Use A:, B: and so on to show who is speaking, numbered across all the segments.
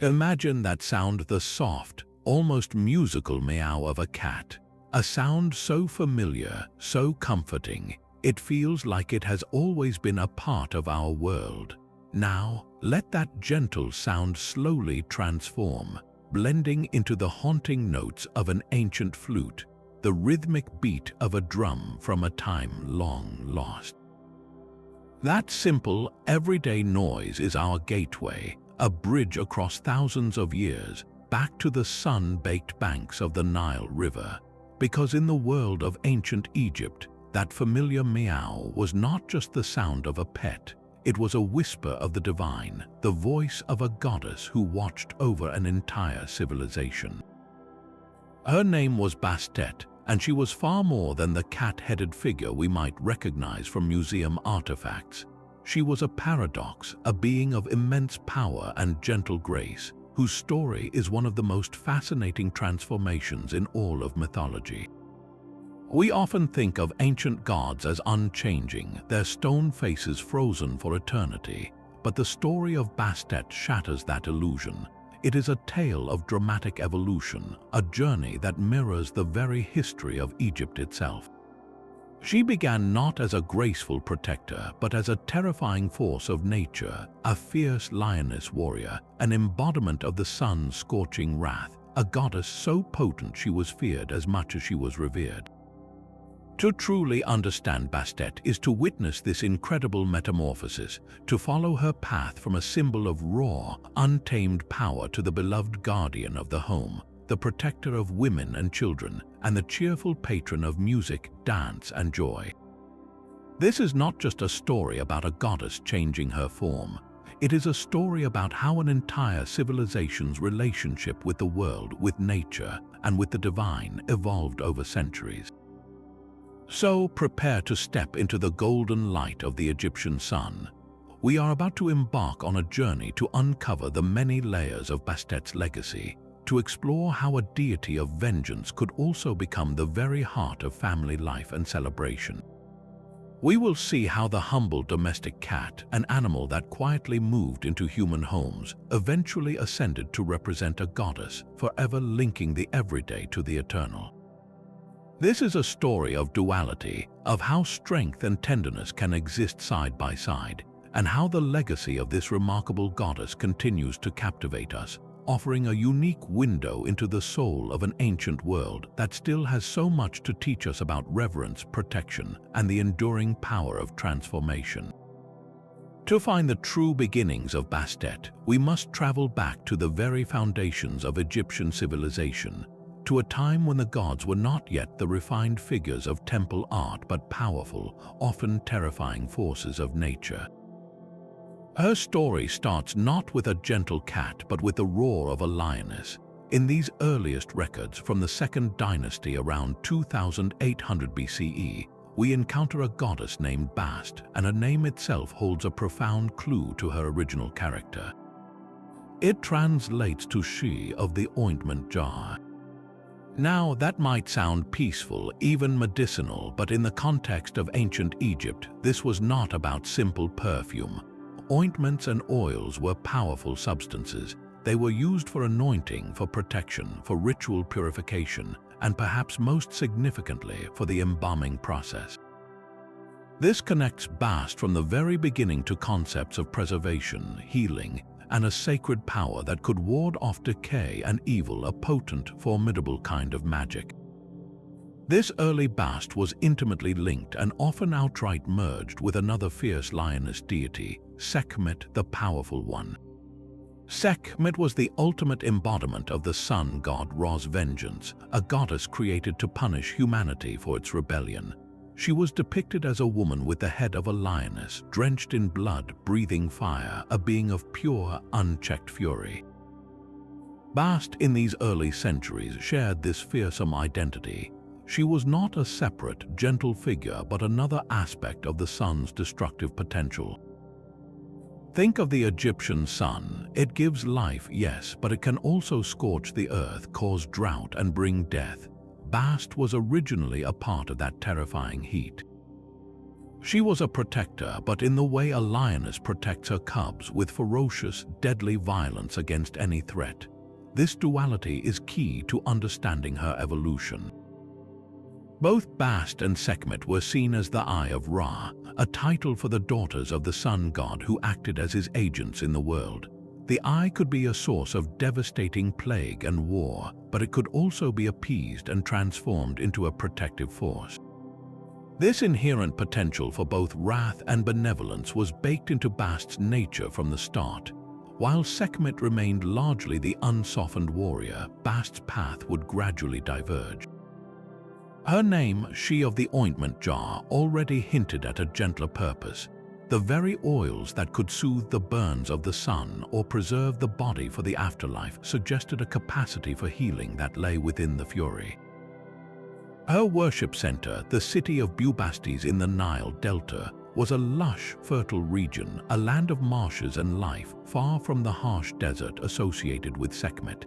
A: Imagine that sound, the soft, almost musical meow of a cat. A sound so familiar, so comforting, it feels like it has always been a part of our world. Now, let that gentle sound slowly transform, blending into the haunting notes of an ancient flute, the rhythmic beat of a drum from a time long lost. That simple, everyday noise is our gateway, a bridge across thousands of years, back to the sun-baked banks of the Nile River. Because in the world of ancient Egypt, that familiar meow was not just the sound of a pet, it was a whisper of the divine, the voice of a goddess who watched over an entire civilization. Her name was Bastet, and she was far more than the cat-headed figure we might recognize from museum artifacts. She was a paradox, a being of immense power and gentle grace, whose story is one of the most fascinating transformations in all of mythology. We often think of ancient gods as unchanging, their stone faces frozen for eternity, but the story of Bastet shatters that illusion. It is a tale of dramatic evolution, a journey that mirrors the very history of Egypt itself. She began not as a graceful protector, but as a terrifying force of nature, a fierce lioness warrior, an embodiment of the sun's scorching wrath, a goddess so potent she was feared as much as she was revered. To truly understand Bastet is to witness this incredible metamorphosis, to follow her path from a symbol of raw, untamed power to the beloved guardian of the home, the protector of women and children, and the cheerful patron of music, dance, and joy. This is not just a story about a goddess changing her form. It is a story about how an entire civilization's relationship with the world, with nature, and with the divine evolved over centuries. So prepare to step into the golden light of the Egyptian sun. We are about to embark on a journey to uncover the many layers of Bastet's legacy, to explore how a deity of vengeance could also become the very heart of family life and celebration. We will see how the humble domestic cat, an animal that quietly moved into human homes, eventually ascended to represent a goddess, forever linking the everyday to the eternal. This is a story of duality, of how strength and tenderness can exist side by side, and how the legacy of this remarkable goddess continues to captivate us, offering a unique window into the soul of an ancient world that still has so much to teach us about reverence, protection, and the enduring power of transformation. To find the true beginnings of Bastet, we must travel back to the very foundations of Egyptian civilization, to a time when the gods were not yet the refined figures of temple art but powerful, often terrifying forces of nature. Her story starts not with a gentle cat but with the roar of a lioness. In these earliest records from the Second Dynasty around 2800 BCE, we encounter a goddess named Bast, and her name itself holds a profound clue to her original character. It translates to she of the ointment jar. Now, that might sound peaceful, even medicinal, but in the context of ancient Egypt, this was not about simple perfume. Ointments and oils were powerful substances. They were used for anointing, for protection, for ritual purification, and perhaps most significantly, for the embalming process. This connects Bast from the very beginning to concepts of preservation, healing, and a sacred power that could ward off decay and evil, a potent, formidable kind of magic. This early Bast was intimately linked and often outright merged with another fierce lioness deity, Sekhmet, the powerful one. Sekhmet was the ultimate embodiment of the sun god Ra's vengeance, a goddess created to punish humanity for its rebellion. She was depicted as a woman with the head of a lioness, drenched in blood, breathing fire, a being of pure, unchecked fury. Bast in these early centuries shared this fearsome identity. She was not a separate, gentle figure but another aspect of the sun's destructive potential. Think of the Egyptian sun. It gives life, yes, but it can also scorch the earth, cause drought, and bring death. Bast was originally a part of that terrifying heat. She was a protector, but in the way a lioness protects her cubs, with ferocious, deadly violence against any threat. This duality is key to understanding her evolution. Both Bast and Sekhmet were seen as the Eye of Ra, a title for the daughters of the sun god who acted as his agents in the world. The eye could be a source of devastating plague and war, but it could also be appeased and transformed into a protective force. This inherent potential for both wrath and benevolence was baked into Bast's nature from the start. While Sekhmet remained largely the unsoftened warrior, Bast's path would gradually diverge. Her name, she of the Ointment Jar, already hinted at a gentler purpose. The very oils that could soothe the burns of the sun or preserve the body for the afterlife suggested a capacity for healing that lay within the fury. Her worship center, the city of Bubastis in the Nile Delta, was a lush, fertile region, a land of marshes and life, far from the harsh desert associated with Sekhmet.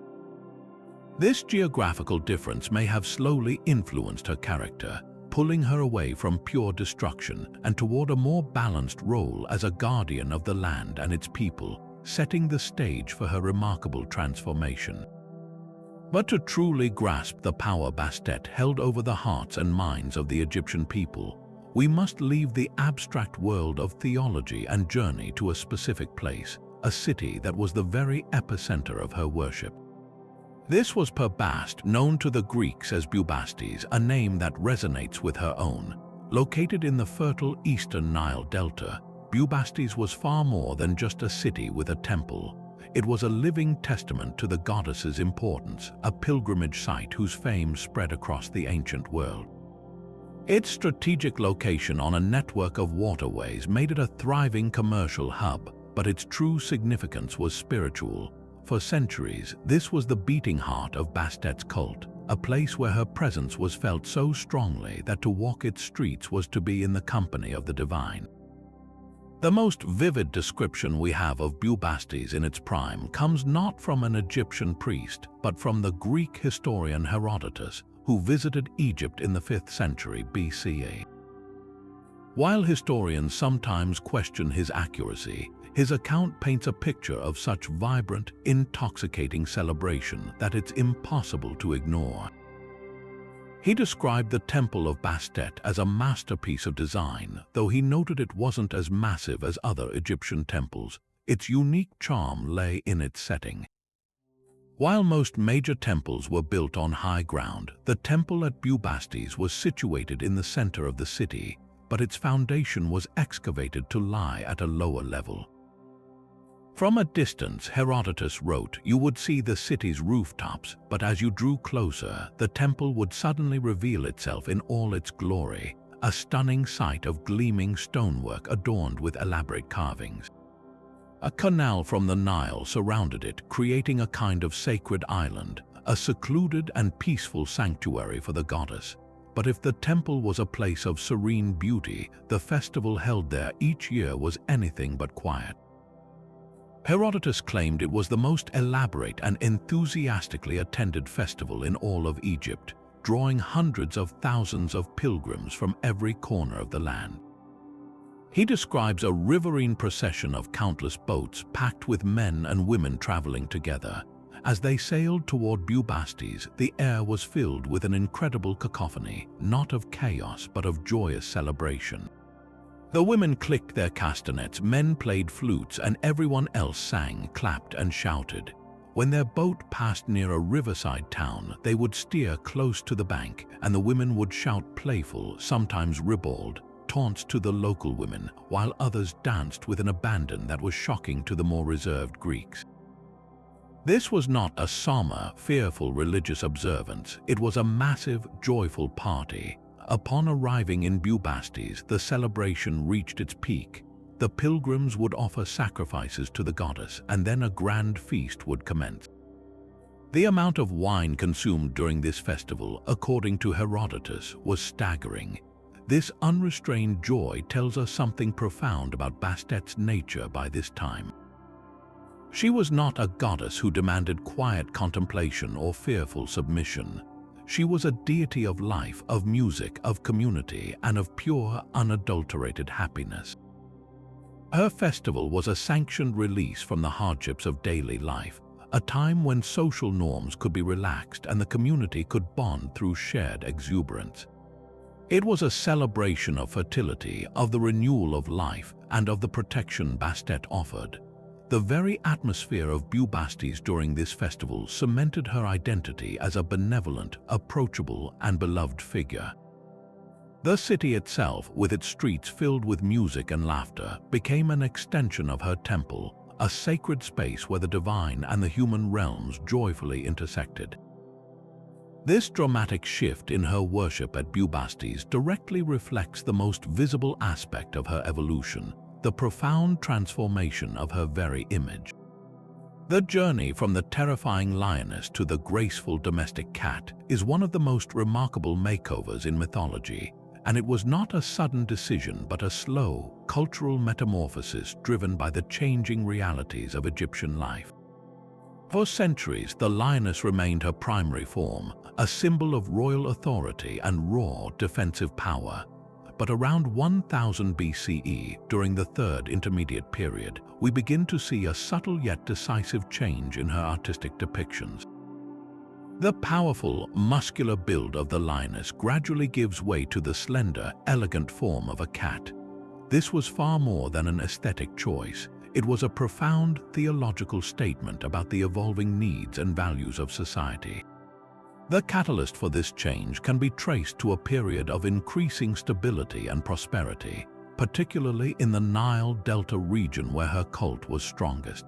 A: This geographical difference may have slowly influenced her character, pulling her away from pure destruction and toward a more balanced role as a guardian of the land and its people, setting the stage for her remarkable transformation. But to truly grasp the power Bastet held over the hearts and minds of the Egyptian people, we must leave the abstract world of theology and journey to a specific place, a city that was the very epicenter of her worship. This was Bast, known to the Greeks as Bubastis, a name that resonates with her own. Located in the fertile eastern Nile Delta, Bubastis was far more than just a city with a temple. It was a living testament to the goddess's importance, a pilgrimage site whose fame spread across the ancient world. Its strategic location on a network of waterways made it a thriving commercial hub, but its true significance was spiritual. For centuries, this was the beating heart of Bastet's cult, a place where her presence was felt so strongly that to walk its streets was to be in the company of the divine. The most vivid description we have of Bubastis in its prime comes not from an Egyptian priest, but from the Greek historian Herodotus, who visited Egypt in the 5th century BCE. While historians sometimes question his accuracy, his account paints a picture of such vibrant, intoxicating celebration that it's impossible to ignore. He described the Temple of Bastet as a masterpiece of design, though he noted it wasn't as massive as other Egyptian temples. Its unique charm lay in its setting. While most major temples were built on high ground, the temple at Bubastis was situated in the center of the city, but its foundation was excavated to lie at a lower level. From a distance, Herodotus wrote, you would see the city's rooftops, but as you drew closer, the temple would suddenly reveal itself in all its glory, a stunning sight of gleaming stonework adorned with elaborate carvings. A canal from the Nile surrounded it, creating a kind of sacred island, a secluded and peaceful sanctuary for the goddess. But if the temple was a place of serene beauty, the festival held there each year was anything but quiet. Herodotus claimed it was the most elaborate and enthusiastically attended festival in all of Egypt, drawing hundreds of thousands of pilgrims from every corner of the land. He describes a riverine procession of countless boats packed with men and women traveling together. As they sailed toward Bubastis, the air was filled with an incredible cacophony, not of chaos but of joyous celebration. The women clicked their castanets, men played flutes, and everyone else sang, clapped, and shouted. When their boat passed near a riverside town, they would steer close to the bank, and the women would shout playful, sometimes ribald, taunts to the local women, while others danced with an abandon that was shocking to the more reserved Greeks. This was not a somber, fearful religious observance. It was a massive, joyful party. Upon arriving in Bubastis, the celebration reached its peak. The pilgrims would offer sacrifices to the goddess, and then a grand feast would commence. The amount of wine consumed during this festival, according to Herodotus, was staggering. This unrestrained joy tells us something profound about Bastet's nature by this time. She was not a goddess who demanded quiet contemplation or fearful submission. She was a deity of life, of music, of community, and of pure, unadulterated happiness. Her festival was a sanctioned release from the hardships of daily life, a time when social norms could be relaxed and the community could bond through shared exuberance. It was a celebration of fertility, of the renewal of life, and of the protection Bastet offered. The very atmosphere of Bubastis during this festival cemented her identity as a benevolent, approachable, and beloved figure. The city itself, with its streets filled with music and laughter, became an extension of her temple, a sacred space where the divine and the human realms joyfully intersected. This dramatic shift in her worship at Bubastis directly reflects the most visible aspect of her evolution, the profound transformation of her very image. The journey from the terrifying lioness to the graceful domestic cat is one of the most remarkable makeovers in mythology, and it was not a sudden decision but a slow, cultural metamorphosis driven by the changing realities of Egyptian life. For centuries, the lioness remained her primary form, a symbol of royal authority and raw defensive power. But around 1000 BCE, during the Third Intermediate Period, we begin to see a subtle yet decisive change in her artistic depictions. The powerful, muscular build of the lioness gradually gives way to the slender, elegant form of a cat. This was far more than an aesthetic choice. It was a profound theological statement about the evolving needs and values of society. The catalyst for this change can be traced to a period of increasing stability and prosperity, particularly in the Nile Delta region where her cult was strongest.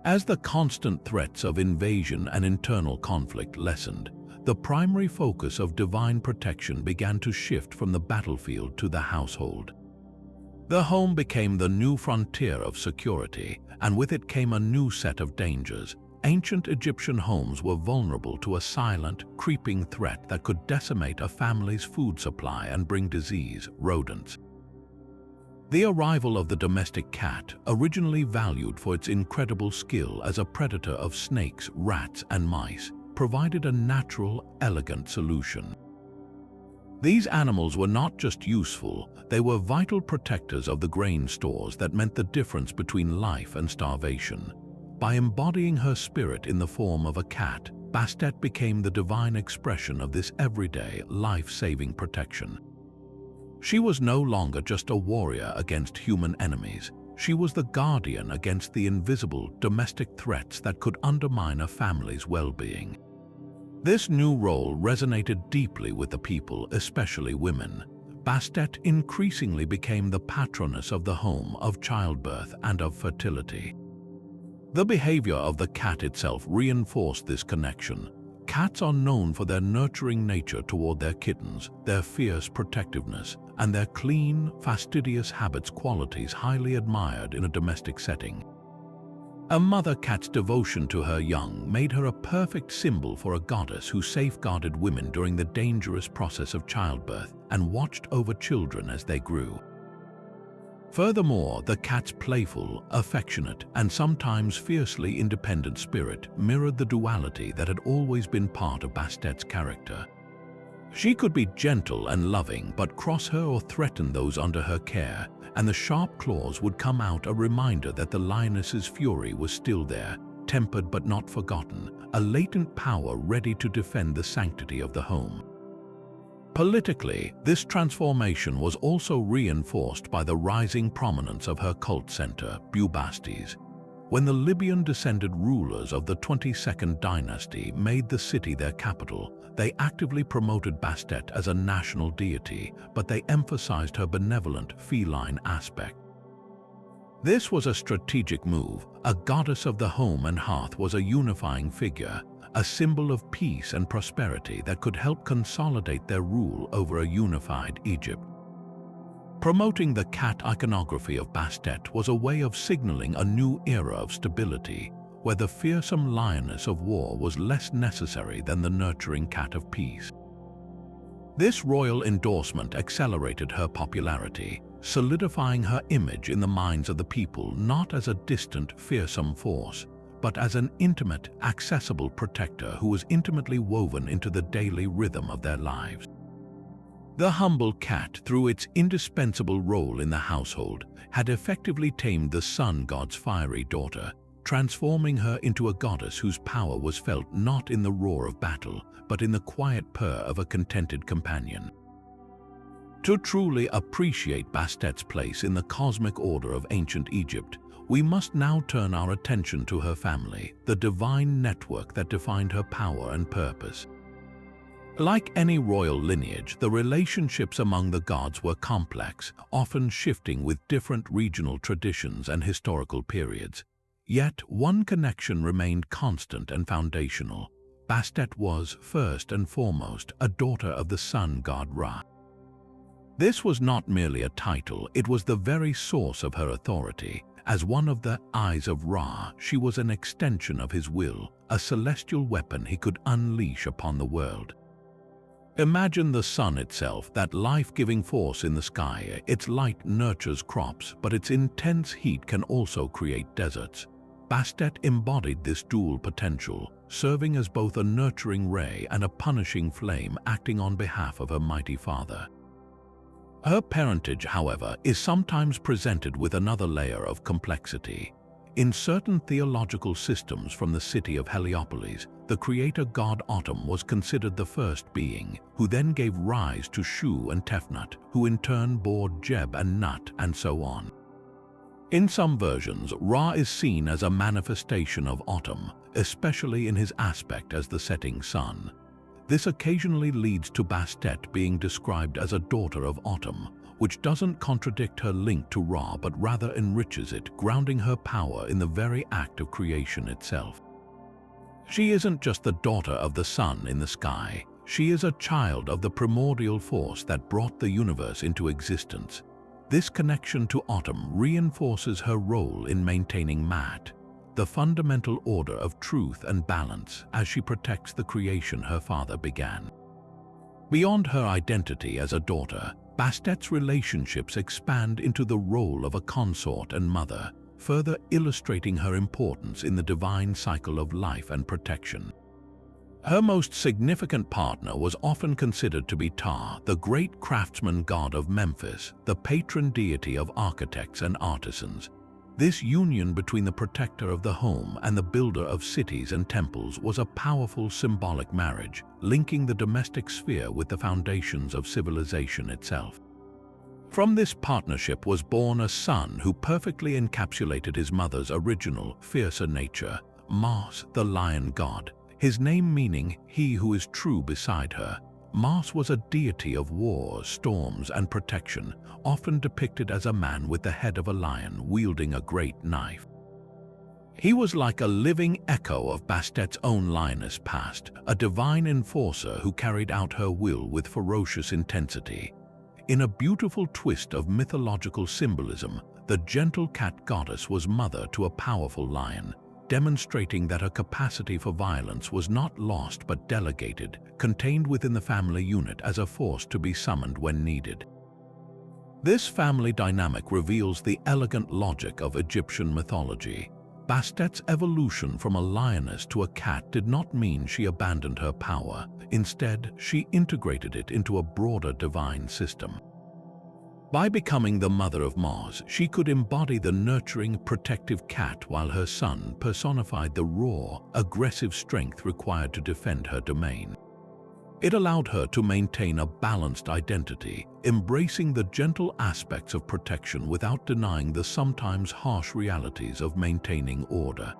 A: As the constant threats of invasion and internal conflict lessened, the primary focus of divine protection began to shift from the battlefield to the household. The home became the new frontier of security, and with it came a new set of dangers. Ancient Egyptian homes were vulnerable to a silent, creeping threat that could decimate a family's food supply and bring disease, rodents. The arrival of the domestic cat, originally valued for its incredible skill as a predator of snakes, rats, and mice, provided a natural, elegant solution. These animals were not just useful, they were vital protectors of the grain stores that meant the difference between life and starvation. By embodying her spirit in the form of a cat, Bastet became the divine expression of this everyday, life-saving protection. She was no longer just a warrior against human enemies. She was the guardian against the invisible, domestic threats that could undermine a family's well-being. This new role resonated deeply with the people, especially women. Bastet increasingly became the patroness of the home, of childbirth, and of fertility. The behavior of the cat itself reinforced this connection. Cats are known for their nurturing nature toward their kittens, their fierce protectiveness, and their clean, fastidious habits, qualities highly admired in a domestic setting. A mother cat's devotion to her young made her a perfect symbol for a goddess who safeguarded women during the dangerous process of childbirth and watched over children as they grew. Furthermore, the cat's playful, affectionate, and sometimes fiercely independent spirit mirrored the duality that had always been part of Bastet's character. She could be gentle and loving, but cross her or threaten those under her care, and the sharp claws would come out, a reminder that the lioness's fury was still there, tempered but not forgotten, a latent power ready to defend the sanctity of the home. Politically, this transformation was also reinforced by the rising prominence of her cult center, Bubastis. When the Libyan-descended rulers of the 22nd dynasty made the city their capital, they actively promoted Bastet as a national deity, but they emphasized her benevolent, feline aspect. This was a strategic move. A goddess of the home and hearth was a unifying figure, a symbol of peace and prosperity that could help consolidate their rule over a unified Egypt. Promoting the cat iconography of Bastet was a way of signaling a new era of stability, where the fearsome lioness of war was less necessary than the nurturing cat of peace. This royal endorsement accelerated her popularity, solidifying her image in the minds of the people not as a distant, fearsome force, but as an intimate, accessible protector who was intimately woven into the daily rhythm of their lives. The humble cat, through its indispensable role in the household, had effectively tamed the sun god's fiery daughter, transforming her into a goddess whose power was felt not in the roar of battle, but in the quiet purr of a contented companion. To truly appreciate Bastet's place in the cosmic order of ancient Egypt, we must now turn our attention to her family, the divine network that defined her power and purpose. Like any royal lineage, the relationships among the gods were complex, often shifting with different regional traditions and historical periods. Yet, one connection remained constant and foundational. Bastet was, first and foremost, a daughter of the sun god Ra. This was not merely a title, it was the very source of her authority. As one of the eyes of Ra, she was an extension of his will, a celestial weapon he could unleash upon the world. Imagine the sun itself, that life-giving force in the sky. Its light nurtures crops, but its intense heat can also create deserts. Bastet embodied this dual potential, serving as both a nurturing ray and a punishing flame, acting on behalf of her mighty father. Her parentage, however, is sometimes presented with another layer of complexity. In certain theological systems from the city of Heliopolis, the creator god Autumn was considered the first being, who then gave rise to Shu and Tefnut, who in turn bore Jeb and Nut, and so on. In some versions, Ra is seen as a manifestation of Autumn, especially in his aspect as the setting sun. This occasionally leads to Bastet being described as a daughter of Autumn, which doesn't contradict her link to Ra but rather enriches it, grounding her power in the very act of creation itself. She isn't just the daughter of the sun in the sky, she is a child of the primordial force that brought the universe into existence. This connection to Autumn reinforces her role in maintaining Mat, the fundamental order of truth and balance, as she protects the creation her father began. Beyond her identity as a daughter, Bastet's relationships expand into the role of a consort and mother, further illustrating her importance in the divine cycle of life and protection. Her most significant partner was often considered to be Ptah, the great craftsman god of Memphis, the patron deity of architects and artisans. This union between the protector of the home and the builder of cities and temples was a powerful symbolic marriage, linking the domestic sphere with the foundations of civilization itself. From this partnership was born a son who perfectly encapsulated his mother's original, fiercer nature, Mars, the lion god, his name meaning he who is true beside her. Mars was a deity of war, storms, and protection, often depicted as a man with the head of a lion wielding a great knife. He was like a living echo of Bastet's own lioness past, a divine enforcer who carried out her will with ferocious intensity. In a beautiful twist of mythological symbolism, the gentle cat goddess was mother to a powerful lion, demonstrating that her capacity for violence was not lost but delegated, contained within the family unit as a force to be summoned when needed. This family dynamic reveals the elegant logic of Egyptian mythology. Bastet's evolution from a lioness to a cat did not mean she abandoned her power. Instead, she integrated it into a broader divine system. By becoming the mother of Mars, she could embody the nurturing, protective cat, while her son personified the raw, aggressive strength required to defend her domain. It allowed her to maintain a balanced identity, embracing the gentle aspects of protection without denying the sometimes harsh realities of maintaining order.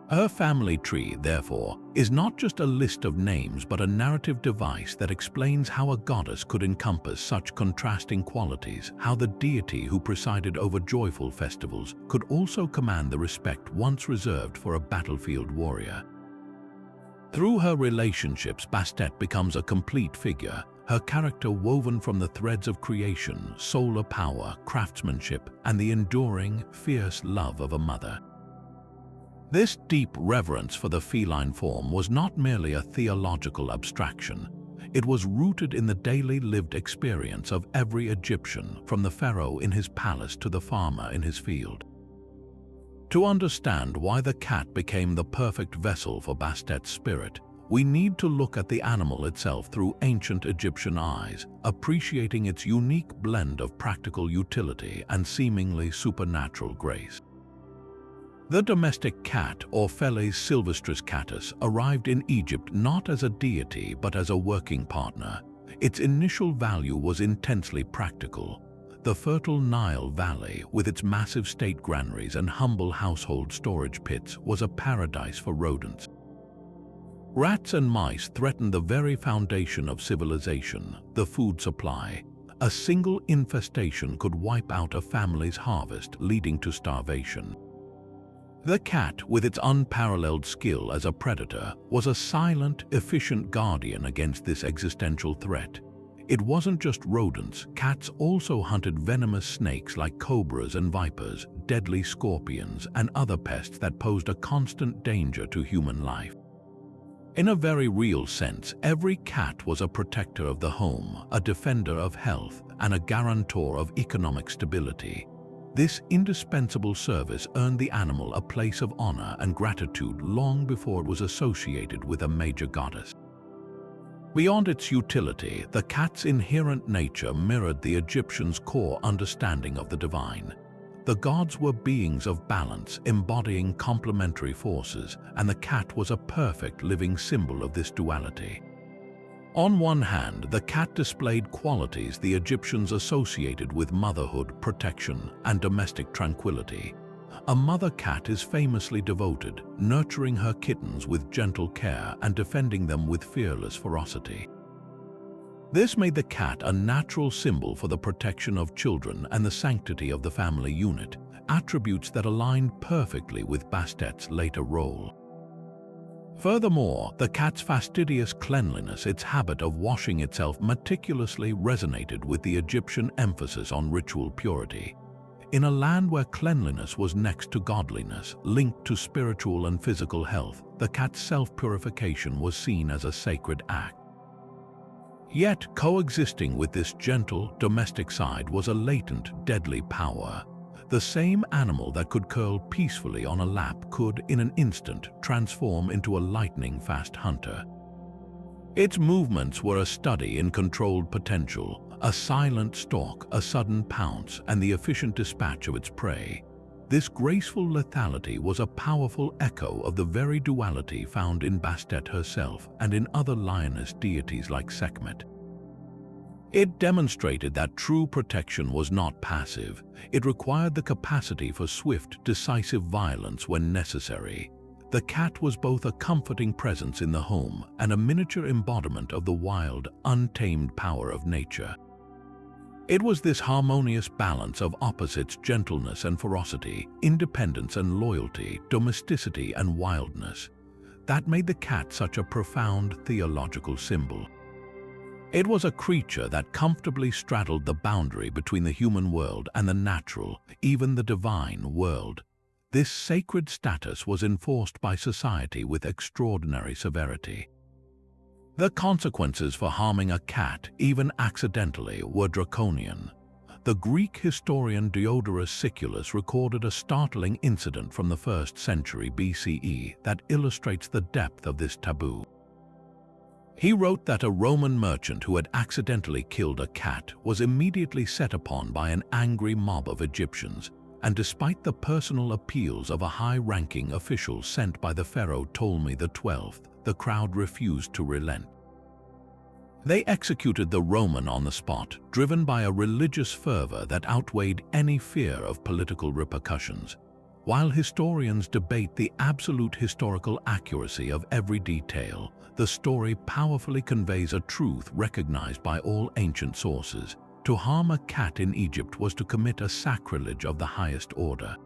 A: Her family tree, therefore, is not just a list of names but a narrative device that explains how a goddess could encompass such contrasting qualities, how the deity who presided over joyful festivals could also command the respect once reserved for a battlefield warrior. Through her relationships, Bastet becomes a complete figure, her character woven from the threads of creation, solar power, craftsmanship, and the enduring, fierce love of a mother. This deep reverence for the feline form was not merely a theological abstraction. It was rooted in the daily lived experience of every Egyptian, from the pharaoh in his palace to the farmer in his field. To understand why the cat became the perfect vessel for Bastet's spirit, we need to look at the animal itself through ancient Egyptian eyes, appreciating its unique blend of practical utility and seemingly supernatural grace. The domestic cat, or Felis sylvestris catus, arrived in Egypt not as a deity but as a working partner. Its initial value was intensely practical. The fertile Nile Valley, with its massive state granaries and humble household storage pits, was a paradise for rodents. Rats and mice threatened the very foundation of civilization, the food supply. A single infestation could wipe out a family's harvest, leading to starvation. The cat, with its unparalleled skill as a predator, was a silent, efficient guardian against this existential threat. It wasn't just rodents. Cats also hunted venomous snakes like cobras and vipers, deadly scorpions, and other pests that posed a constant danger to human life. In a very real sense, every cat was a protector of the home, a defender of health, and a guarantor of economic stability. This indispensable service earned the animal a place of honor and gratitude long before it was associated with a major goddess. Beyond its utility, the cat's inherent nature mirrored the Egyptians' core understanding of the divine. The gods were beings of balance, embodying complementary forces, and the cat was a perfect living symbol of this duality. On one hand, the cat displayed qualities the Egyptians associated with motherhood, protection, and domestic tranquility. A mother cat is famously devoted, nurturing her kittens with gentle care and defending them with fearless ferocity. This made the cat a natural symbol for the protection of children and the sanctity of the family unit, attributes that aligned perfectly with Bastet's later role. Furthermore, the cat's fastidious cleanliness, its habit of washing itself meticulously, resonated with the Egyptian emphasis on ritual purity. In a land where cleanliness was next to godliness, linked to spiritual and physical health, the cat's self-purification was seen as a sacred act. Yet, coexisting with this gentle, domestic side was a latent, deadly power. The same animal that could curl peacefully on a lap could, in an instant, transform into a lightning-fast hunter. Its movements were a study in controlled potential, a silent stalk, a sudden pounce, and the efficient dispatch of its prey. This graceful lethality was a powerful echo of the very duality found in Bastet herself and in other lioness deities like Sekhmet. It demonstrated that true protection was not passive. It required the capacity for swift, decisive violence when necessary. The cat was both a comforting presence in the home and a miniature embodiment of the wild, untamed power of nature. It was this harmonious balance of opposites, gentleness and ferocity, independence and loyalty, domesticity and wildness, that made the cat such a profound theological symbol. It was a creature that comfortably straddled the boundary between the human world and the natural, even the divine world. This sacred status was enforced by society with extraordinary severity. The consequences for harming a cat, even accidentally, were draconian. The Greek historian Diodorus Siculus recorded a startling incident from the 1st century BCE that illustrates the depth of this taboo. He wrote that a Roman merchant who had accidentally killed a cat was immediately set upon by an angry mob of Egyptians, and despite the personal appeals of a high-ranking official sent by the pharaoh Ptolemy XII, the crowd refused to relent. They executed the Roman on the spot, driven by a religious fervor that outweighed any fear of political repercussions. While historians debate the absolute historical accuracy of every detail, the story powerfully conveys a truth recognized by all ancient sources. To harm a cat in Egypt was to commit a sacrilege of the highest order.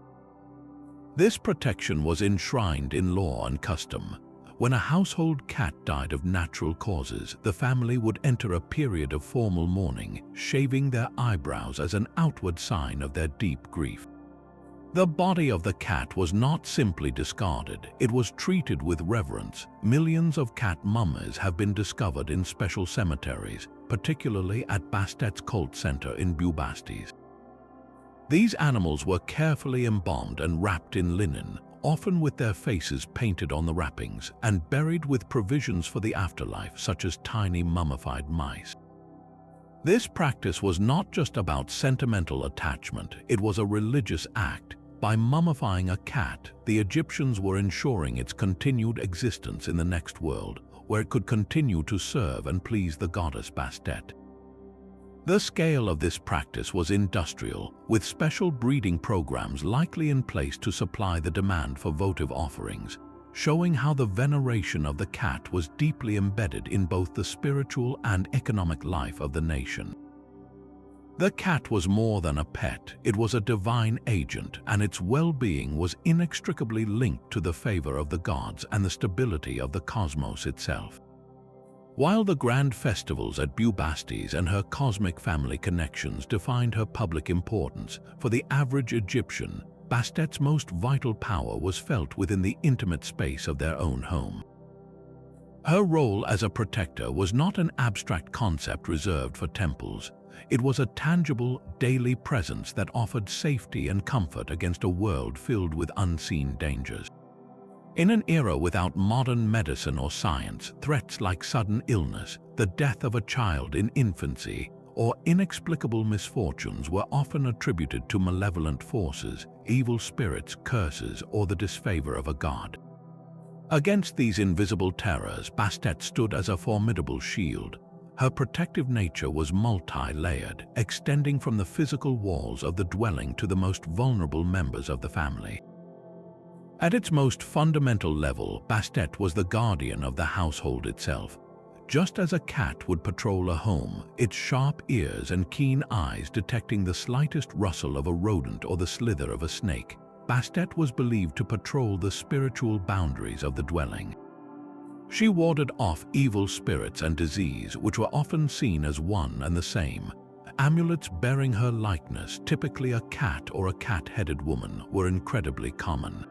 A: This protection was enshrined in law and custom. When a household cat died of natural causes, the family would enter a period of formal mourning, shaving their eyebrows as an outward sign of their deep grief. The body of the cat was not simply discarded, it was treated with reverence. Millions of cat mummies have been discovered in special cemeteries, particularly at Bastet's cult center in Bubastis. These animals were carefully embalmed and wrapped in linen, often with their faces painted on the wrappings, and buried with provisions for the afterlife, such as tiny mummified mice. This practice was not just about sentimental attachment, it was a religious act. By mummifying a cat, the Egyptians were ensuring its continued existence in the next world, where it could continue to serve and please the goddess Bastet. The scale of this practice was industrial, with special breeding programs likely in place to supply the demand for votive offerings, showing how the veneration of the cat was deeply embedded in both the spiritual and economic life of the nation. The cat was more than a pet, it was a divine agent, and its well-being was inextricably linked to the favor of the gods and the stability of the cosmos itself. While the grand festivals at Bubastis and her cosmic family connections defined her public importance, for the average Egyptian, Bastet's most vital power was felt within the intimate space of their own home. Her role as a protector was not an abstract concept reserved for temples. It was a tangible, daily presence that offered safety and comfort against a world filled with unseen dangers. In an era without modern medicine or science, threats like sudden illness, the death of a child in infancy, or inexplicable misfortunes were often attributed to malevolent forces, evil spirits, curses, or the disfavor of a god. Against these invisible terrors, Bastet stood as a formidable shield. Her protective nature was multi-layered, extending from the physical walls of the dwelling to the most vulnerable members of the family. At its most fundamental level, Bastet was the guardian of the household itself. Just as a cat would patrol a home, its sharp ears and keen eyes detecting the slightest rustle of a rodent or the slither of a snake, Bastet was believed to patrol the spiritual boundaries of the dwelling. She warded off evil spirits and disease, which were often seen as one and the same. Amulets bearing her likeness, typically a cat or a cat-headed woman, were incredibly common.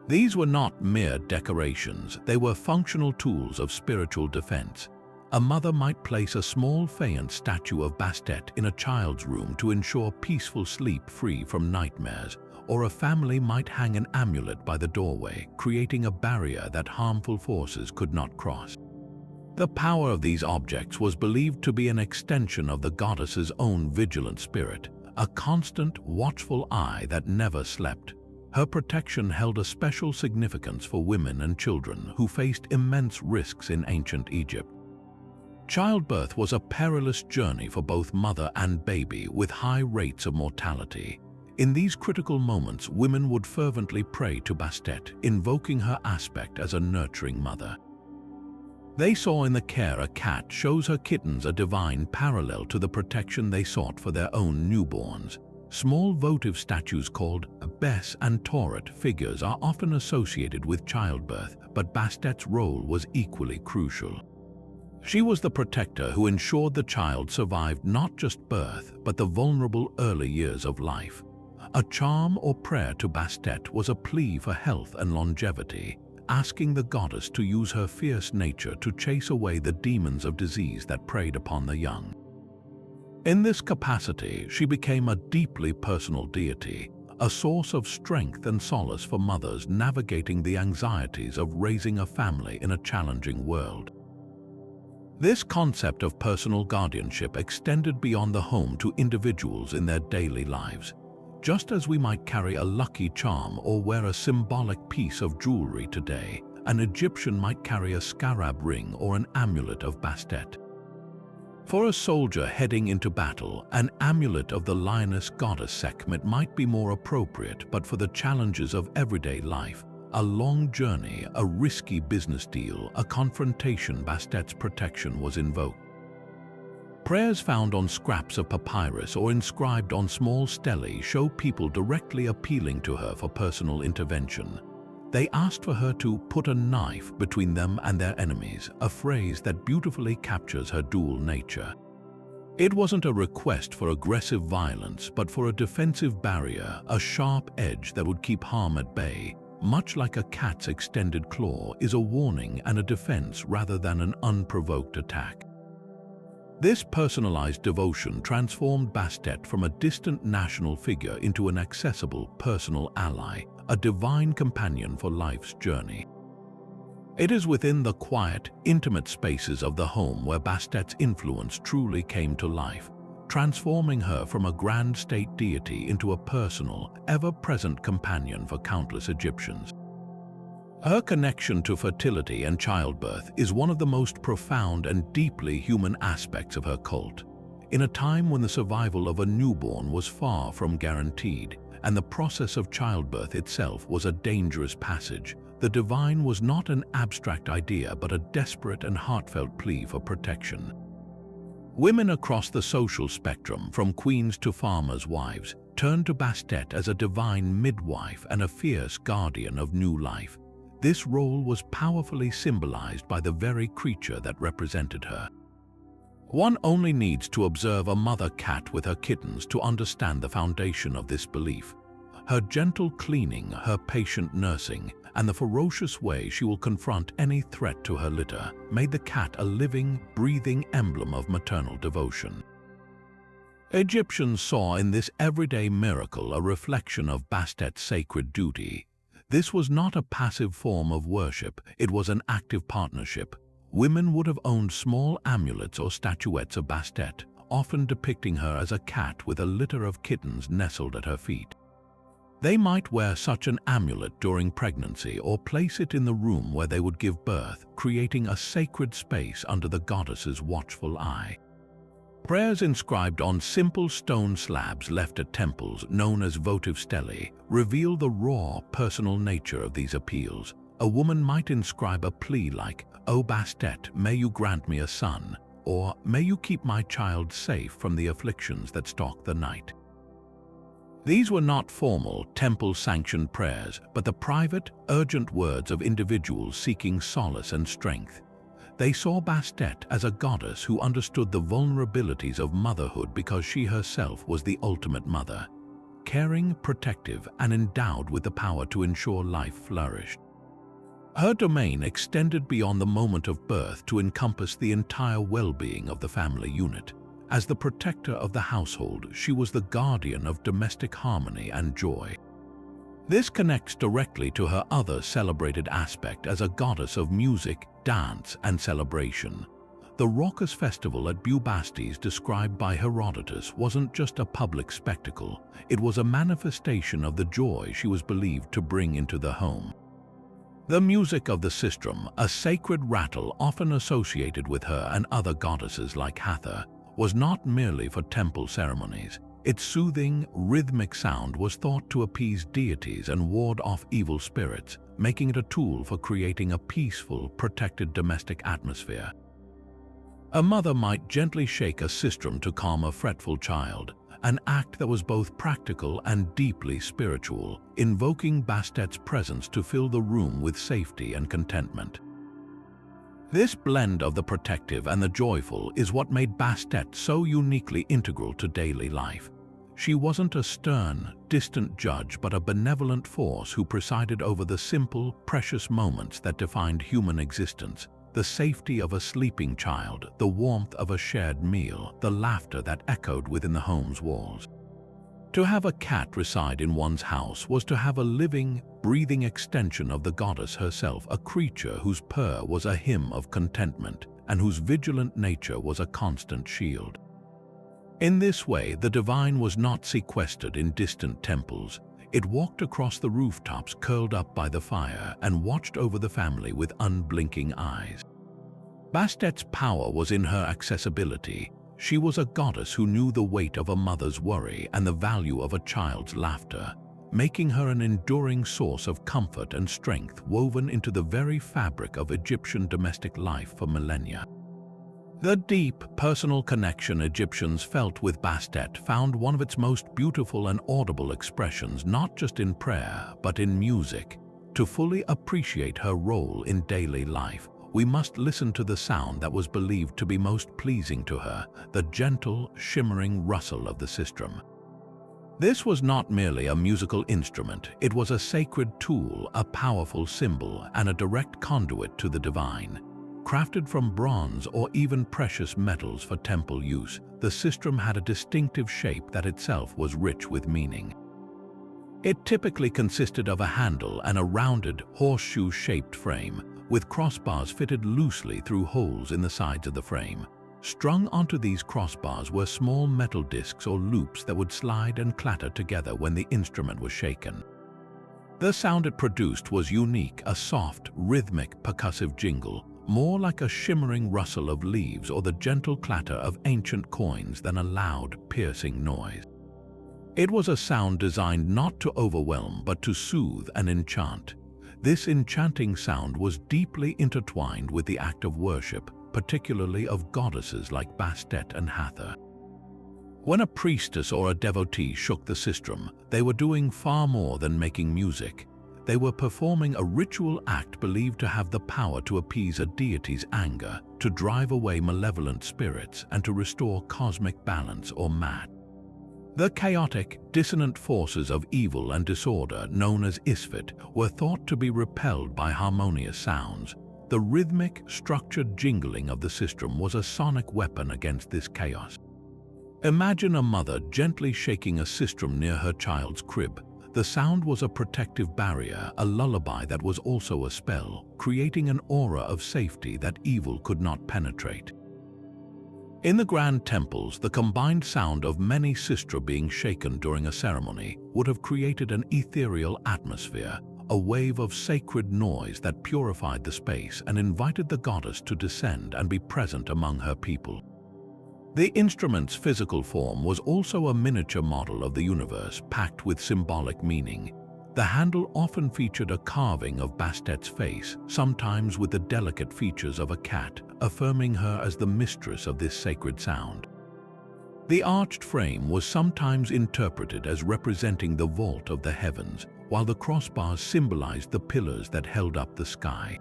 A: These were not mere decorations, they were functional tools of spiritual defense. A mother might place a small faience statue of Bastet in a child's room to ensure peaceful sleep free from nightmares, or a family might hang an amulet by the doorway, creating a barrier that harmful forces could not cross. The power of these objects was believed to be an extension of the goddess's own vigilant spirit, a constant, watchful eye that never slept. Her protection held a special significance for women and children who faced immense risks in ancient Egypt. Childbirth was a perilous journey for both mother and baby, with high rates of mortality. In these critical moments, women would fervently pray to Bastet, invoking her aspect as a nurturing mother. They saw in the care a cat shows her kittens a divine parallel to the protection they sought for their own newborns. Small votive statues called Bes and Tauret figures are often associated with childbirth, but Bastet's role was equally crucial. She was the protector who ensured the child survived not just birth, but the vulnerable early years of life. A charm or prayer to Bastet was a plea for health and longevity, asking the goddess to use her fierce nature to chase away the demons of disease that preyed upon the young. In this capacity, she became a deeply personal deity, a source of strength and solace for mothers navigating the anxieties of raising a family in a challenging world. This concept of personal guardianship extended beyond the home to individuals in their daily lives. Just as we might carry a lucky charm or wear a symbolic piece of jewelry today, an Egyptian might carry a scarab ring or an amulet of Bastet. For a soldier heading into battle, an amulet of the lioness-goddess Sekhmet might be more appropriate, but for the challenges of everyday life, a long journey, a risky business deal, a confrontation, Bastet's protection was invoked. Prayers found on scraps of papyrus or inscribed on small stelae show people directly appealing to her for personal intervention. They asked for her to put a knife between them and their enemies, a phrase that beautifully captures her dual nature. It wasn't a request for aggressive violence, but for a defensive barrier, a sharp edge that would keep harm at bay. Much like a cat's extended claw is a warning and a defense rather than an unprovoked attack. This personalized devotion transformed Bastet from a distant national figure into an accessible, personal ally, a divine companion for life's journey. It is within the quiet, intimate spaces of the home where Bastet's influence truly came to life, transforming her from a grand state deity into a personal, ever-present companion for countless Egyptians. Her connection to fertility and childbirth is one of the most profound and deeply human aspects of her cult. In a time when the survival of a newborn was far from guaranteed, and the process of childbirth itself was a dangerous passage, the divine was not an abstract idea but a desperate and heartfelt plea for protection. Women across the social spectrum, from queens to farmers' wives, turned to Bastet as a divine midwife and a fierce guardian of new life. This role was powerfully symbolized by the very creature that represented her. One only needs to observe a mother cat with her kittens to understand the foundation of this belief. Her gentle cleaning, her patient nursing, and the ferocious way she will confront any threat to her litter made the cat a living, breathing emblem of maternal devotion. Egyptians saw in this everyday miracle a reflection of Bastet's sacred duty. This was not a passive form of worship, it was an active partnership. Women would have owned small amulets or statuettes of Bastet, often depicting her as a cat with a litter of kittens nestled at her feet. They might wear such an amulet during pregnancy or place it in the room where they would give birth, creating a sacred space under the goddess's watchful eye. Prayers inscribed on simple stone slabs left at temples, known as votive stelae, reveal the raw, personal nature of these appeals. A woman might inscribe a plea like, "O Bastet, may you grant me a son," or "May you keep my child safe from the afflictions that stalk the night." These were not formal, temple-sanctioned prayers, but the private, urgent words of individuals seeking solace and strength. They saw Bastet as a goddess who understood the vulnerabilities of motherhood because she herself was the ultimate mother, caring, protective, and endowed with the power to ensure life flourished. Her domain extended beyond the moment of birth to encompass the entire well-being of the family unit. As the protector of the household, she was the guardian of domestic harmony and joy. This connects directly to her other celebrated aspect as a goddess of music, dance, and celebration. The raucous festival at Bubastis described by Herodotus wasn't just a public spectacle, it was a manifestation of the joy she was believed to bring into the home. The music of the sistrum, a sacred rattle often associated with her and other goddesses like Hathor, was not merely for temple ceremonies. Its soothing, rhythmic sound was thought to appease deities and ward off evil spirits, making it a tool for creating a peaceful, protected domestic atmosphere. A mother might gently shake a sistrum to calm a fretful child, an act that was both practical and deeply spiritual, invoking Bastet's presence to fill the room with safety and contentment. This blend of the protective and the joyful is what made Bastet so uniquely integral to daily life. She wasn't a stern, distant judge but a benevolent force who presided over the simple, precious moments that defined human existence. The safety of a sleeping child, the warmth of a shared meal, the laughter that echoed within the home's walls. To have a cat reside in one's house was to have a living, breathing extension of the goddess herself, a creature whose purr was a hymn of contentment and whose vigilant nature was a constant shield. In this way, the divine was not sequestered in distant temples. It walked across the rooftops curled up by the fire and watched over the family with unblinking eyes. Bastet's power was in her accessibility. She was a goddess who knew the weight of a mother's worry and the value of a child's laughter, making her an enduring source of comfort and strength woven into the very fabric of Egyptian domestic life for millennia. The deep, personal connection Egyptians felt with Bastet found one of its most beautiful and audible expressions not just in prayer, but in music. To fully appreciate her role in daily life, we must listen to the sound that was believed to be most pleasing to her, the gentle, shimmering rustle of the sistrum. This was not merely a musical instrument, it was a sacred tool, a powerful symbol, and a direct conduit to the divine. Crafted from bronze or even precious metals for temple use, the sistrum had a distinctive shape that itself was rich with meaning. It typically consisted of a handle and a rounded, horseshoe-shaped frame, with crossbars fitted loosely through holes in the sides of the frame. Strung onto these crossbars were small metal discs or loops that would slide and clatter together when the instrument was shaken. The sound it produced was unique, a soft, rhythmic, percussive jingle, more like a shimmering rustle of leaves or the gentle clatter of ancient coins than a loud, piercing noise. It was a sound designed not to overwhelm but to soothe and enchant. This enchanting sound was deeply intertwined with the act of worship, particularly of goddesses like Bastet and Hathor. When a priestess or a devotee shook the sistrum, they were doing far more than making music. They were performing a ritual act believed to have the power to appease a deity's anger, to drive away malevolent spirits, and to restore cosmic balance or mat. The chaotic, dissonant forces of evil and disorder, known as isfet, were thought to be repelled by harmonious sounds. The rhythmic, structured jingling of the sistrum was a sonic weapon against this chaos. Imagine a mother gently shaking a sistrum near her child's crib. The sound was a protective barrier, a lullaby that was also a spell, creating an aura of safety that evil could not penetrate. In the grand temples, the combined sound of many sistra being shaken during a ceremony would have created an ethereal atmosphere, a wave of sacred noise that purified the space and invited the goddess to descend and be present among her people. The instrument's physical form was also a miniature model of the universe packed with symbolic meaning. The handle often featured a carving of Bastet's face, sometimes with the delicate features of a cat, affirming her as the mistress of this sacred sound. The arched frame was sometimes interpreted as representing the vault of the heavens, while the crossbars symbolized the pillars that held up the sky.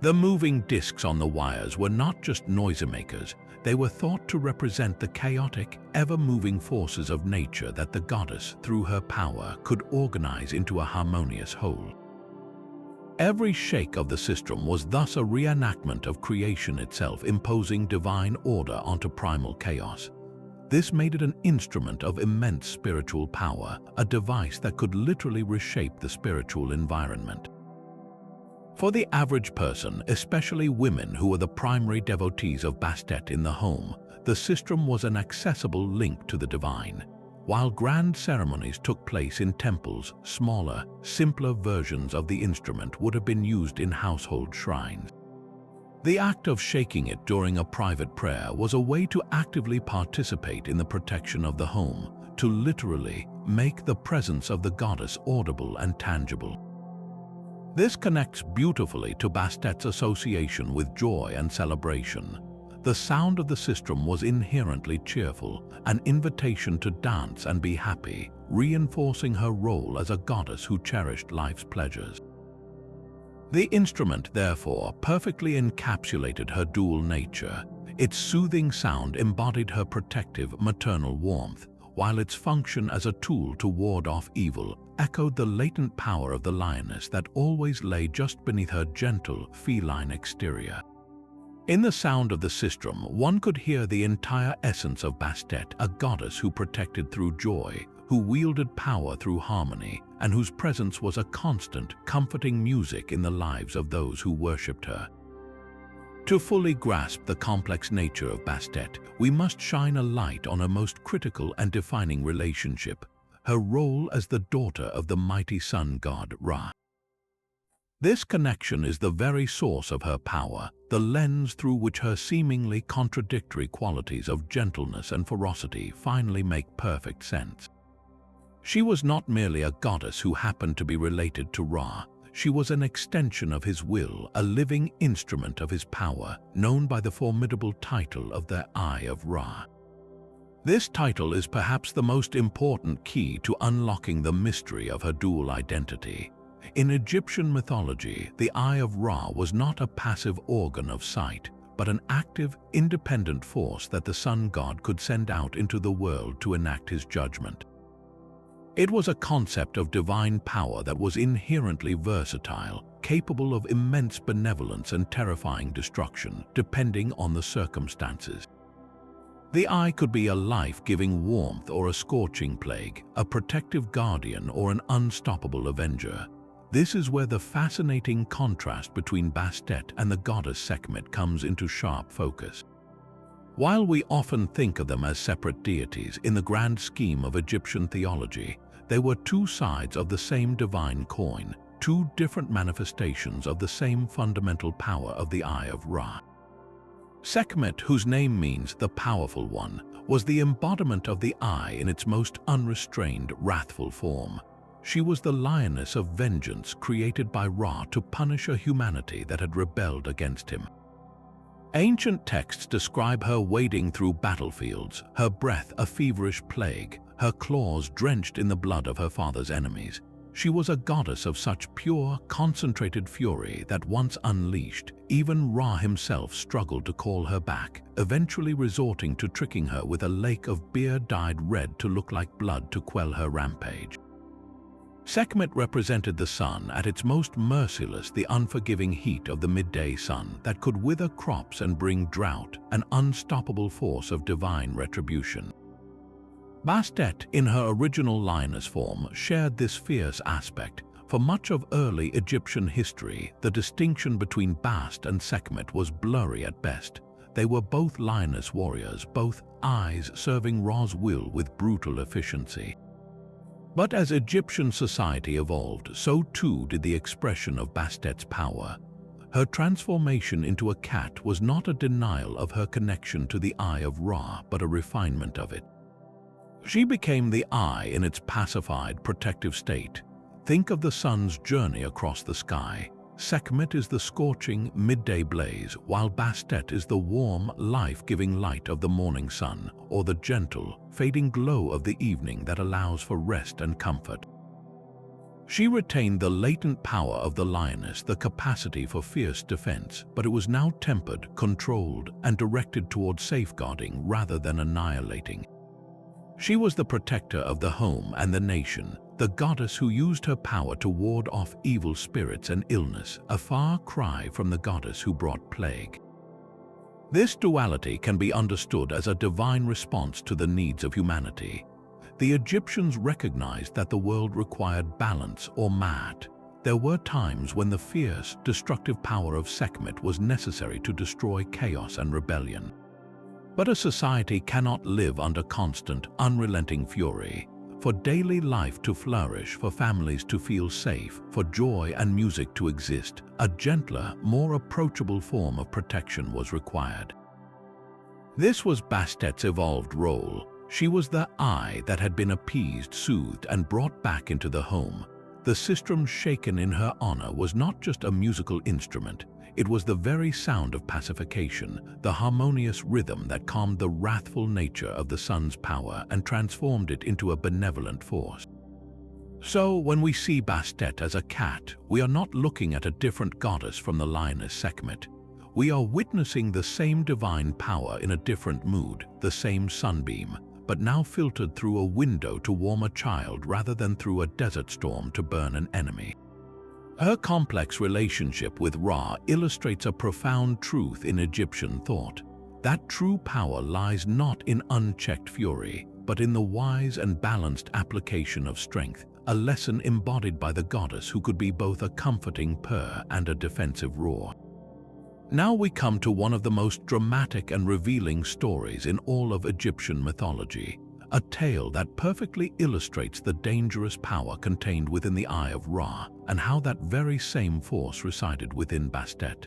A: The moving discs on the wires were not just noisemakers, they were thought to represent the chaotic, ever-moving forces of nature that the goddess, through her power, could organize into a harmonious whole. Every shake of the sistrum was thus a reenactment of creation itself, imposing divine order onto primal chaos. This made it an instrument of immense spiritual power, a device that could literally reshape the spiritual environment. For the average person, especially women who were the primary devotees of Bastet in the home, the sistrum was an accessible link to the divine. While grand ceremonies took place in temples, smaller, simpler versions of the instrument would have been used in household shrines. The act of shaking it during a private prayer was a way to actively participate in the protection of the home, to literally make the presence of the goddess audible and tangible. This connects beautifully to Bastet's association with joy and celebration. The sound of the sistrum was inherently cheerful, an invitation to dance and be happy, reinforcing her role as a goddess who cherished life's pleasures. The instrument, therefore, perfectly encapsulated her dual nature. Its soothing sound embodied her protective, maternal warmth, while its function as a tool to ward off evil echoed the latent power of the lioness that always lay just beneath her gentle, feline exterior. In the sound of the sistrum, one could hear the entire essence of Bastet, a goddess who protected through joy, who wielded power through harmony, and whose presence was a constant, comforting music in the lives of those who worshipped her. To fully grasp the complex nature of Bastet, we must shine a light on a most critical and defining relationship, her role as the daughter of the mighty sun god Ra. This connection is the very source of her power, the lens through which her seemingly contradictory qualities of gentleness and ferocity finally make perfect sense. She was not merely a goddess who happened to be related to Ra. She was an extension of his will, a living instrument of his power, known by the formidable title of the Eye of Ra. This title is perhaps the most important key to unlocking the mystery of her dual identity. In Egyptian mythology, the Eye of Ra was not a passive organ of sight, but an active, independent force that the sun god could send out into the world to enact his judgment. It was a concept of divine power that was inherently versatile, capable of immense benevolence and terrifying destruction, depending on the circumstances. The eye could be a life-giving warmth or a scorching plague, a protective guardian or an unstoppable avenger. This is where the fascinating contrast between Bastet and the goddess Sekhmet comes into sharp focus. While we often think of them as separate deities in the grand scheme of Egyptian theology, they were two sides of the same divine coin, two different manifestations of the same fundamental power of the Eye of Ra. Sekhmet, whose name means the powerful one, was the embodiment of the eye in its most unrestrained, wrathful form. She was the lioness of vengeance created by Ra to punish a humanity that had rebelled against him. Ancient texts describe her wading through battlefields, her breath a feverish plague, her claws drenched in the blood of her father's enemies. She was a goddess of such pure, concentrated fury that once unleashed, even Ra himself struggled to call her back, eventually resorting to tricking her with a lake of beer dyed red to look like blood to quell her rampage. Sekhmet represented the sun at its most merciless, the unforgiving heat of the midday sun that could wither crops and bring drought, an unstoppable force of divine retribution. Bastet, in her original lioness form, shared this fierce aspect. For much of early Egyptian history, the distinction between Bast and Sekhmet was blurry at best. They were both lioness warriors, both eyes serving Ra's will with brutal efficiency. But as Egyptian society evolved, so too did the expression of Bastet's power. Her transformation into a cat was not a denial of her connection to the Eye of Ra, but a refinement of it. She became the eye in its pacified, protective state. Think of the sun's journey across the sky. Sekhmet is the scorching, midday blaze, while Bastet is the warm, life-giving light of the morning sun, or the gentle, fading glow of the evening that allows for rest and comfort. She retained the latent power of the lioness, the capacity for fierce defense, but it was now tempered, controlled, and directed toward safeguarding rather than annihilating. She was the protector of the home and the nation, the goddess who used her power to ward off evil spirits and illness, a far cry from the goddess who brought plague. This duality can be understood as a divine response to the needs of humanity. The Egyptians recognized that the world required balance or mat. There were times when the fierce, destructive power of Sekhmet was necessary to destroy chaos and rebellion. But a society cannot live under constant, unrelenting fury. For daily life to flourish, for families to feel safe, for joy and music to exist, a gentler, more approachable form of protection was required. This was Bastet's evolved role. She was the eye that had been appeased, soothed, and brought back into the home. The sistrum shaken in her honor was not just a musical instrument. It was the very sound of pacification, the harmonious rhythm that calmed the wrathful nature of the sun's power and transformed it into a benevolent force. So, when we see Bastet as a cat, we are not looking at a different goddess from the lioness Sekhmet. We are witnessing the same divine power in a different mood, the same sunbeam, but now filtered through a window to warm a child rather than through a desert storm to burn an enemy. Her complex relationship with Ra illustrates a profound truth in Egyptian thought. That true power lies not in unchecked fury, but in the wise and balanced application of strength, a lesson embodied by the goddess who could be both a comforting purr and a defensive roar. Now we come to one of the most dramatic and revealing stories in all of Egyptian mythology, a tale that perfectly illustrates the dangerous power contained within the Eye of Ra and how that very same force resided within Bastet.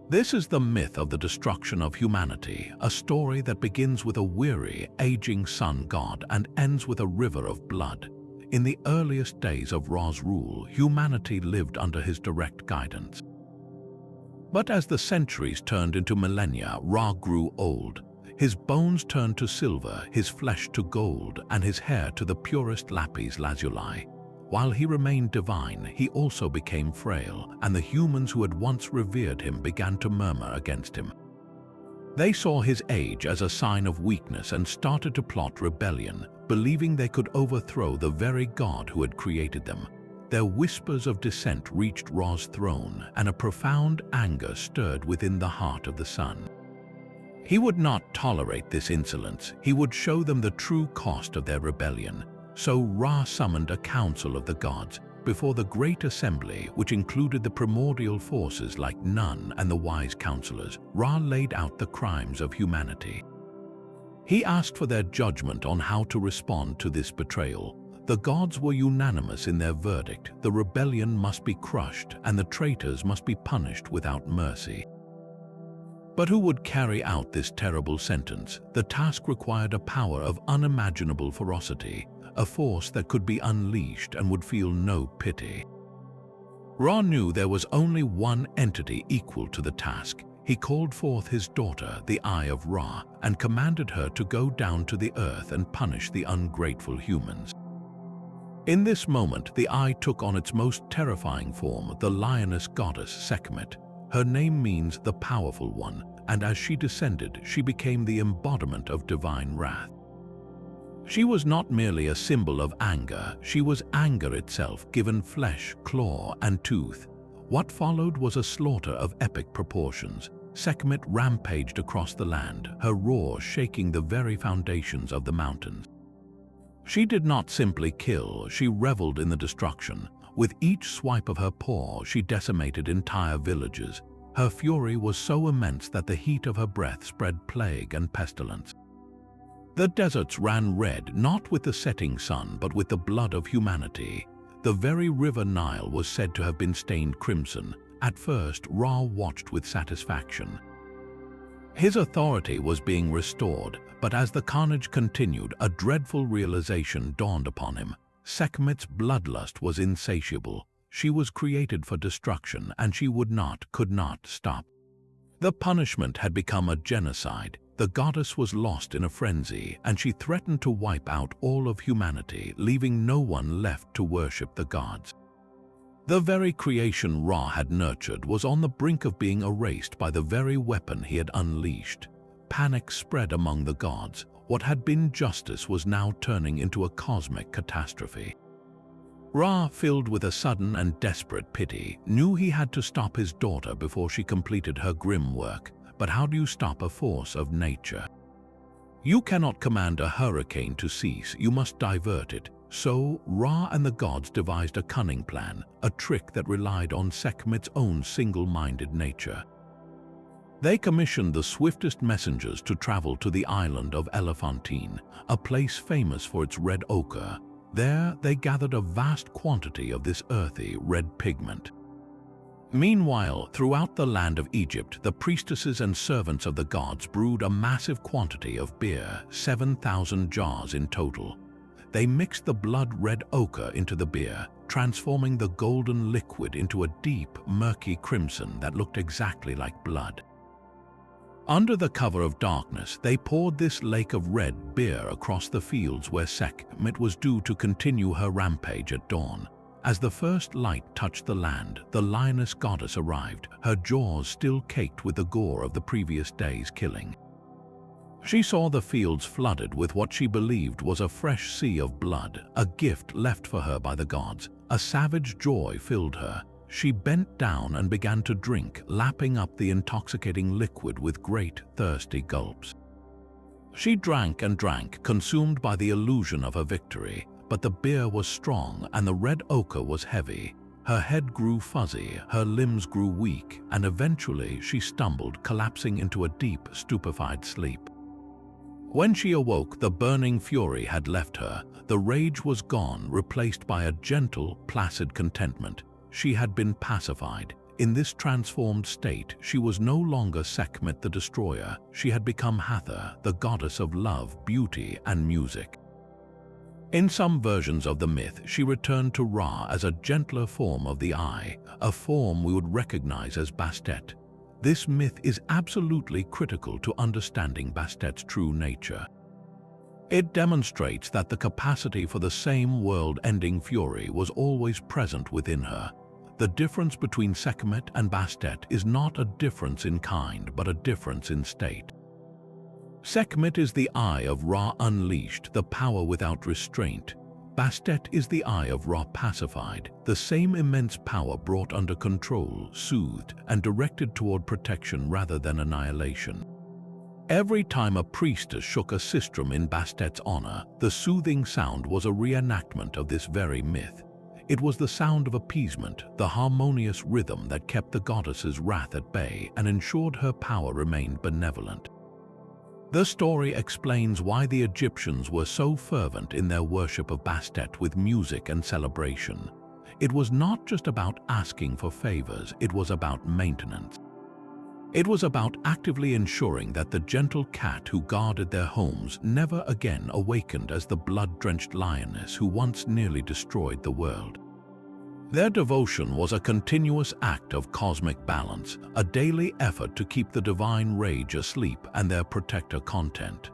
A: This is the myth of the destruction of humanity, a story that begins with a weary, aging sun god and ends with a river of blood. In the earliest days of Ra's rule, humanity lived under his direct guidance. But as the centuries turned into millennia, Ra grew old. His bones turned to silver, his flesh to gold, and his hair to the purest lapis lazuli. While he remained divine, he also became frail, and the humans who had once revered him began to murmur against him. They saw his age as a sign of weakness and started to plot rebellion, believing they could overthrow the very God who had created them. Their whispers of dissent reached Ra's throne, and a profound anger stirred within the heart of the sun. He would not tolerate this insolence. He would show them the true cost of their rebellion. So Ra summoned a council of the gods. Before the great assembly, which included the primordial forces like Nun and the wise counselors, Ra laid out the crimes of humanity. He asked for their judgment on how to respond to this betrayal. The gods were unanimous in their verdict. The rebellion must be crushed, and the traitors must be punished without mercy. But who would carry out this terrible sentence? The task required a power of unimaginable ferocity, a force that could be unleashed and would feel no pity. Ra knew there was only one entity equal to the task. He called forth his daughter, the Eye of Ra, and commanded her to go down to the earth and punish the ungrateful humans. In this moment, the Eye took on its most terrifying form, the lioness-goddess Sekhmet. Her name means the powerful one, and as she descended, she became the embodiment of divine wrath. She was not merely a symbol of anger, she was anger itself, given flesh, claw, and tooth. What followed was a slaughter of epic proportions. Sekhmet rampaged across the land, her roar shaking the very foundations of the mountains. She did not simply kill, she reveled in the destruction. With each swipe of her paw, she decimated entire villages. Her fury was so immense that the heat of her breath spread plague and pestilence. The deserts ran red, not with the setting sun, but with the blood of humanity. The very river Nile was said to have been stained crimson. At first, Ra watched with satisfaction. His authority was being restored, but as the carnage continued, a dreadful realization dawned upon him. Sekhmet's bloodlust was insatiable. She was created for destruction, and she could not stop. The punishment had become a genocide. The goddess was lost in a frenzy, and she threatened to wipe out all of humanity, leaving no one left to worship the gods. The very creation Ra had nurtured was on the brink of being erased by the very weapon he had unleashed. Panic spread among the gods. What had been justice was now turning into a cosmic catastrophe. Ra, filled with a sudden and desperate pity, knew he had to stop his daughter before she completed her grim work. But how do you stop a force of nature? You cannot command a hurricane to cease, you must divert it. So Ra and the gods devised a cunning plan, a trick that relied on Sekhmet's own single-minded nature. They commissioned the swiftest messengers to travel to the island of Elephantine, a place famous for its red ochre. There they gathered a vast quantity of this earthy red pigment. Meanwhile, throughout the land of Egypt, the priestesses and servants of the gods brewed a massive quantity of beer, 7,000 jars in total. They mixed the blood-red ochre into the beer, transforming the golden liquid into a deep, murky crimson that looked exactly like blood. Under the cover of darkness, they poured this lake of red beer across the fields where Sekhmet was due to continue her rampage at dawn. As the first light touched the land, the lioness-goddess arrived, her jaws still caked with the gore of the previous day's killing. She saw the fields flooded with what she believed was a fresh sea of blood, a gift left for her by the gods. A savage joy filled her. She bent down and began to drink, lapping up the intoxicating liquid with great, thirsty gulps. She drank and drank, consumed by the illusion of her victory. But the beer was strong and the red ochre was heavy. Her head grew fuzzy, her limbs grew weak, and eventually she stumbled, collapsing into a deep, stupefied sleep. When she awoke, the burning fury had left her. The rage was gone, replaced by a gentle, placid contentment. She had been pacified. In this transformed state, she was no longer Sekhmet the destroyer. She had become Hathor, the goddess of love, beauty, and music. In some versions of the myth, she returned to Ra as a gentler form of the Eye, a form we would recognize as Bastet. This myth is absolutely critical to understanding Bastet's true nature. It demonstrates that the capacity for the same world-ending fury was always present within her. The difference between Sekhmet and Bastet is not a difference in kind, but a difference in state. Sekhmet is the eye of Ra unleashed, the power without restraint. Bastet is the eye of Ra pacified, the same immense power brought under control, soothed, and directed toward protection rather than annihilation. Every time a priestess shook a sistrum in Bastet's honor, the soothing sound was a reenactment of this very myth. It was the sound of appeasement, the harmonious rhythm that kept the goddess's wrath at bay and ensured her power remained benevolent. The story explains why the Egyptians were so fervent in their worship of Bastet with music and celebration. It was not just about asking for favors, it was about maintenance. It was about actively ensuring that the gentle cat who guarded their homes never again awakened as the blood-drenched lioness who once nearly destroyed the world. Their devotion was a continuous act of cosmic balance, a daily effort to keep the divine rage asleep and their protector content.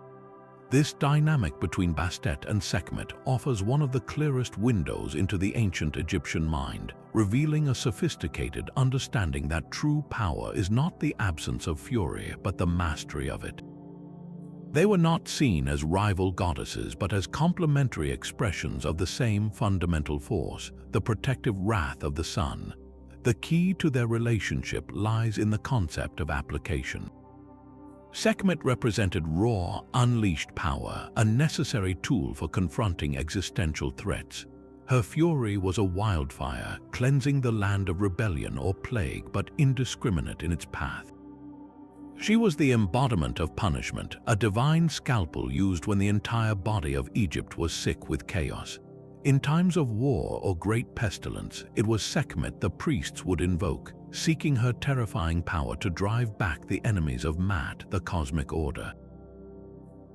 A: This dynamic between Bastet and Sekhmet offers one of the clearest windows into the ancient Egyptian mind, revealing a sophisticated understanding that true power is not the absence of fury, but the mastery of it. They were not seen as rival goddesses, but as complementary expressions of the same fundamental force, the protective wrath of the sun. The key to their relationship lies in the concept of application. Sekhmet represented raw, unleashed power, a necessary tool for confronting existential threats. Her fury was a wildfire, cleansing the land of rebellion or plague, but indiscriminate in its path. She was the embodiment of punishment, a divine scalpel used when the entire body of Egypt was sick with chaos. In times of war or great pestilence, it was Sekhmet the priests would invoke, seeking her terrifying power to drive back the enemies of Maat, the cosmic order.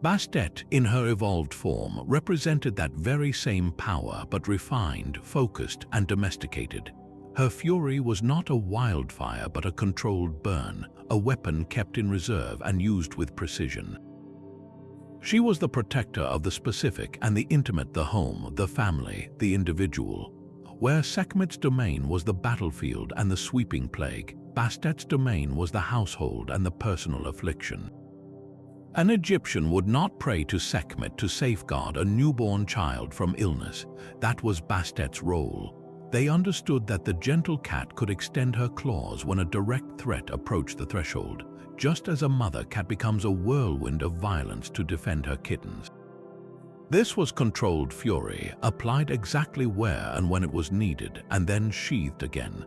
A: Bastet, in her evolved form, represented that very same power, but refined, focused, and domesticated. Her fury was not a wildfire but a controlled burn, a weapon kept in reserve and used with precision. She was the protector of the specific and the intimate, the home, the family, the individual. Where Sekhmet's domain was the battlefield and the sweeping plague, Bastet's domain was the household and the personal affliction. An Egyptian would not pray to Sekhmet to safeguard a newborn child from illness. That was Bastet's role. They understood that the gentle cat could extend her claws when a direct threat approached the threshold, just as a mother cat becomes a whirlwind of violence to defend her kittens. This was controlled fury, applied exactly where and when it was needed, and then sheathed again.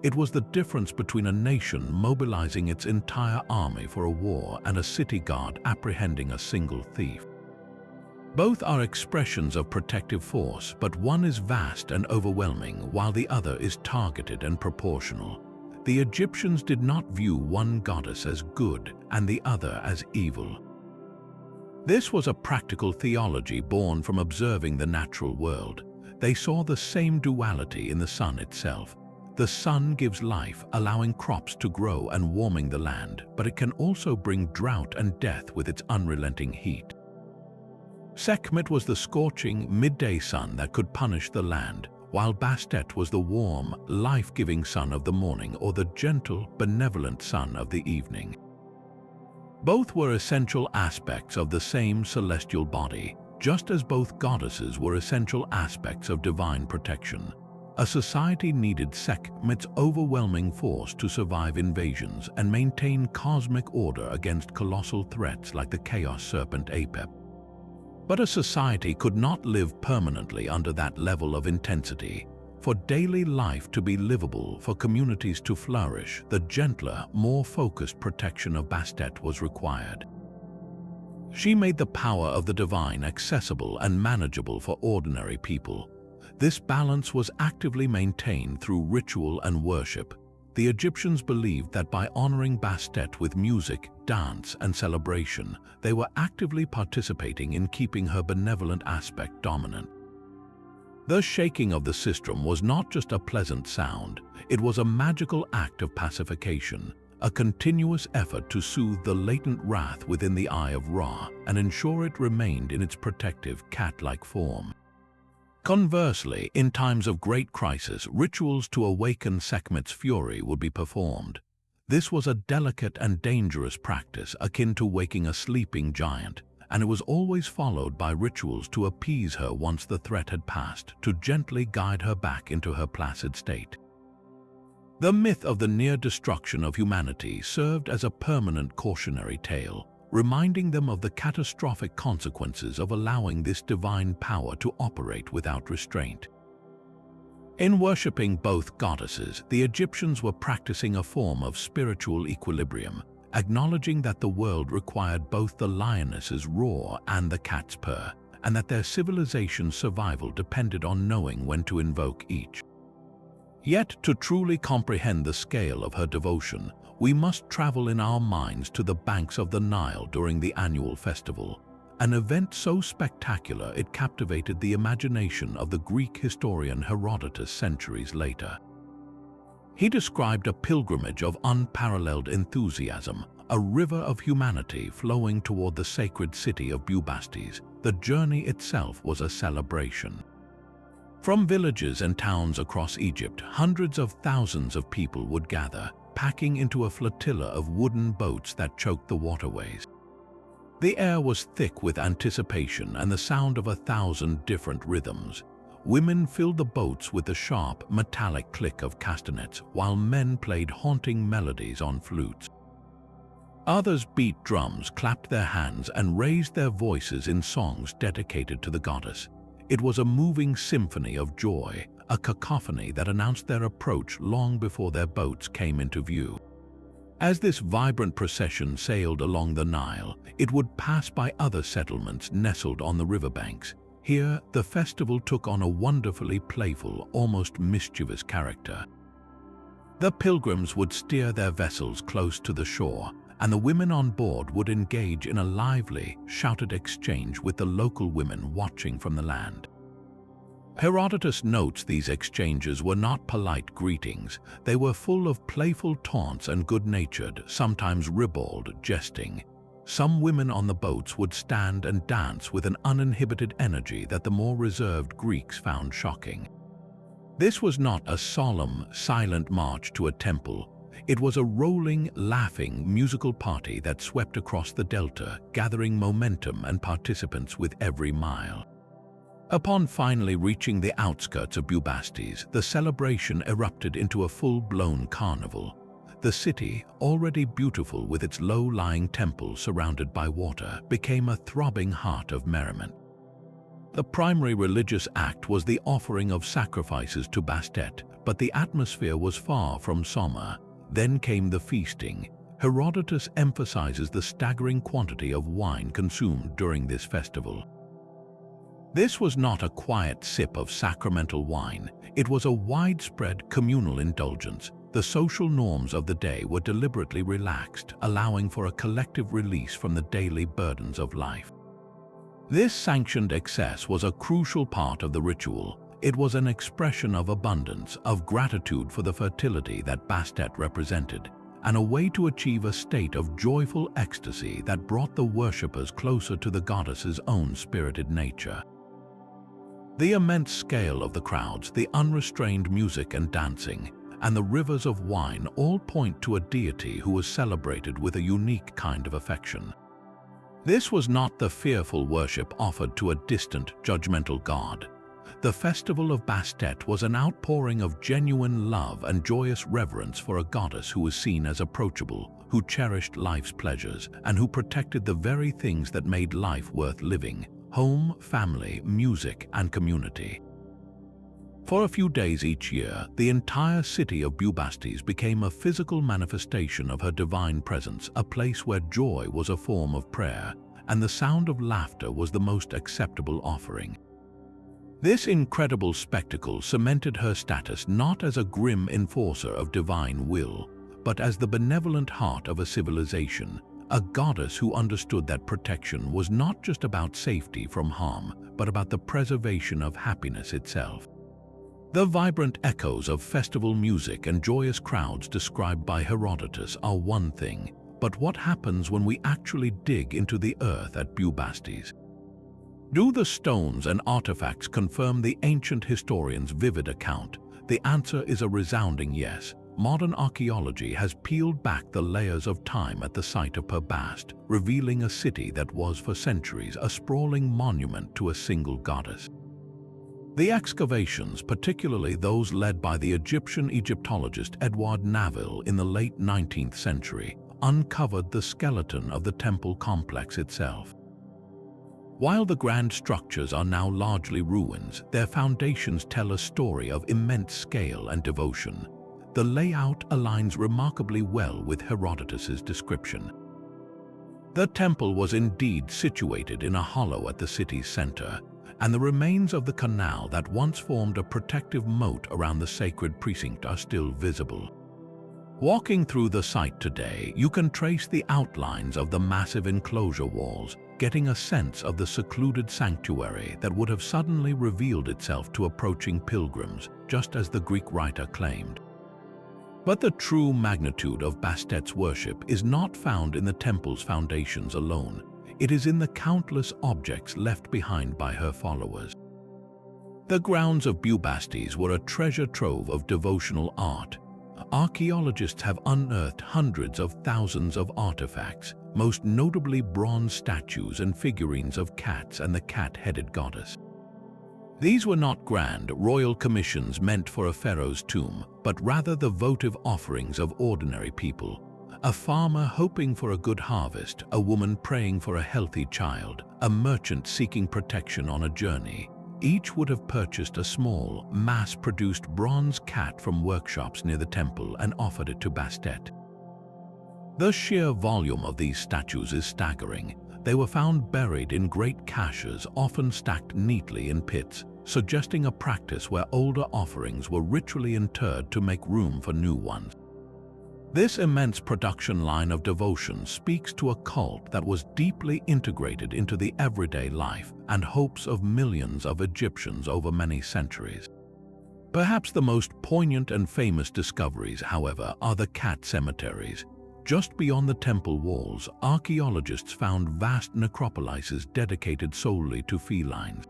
A: It was the difference between a nation mobilizing its entire army for a war and a city guard apprehending a single thief. Both are expressions of protective force, but one is vast and overwhelming, while the other is targeted and proportional. The Egyptians did not view one goddess as good and the other as evil. This was a practical theology born from observing the natural world. They saw the same duality in the sun itself. The sun gives life, allowing crops to grow and warming the land, but it can also bring drought and death with its unrelenting heat. Sekhmet was the scorching, midday sun that could punish the land, while Bastet was the warm, life-giving sun of the morning or the gentle, benevolent sun of the evening. Both were essential aspects of the same celestial body, just as both goddesses were essential aspects of divine protection. A society needed Sekhmet's overwhelming force to survive invasions and maintain cosmic order against colossal threats like the chaos serpent Apep. But a society could not live permanently under that level of intensity. For daily life to be livable, for communities to flourish, the gentler, more focused protection of Bastet was required. She made the power of the divine accessible and manageable for ordinary people. This balance was actively maintained through ritual and worship. The Egyptians believed that by honoring Bastet with music, dance, and celebration, they were actively participating in keeping her benevolent aspect dominant. The shaking of the sistrum was not just a pleasant sound, it was a magical act of pacification, a continuous effort to soothe the latent wrath within the eye of Ra and ensure it remained in its protective, cat-like form. Conversely, in times of great crisis, rituals to awaken Sekhmet's fury would be performed. This was a delicate and dangerous practice akin to waking a sleeping giant, and it was always followed by rituals to appease her once the threat had passed, to gently guide her back into her placid state. The myth of the near destruction of humanity served as a permanent cautionary tale, reminding them of the catastrophic consequences of allowing this divine power to operate without restraint. In worshipping both goddesses, the Egyptians were practicing a form of spiritual equilibrium, acknowledging that the world required both the lioness's roar and the cat's purr, and that their civilization's survival depended on knowing when to invoke each. Yet, to truly comprehend the scale of her devotion, we must travel in our minds to the banks of the Nile during the annual festival, an event so spectacular it captivated the imagination of the Greek historian Herodotus centuries later. He described a pilgrimage of unparalleled enthusiasm, a river of humanity flowing toward the sacred city of Bubastis. The journey itself was a celebration. From villages and towns across Egypt, hundreds of thousands of people would gather, packing into a flotilla of wooden boats that choked the waterways. The air was thick with anticipation and the sound of 1,000 different rhythms. Women filled the boats with the sharp, metallic click of castanets, while men played haunting melodies on flutes. Others beat drums, clapped their hands, and raised their voices in songs dedicated to the goddess. It was a moving symphony of joy, a cacophony that announced their approach long before their boats came into view. As this vibrant procession sailed along the Nile, it would pass by other settlements nestled on the riverbanks. Here, the festival took on a wonderfully playful, almost mischievous character. The pilgrims would steer their vessels close to the shore, and the women on board would engage in a lively, shouted exchange with the local women watching from the land. Herodotus notes these exchanges were not polite greetings. They were full of playful taunts and good-natured, sometimes ribald, jesting. Some women on the boats would stand and dance with an uninhibited energy that the more reserved Greeks found shocking. This was not a solemn, silent march to a temple. It was a rolling, laughing, musical party that swept across the delta, gathering momentum and participants with every mile. Upon finally reaching the outskirts of Bubastis, the celebration erupted into a full-blown carnival. The city, already beautiful with its low-lying temples surrounded by water, became a throbbing heart of merriment. The primary religious act was the offering of sacrifices to Bastet, but the atmosphere was far from somber. Then came the feasting. Herodotus emphasizes the staggering quantity of wine consumed during this festival. This was not a quiet sip of sacramental wine. It was a widespread communal indulgence. The social norms of the day were deliberately relaxed, allowing for a collective release from the daily burdens of life. This sanctioned excess was a crucial part of the ritual. It was an expression of abundance, of gratitude for the fertility that Bastet represented, and a way to achieve a state of joyful ecstasy that brought the worshippers closer to the goddess's own spirited nature. The immense scale of the crowds, the unrestrained music and dancing, and the rivers of wine all point to a deity who was celebrated with a unique kind of affection. This was not the fearful worship offered to a distant, judgmental god. The festival of Bastet was an outpouring of genuine love and joyous reverence for a goddess who was seen as approachable, who cherished life's pleasures, and who protected the very things that made life worth living: home, family, music, and community. For a few days each year, the entire city of Bubastis became a physical manifestation of her divine presence, a place where joy was a form of prayer, and the sound of laughter was the most acceptable offering. This incredible spectacle cemented her status not as a grim enforcer of divine will, but as the benevolent heart of a civilization, a goddess who understood that protection was not just about safety from harm, but about the preservation of happiness itself. The vibrant echoes of festival music and joyous crowds described by Herodotus are one thing, but what happens when we actually dig into the earth at Bubastis? Do the stones and artifacts confirm the ancient historian's vivid account? The answer is a resounding yes. modern archaeology has peeled back the layers of time at the site of Bast, revealing a city that was for centuries a sprawling monument to a single goddess. The excavations, particularly those led by the Egyptian Egyptologist Edward Naville in the late 19th century, uncovered the skeleton of the temple complex itself. While the grand structures are now largely ruins, their foundations tell a story of immense scale and devotion. The layout aligns remarkably well with Herodotus's description. The temple was indeed situated in a hollow at the city's center, and the remains of the canal that once formed a protective moat around the sacred precinct are still visible. Walking through the site today, you can trace the outlines of the massive enclosure walls, getting a sense of the secluded sanctuary that would have suddenly revealed itself to approaching pilgrims, just as the Greek writer claimed. But the true magnitude of Bastet's worship is not found in the temple's foundations alone. It is in the countless objects left behind by her followers. The grounds of Bubastis were a treasure trove of devotional art. Archaeologists have unearthed hundreds of thousands of artifacts, most notably bronze statues and figurines of cats and the cat-headed goddess. These were not grand, royal commissions meant for a pharaoh's tomb, but rather the votive offerings of ordinary people. A farmer hoping for a good harvest, a woman praying for a healthy child, a merchant seeking protection on a journey. Each would have purchased a small, mass-produced bronze cat from workshops near the temple and offered it to Bastet. The sheer volume of these statues is staggering. They were found buried in great caches, often stacked neatly in pits, suggesting a practice where older offerings were ritually interred to make room for new ones. This immense production line of devotion speaks to a cult that was deeply integrated into the everyday life and hopes of millions of Egyptians over many centuries. Perhaps the most poignant and famous discoveries, however, are the cat cemeteries. Just beyond the temple walls, archaeologists found vast necropolises dedicated solely to felines.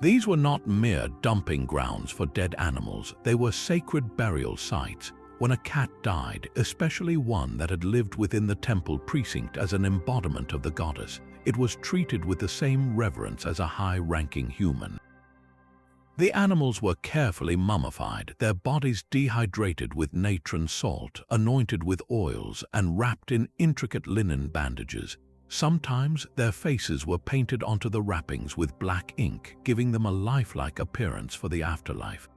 A: These were not mere dumping grounds for dead animals, they were sacred burial sites. When a cat died, especially one that had lived within the temple precinct as an embodiment of the goddess, it was treated with the same reverence as a high-ranking human. The animals were carefully mummified, their bodies dehydrated with natron salt, anointed with oils, and wrapped in intricate linen bandages. Sometimes their faces were painted onto the wrappings with black ink, giving them a lifelike appearance for the afterlife.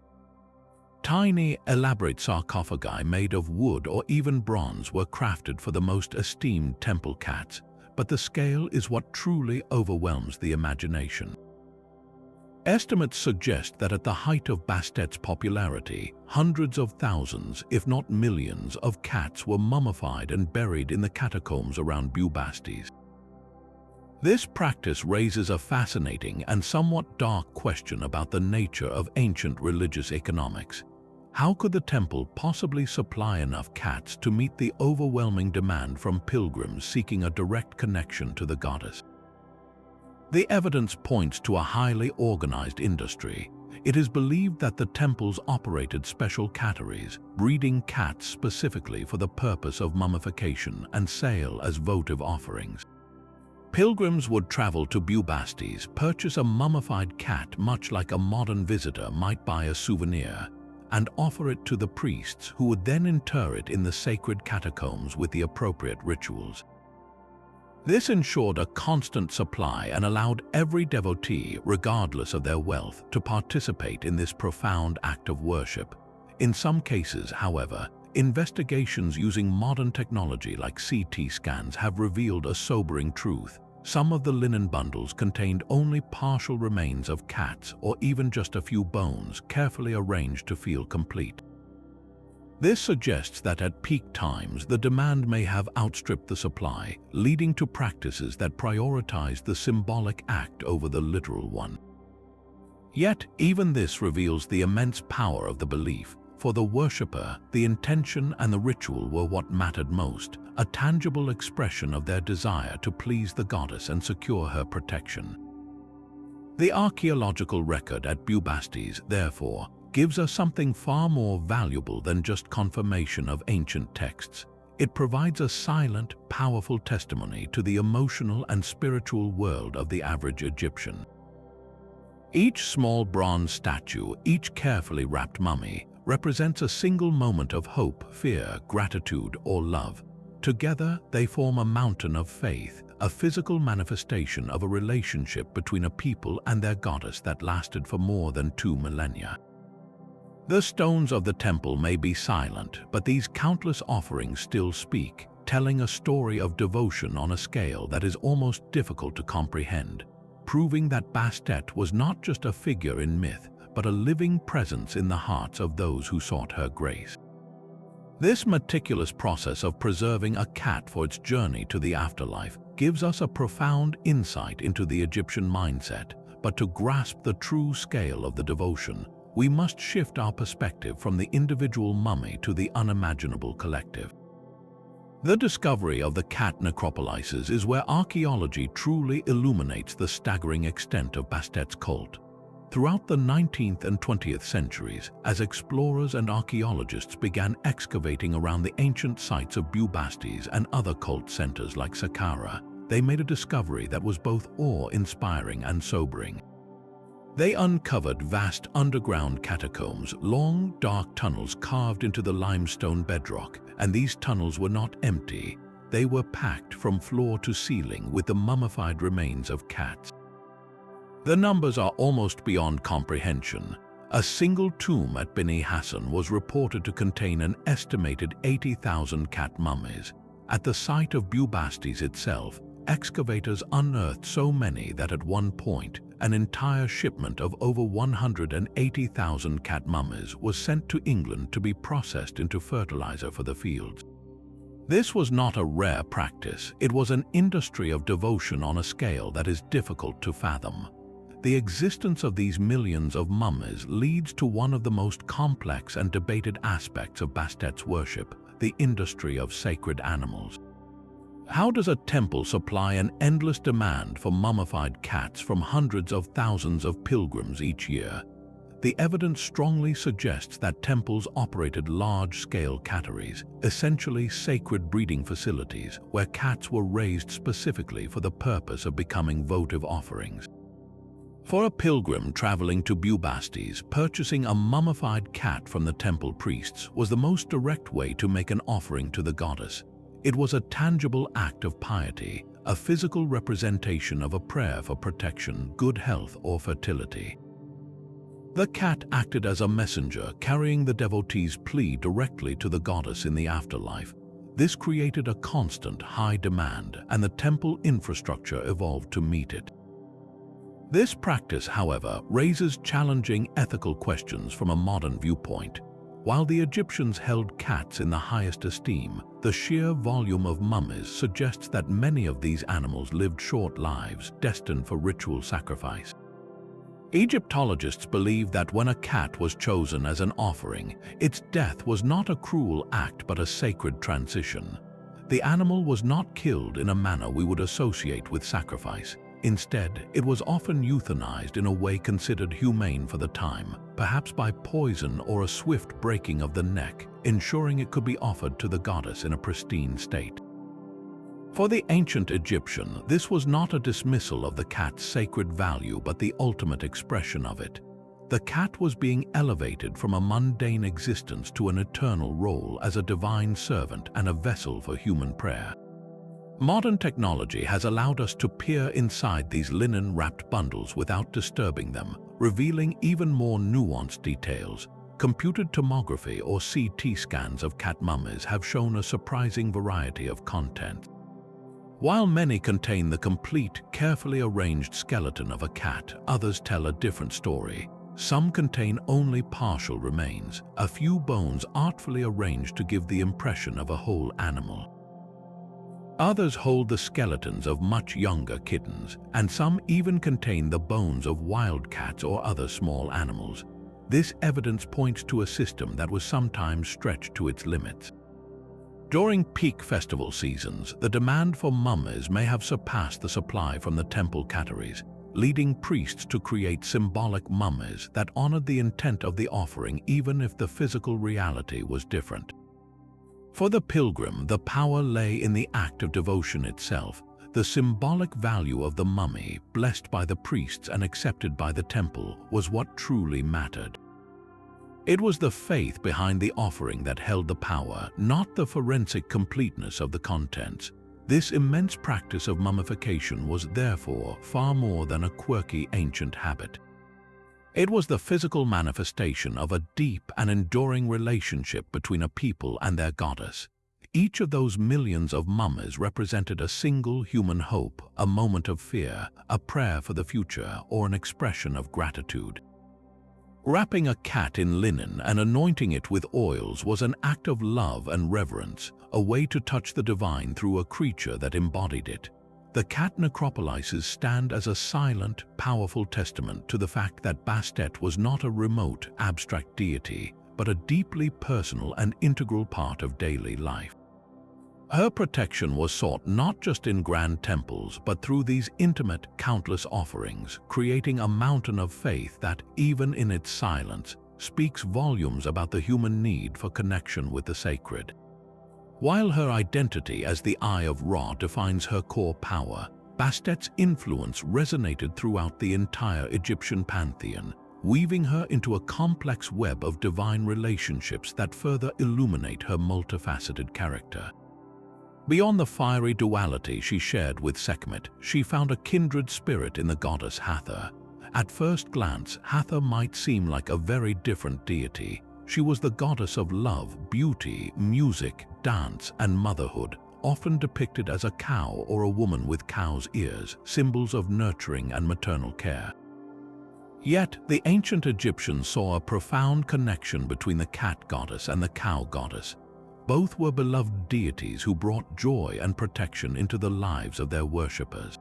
A: Tiny, elaborate sarcophagi made of wood or even bronze were crafted for the most esteemed temple cats, but the scale is what truly overwhelms the imagination. Estimates suggest that at the height of Bastet's popularity, hundreds of thousands, if not millions, of cats were mummified and buried in the catacombs around Bubastis. This practice raises a fascinating and somewhat dark question about the nature of ancient religious economics. How could the temple possibly supply enough cats to meet the overwhelming demand from pilgrims seeking a direct connection to the goddess? The evidence points to a highly organized industry. It is believed that the temples operated special catteries, breeding cats specifically for the purpose of mummification and sale as votive offerings. Pilgrims would travel to Bubastis, purchase a mummified cat much like a modern visitor might buy a souvenir, and offer it to the priests who would then inter it in the sacred catacombs with the appropriate rituals. This ensured a constant supply and allowed every devotee, regardless of their wealth, to participate in this profound act of worship. In some cases, however, investigations using modern technology like CT scans have revealed a sobering truth. Some of the linen bundles contained only partial remains of cats or even just a few bones carefully arranged to feel complete. This suggests that at peak times the demand may have outstripped the supply, leading to practices that prioritize the symbolic act over the literal one. Yet, even this reveals the immense power of the belief. For the worshipper, the intention and the ritual were what mattered most, a tangible expression of their desire to please the goddess and secure her protection. The archaeological record at Bubastis, therefore, gives us something far more valuable than just confirmation of ancient texts. It provides a silent, powerful testimony to the emotional and spiritual world of the average Egyptian. Each small bronze statue, each carefully wrapped mummy, represents a single moment of hope, fear, gratitude, or love. Together, they form a mountain of faith, a physical manifestation of a relationship between a people and their goddess that lasted for more than 2 millennia. The stones of the temple may be silent, but these countless offerings still speak, telling a story of devotion on a scale that is almost difficult to comprehend, proving that Bastet was not just a figure in myth, but a living presence in the hearts of those who sought her grace. This meticulous process of preserving a cat for its journey to the afterlife gives us a profound insight into the Egyptian mindset, but to grasp the true scale of the devotion, we must shift our perspective from the individual mummy to the unimaginable collective. The discovery of the cat necropolises is where archaeology truly illuminates the staggering extent of Bastet's cult. Throughout the 19th and 20th centuries, as explorers and archaeologists began excavating around the ancient sites of Bubastis and other cult centers like Saqqara, they made a discovery that was both awe-inspiring and sobering. They uncovered vast underground catacombs, long, dark tunnels carved into the limestone bedrock, and these tunnels were not empty. They were packed from floor to ceiling with the mummified remains of cats. The numbers are almost beyond comprehension. A single tomb at Beni Hassan was reported to contain an estimated 80,000 cat mummies. At the site of Bubastis itself, excavators unearthed so many that at one point, an entire shipment of over 180,000 cat mummies was sent to England to be processed into fertilizer for the fields. This was not a rare practice, it was an industry of devotion on a scale that is difficult to fathom. The existence of these millions of mummies leads to one of the most complex and debated aspects of Bastet's worship, the industry of sacred animals. How does a temple supply an endless demand for mummified cats from hundreds of thousands of pilgrims each year? The evidence strongly suggests that temples operated large-scale catteries, essentially sacred breeding facilities where cats were raised specifically for the purpose of becoming votive offerings. For a pilgrim traveling to Bubastis, purchasing a mummified cat from the temple priests was the most direct way to make an offering to the goddess. It was a tangible act of piety, a physical representation of a prayer for protection, good health, or fertility. The cat acted as a messenger, carrying the devotee's plea directly to the goddess in the afterlife. This created a constant high demand, and the temple infrastructure evolved to meet it. This practice, however, raises challenging ethical questions from a modern viewpoint. While the Egyptians held cats in the highest esteem, the sheer volume of mummies suggests that many of these animals lived short lives, destined for ritual sacrifice. Egyptologists believe that when a cat was chosen as an offering, its death was not a cruel act but a sacred transition. The animal was not killed in a manner we would associate with sacrifice. Instead, it was often euthanized in a way considered humane for the time, perhaps by poison or a swift breaking of the neck, ensuring it could be offered to the goddess in a pristine state. For the ancient Egyptian, this was not a dismissal of the cat's sacred value but the ultimate expression of it. The cat was being elevated from a mundane existence to an eternal role as a divine servant and a vessel for human prayer. Modern technology has allowed us to peer inside these linen-wrapped bundles without disturbing them, revealing even more nuanced details. Computed tomography or CT scans of cat mummies have shown a surprising variety of content. While many contain the complete, carefully arranged skeleton of a cat, others tell a different story. Some contain only partial remains, a few bones artfully arranged to give the impression of a whole animal. Others hold the skeletons of much younger kittens, and some even contain the bones of wild cats or other small animals. This evidence points to a system that was sometimes stretched to its limits. During peak festival seasons, the demand for mummies may have surpassed the supply from the temple catteries. leading priests to create symbolic mummies that honored the intent of the offering even if the physical reality was different. For the pilgrim, the power lay in the act of devotion itself. The symbolic value of the mummy, blessed by the priests and accepted by the temple, was what truly mattered. It was the faith behind the offering that held the power, not the forensic completeness of the contents. This immense practice of mummification was therefore far more than a quirky ancient habit. It was the physical manifestation of a deep and enduring relationship between a people and their goddess. Each of those millions of mummies represented a single human hope, a moment of fear, a prayer for the future, or an expression of gratitude. Wrapping a cat in linen and anointing it with oils was an act of love and reverence, a way to touch the divine through a creature that embodied it. The cat necropolises stand as a silent, powerful testament to the fact that Bastet was not a remote, abstract deity, but a deeply personal and integral part of daily life. Her protection was sought not just in grand temples, but through these intimate, countless offerings, creating a mountain of faith that, even in its silence, speaks volumes about the human need for connection with the sacred. While her identity as the Eye of Ra defines her core power, Bastet's influence resonated throughout the entire Egyptian pantheon, weaving her into a complex web of divine relationships that further illuminate her multifaceted character. Beyond the fiery duality she shared with Sekhmet, she found a kindred spirit in the goddess Hathor. At first glance, Hathor might seem like a very different deity. She was the goddess of love, beauty, music, dance, and motherhood, often depicted as a cow or a woman with cow's ears, symbols of nurturing and maternal care. Yet, the ancient Egyptians saw a profound connection between the cat goddess and the cow goddess. Both were beloved deities who brought joy and protection into the lives of their worshippers.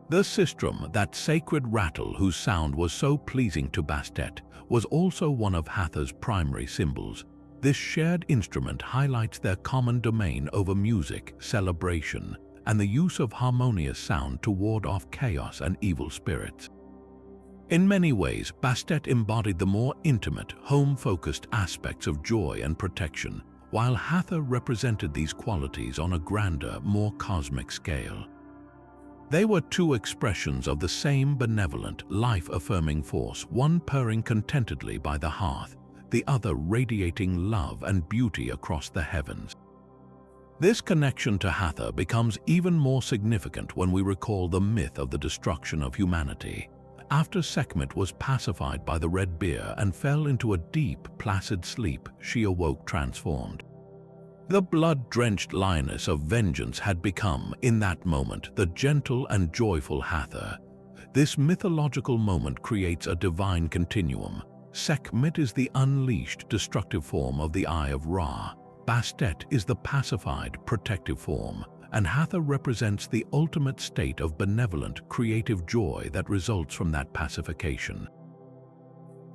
A: The sistrum, that sacred rattle whose sound was so pleasing to Bastet, was also one of Hathor's primary symbols. This shared instrument highlights their common domain over music, celebration, and the use of harmonious sound to ward off chaos and evil spirits. In many ways, Bastet embodied the more intimate, home-focused aspects of joy and protection, while Hathor represented these qualities on a grander, more cosmic scale. They were two expressions of the same benevolent, life-affirming force, one purring contentedly by the hearth, the other radiating love and beauty across the heavens. This connection to Hathor becomes even more significant when we recall the myth of the destruction of humanity. After Sekhmet was pacified by the red bear and fell into a deep, placid sleep, she awoke transformed. The blood-drenched lioness of vengeance had become, in that moment, the gentle and joyful Hathor. This mythological moment creates a divine continuum. Sekhmet is the unleashed, destructive form of the Eye of Ra. Bastet is the pacified, protective form, and Hathor represents the ultimate state of benevolent, creative joy that results from that pacification.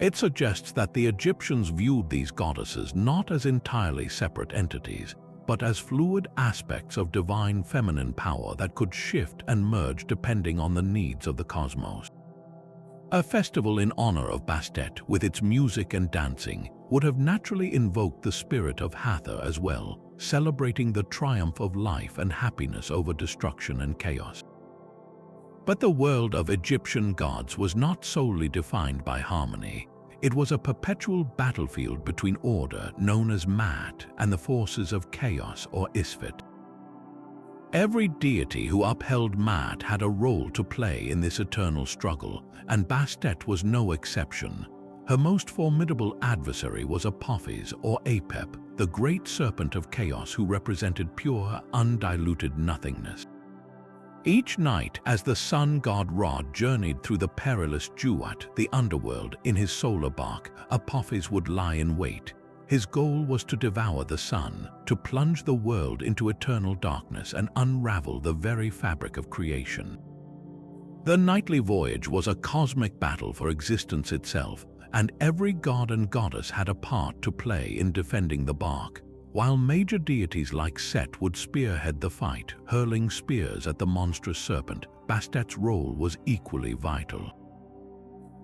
A: It suggests that the Egyptians viewed these goddesses not as entirely separate entities, but as fluid aspects of divine feminine power that could shift and merge depending on the needs of the cosmos. A festival in honor of Bastet, with its music and dancing, would have naturally invoked the spirit of Hathor as well, celebrating the triumph of life and happiness over destruction and chaos. But the world of Egyptian gods was not solely defined by harmony. It was a perpetual battlefield between order, known as Maat, and the forces of chaos, or Isfet. Every deity who upheld Maat had a role to play in this eternal struggle, and Bastet was no exception. Her most formidable adversary was Apophis, or Apep, the great serpent of chaos who represented pure, undiluted nothingness. Each night, as the sun god Ra journeyed through the perilous Duat, the underworld, in his solar bark, Apophis would lie in wait. His goal was to devour the sun, to plunge the world into eternal darkness and unravel the very fabric of creation. The nightly voyage was a cosmic battle for existence itself, and every god and goddess had a part to play in defending the bark. while major deities like Set would spearhead the fight, hurling spears at the monstrous serpent. Bastet's role was equally vital.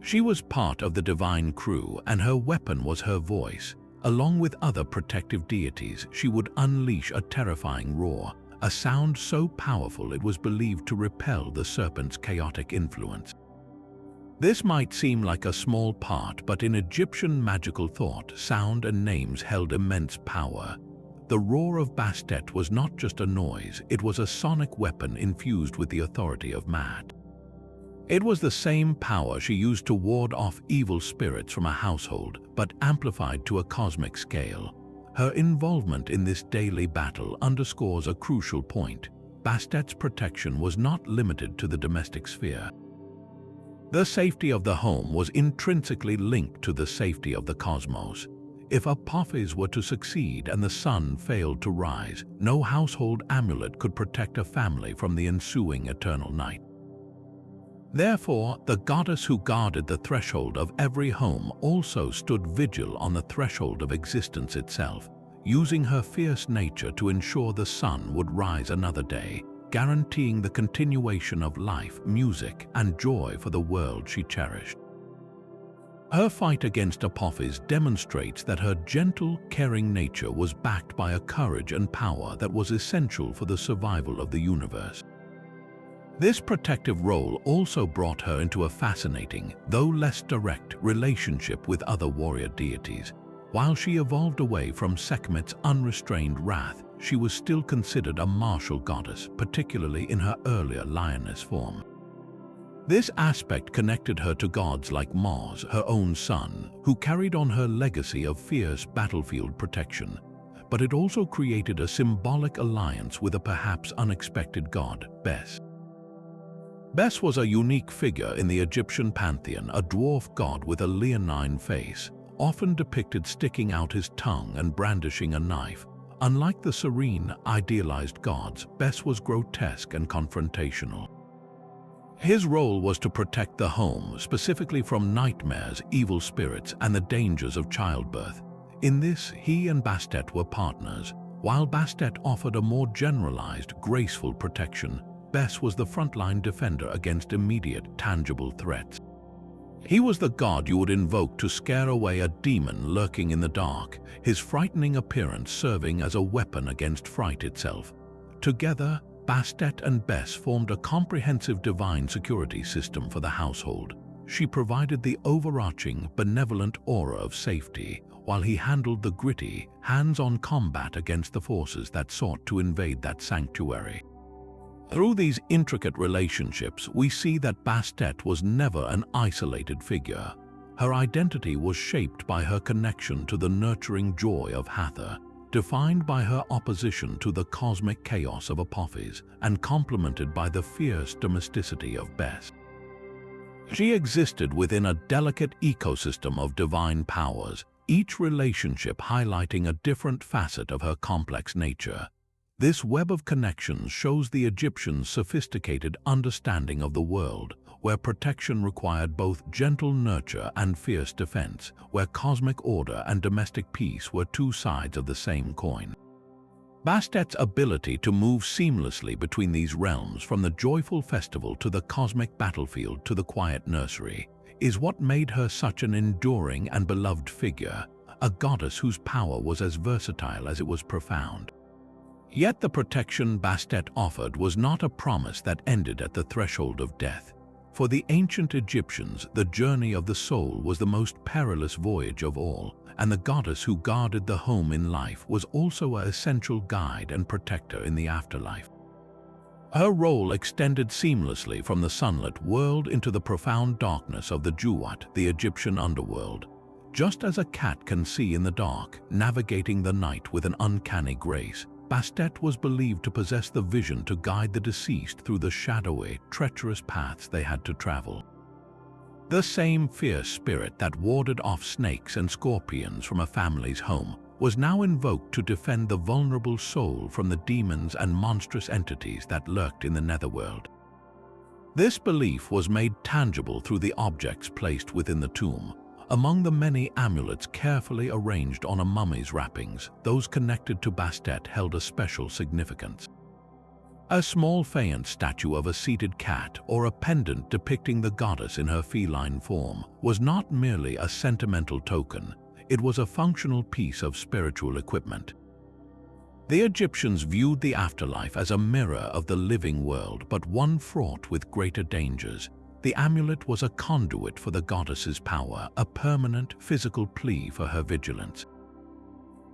A: She was part of the divine crew, and her weapon was her voice. Along with other protective deities, she would unleash a terrifying roar, a sound so powerful it was believed to repel the serpent's chaotic influence. This might seem like a small part, but in Egyptian magical thought, sound and names held immense power. The roar of Bastet was not just a noise, it was a sonic weapon infused with the authority of Maat. It was the same power she used to ward off evil spirits from a household, but amplified to a cosmic scale. Her involvement in this daily battle underscores a crucial point. Bastet's protection was not limited to the domestic sphere. The safety of the home was intrinsically linked to the safety of the cosmos. If Apophis were to succeed and the sun failed to rise, no household amulet could protect a family from the ensuing eternal night. Therefore, the goddess who guarded the threshold of every home also stood vigil on the threshold of existence itself, using her fierce nature to ensure the sun would rise another day, guaranteeing the continuation of life, music, and joy for the world she cherished. Her fight against Apophis demonstrates that her gentle, caring nature was backed by a courage and power that was essential for the survival of the universe. This protective role also brought her into a fascinating, though less direct, relationship with other warrior deities. While she evolved away from Sekhmet's unrestrained wrath, she was still considered a martial goddess, particularly in her earlier lioness form. This aspect connected her to gods like Mars, her own son, who carried on her legacy of fierce battlefield protection. But it also created a symbolic alliance with a perhaps unexpected god, Bes. Bes was a unique figure in the Egyptian pantheon, a dwarf god with a leonine face, often depicted sticking out his tongue and brandishing a knife. Unlike the serene, idealized gods, Bes was grotesque and confrontational. His role was to protect the home, specifically from nightmares, evil spirits, and the dangers of childbirth. In this, he and Bastet were partners. While Bastet offered a more generalized, graceful protection, Bes was the frontline defender against immediate, tangible threats. He was the god you would invoke to scare away a demon lurking in the dark, his frightening appearance serving as a weapon against fright itself. Together, Bastet and Bes formed a comprehensive divine security system for the household. She provided the overarching, benevolent aura of safety, while he handled the gritty, hands-on combat against the forces that sought to invade that sanctuary. Through these intricate relationships, we see that Bastet was never an isolated figure. Her identity was shaped by her connection to the nurturing joy of Hathor, defined by her opposition to the cosmic chaos of Apophis, and complemented by the fierce domesticity of Bes. She existed within a delicate ecosystem of divine powers, each relationship highlighting a different facet of her complex nature. This web of connections shows the Egyptians' sophisticated understanding of the world, where protection required both gentle nurture and fierce defense, where cosmic order and domestic peace were two sides of the same coin. Bastet's ability to move seamlessly between these realms, from the joyful festival to the cosmic battlefield to the quiet nursery, is what made her such an enduring and beloved figure, a goddess whose power was as versatile as it was profound. Yet the protection Bastet offered was not a promise that ended at the threshold of death. For the ancient Egyptians, the journey of the soul was the most perilous voyage of all, and the goddess who guarded the home in life was also an essential guide and protector in the afterlife. Her role extended seamlessly from the sunlit world into the profound darkness of the Juwat, the Egyptian underworld. Just as a cat can see in the dark, navigating the night with an uncanny grace, Bastet was believed to possess the vision to guide the deceased through the shadowy, treacherous paths they had to travel. The same fierce spirit that warded off snakes and scorpions from a family's home was now invoked to defend the vulnerable soul from the demons and monstrous entities that lurked in the netherworld. This belief was made tangible through the objects placed within the tomb, Among the many amulets carefully arranged on a mummy's wrappings, those connected to Bastet held a special significance. A small faience statue of a seated cat or a pendant depicting the goddess in her feline form was not merely a sentimental token, it was a functional piece of spiritual equipment. The Egyptians viewed the afterlife as a mirror of the living world, but one fraught with greater dangers. The amulet was a conduit for the goddess's power, a permanent physical plea for her vigilance.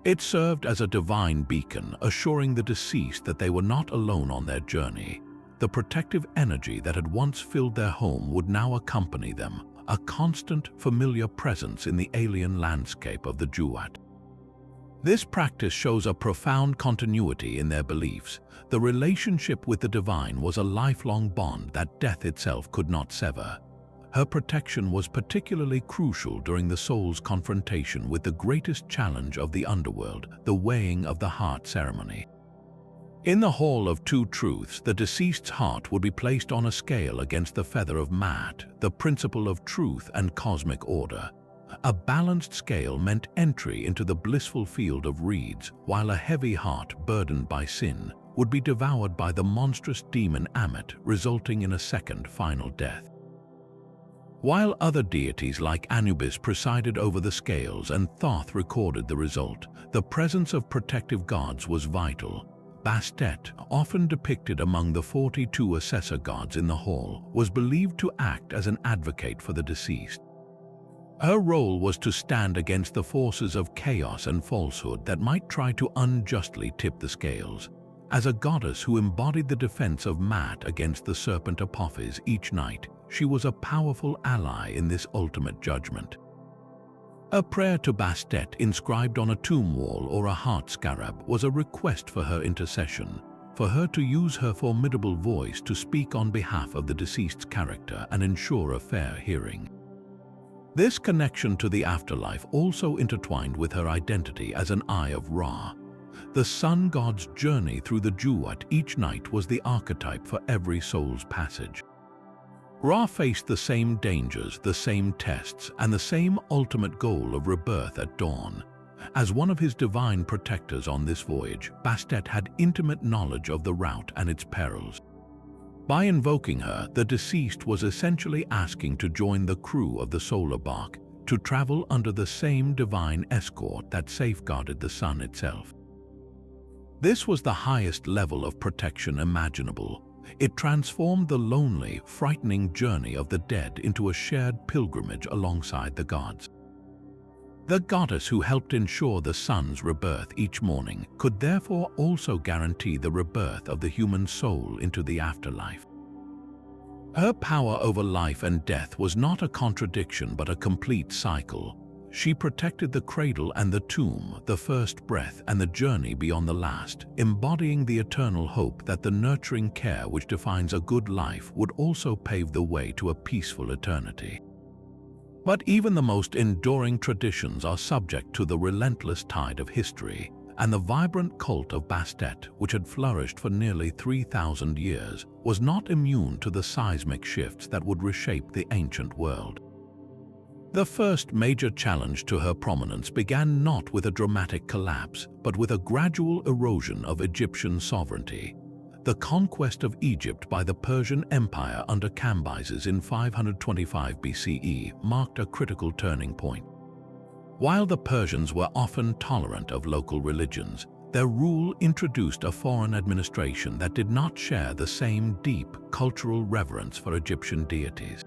A: It served as a divine beacon, assuring the deceased that they were not alone on their journey. The protective energy that had once filled their home would now accompany them, a constant, familiar presence in the alien landscape of the duat. This practice shows a profound continuity in their beliefs. The relationship with the divine was a lifelong bond that death itself could not sever. Her protection was particularly crucial during the soul's confrontation with the greatest challenge of the underworld, the weighing of the heart ceremony. In the Hall of Two Truths, the deceased's heart would be placed on a scale against the feather of Maat, the principle of truth and cosmic order. A balanced scale meant entry into the blissful field of reeds, while a heavy heart burdened by sin would be devoured by the monstrous demon Ammit, resulting in a second final death. While other deities like Anubis presided over the scales and Thoth recorded the result, the presence of protective gods was vital. Bastet, often depicted among the 42 assessor gods in the hall, was believed to act as an advocate for the deceased. Her role was to stand against the forces of chaos and falsehood that might try to unjustly tip the scales. As a goddess who embodied the defense of Maat against the serpent Apophis each night, she was a powerful ally in this ultimate judgment. A prayer to Bastet inscribed on a tomb wall or a heart scarab was a request for her intercession, for her to use her formidable voice to speak on behalf of the deceased's character and ensure a fair hearing. This connection to the afterlife also intertwined with her identity as an Eye of Ra. The sun god's journey through the duat each night was the archetype for every soul's passage. Ra faced the same dangers, the same tests, and the same ultimate goal of rebirth at dawn. As one of his divine protectors on this voyage, Bastet had intimate knowledge of the route and its perils. By invoking her, the deceased was essentially asking to join the crew of the solar bark, to travel under the same divine escort that safeguarded the sun itself. This was the highest level of protection imaginable. It transformed the lonely, frightening journey of the dead into a shared pilgrimage alongside the gods. The goddess who helped ensure the sun's rebirth each morning could therefore also guarantee the rebirth of the human soul into the afterlife. Her power over life and death was not a contradiction but a complete cycle. She protected the cradle and the tomb, the first breath and the journey beyond the last, embodying the eternal hope that the nurturing care which defines a good life would also pave the way to a peaceful eternity. But even the most enduring traditions are subject to the relentless tide of history, and the vibrant cult of Bastet, which had flourished for nearly 3,000 years, was not immune to the seismic shifts that would reshape the ancient world. The first major challenge to her prominence began not with a dramatic collapse, but with a gradual erosion of Egyptian sovereignty. The conquest of Egypt by the Persian Empire under Cambyses in 525 BCE marked a critical turning point. While the Persians were often tolerant of local religions, their rule introduced a foreign administration that did not share the same deep cultural reverence for Egyptian deities.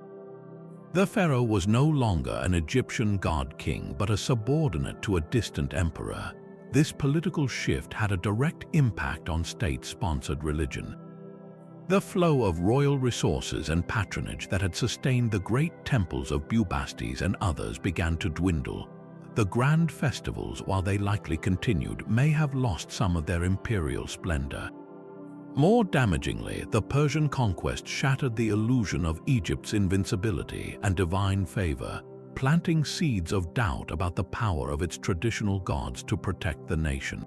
A: The pharaoh was no longer an Egyptian god-king but a subordinate to a distant emperor. This political shift had a direct impact on state-sponsored religion. The flow of royal resources and patronage that had sustained the great temples of Bubastis and others began to dwindle. The grand festivals, while they likely continued, may have lost some of their imperial splendor. More damagingly, the Persian conquest shattered the illusion of Egypt's invincibility and divine favor, planting seeds of doubt about the power of its traditional gods to protect the nation.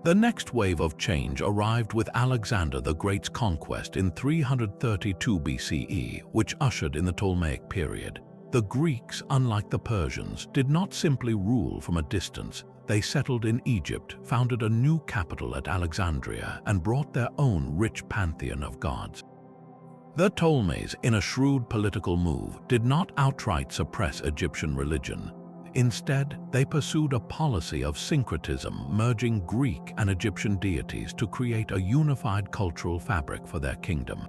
A: The next wave of change arrived with Alexander the Great's conquest in 332 BCE, which ushered in the Ptolemaic period. The Greeks, unlike the Persians, did not simply rule from a distance. They settled in Egypt, founded a new capital at Alexandria, and brought their own rich pantheon of gods. The Ptolemies, in a shrewd political move, did not outright suppress Egyptian religion. Instead, they pursued a policy of syncretism, merging Greek and Egyptian deities to create a unified cultural fabric for their kingdom.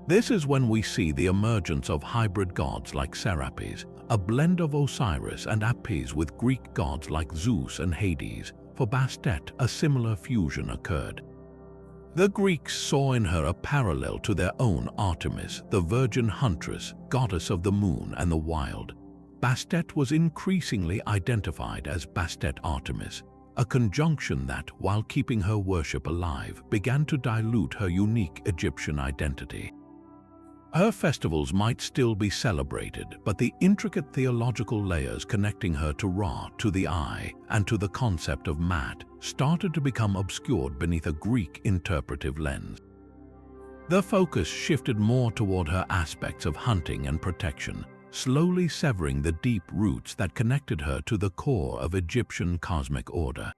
A: This is when we see the emergence of hybrid gods like Serapis, a blend of Osiris and Apis with Greek gods like Zeus and Hades. For Bastet, a similar fusion occurred. The Greeks saw in her a parallel to their own Artemis, the virgin huntress, goddess of the moon and the wild. Bastet was increasingly identified as Bastet-Artemis, a conjunction that, while keeping her worship alive, began to dilute her unique Egyptian identity. Her festivals might still be celebrated, but the intricate theological layers connecting her to Ra, to the eye, and to the concept of Mat started to become obscured beneath a Greek interpretive lens. The focus shifted more toward her aspects of hunting and protection, slowly severing the deep roots that connected her to the core of Egyptian cosmic order.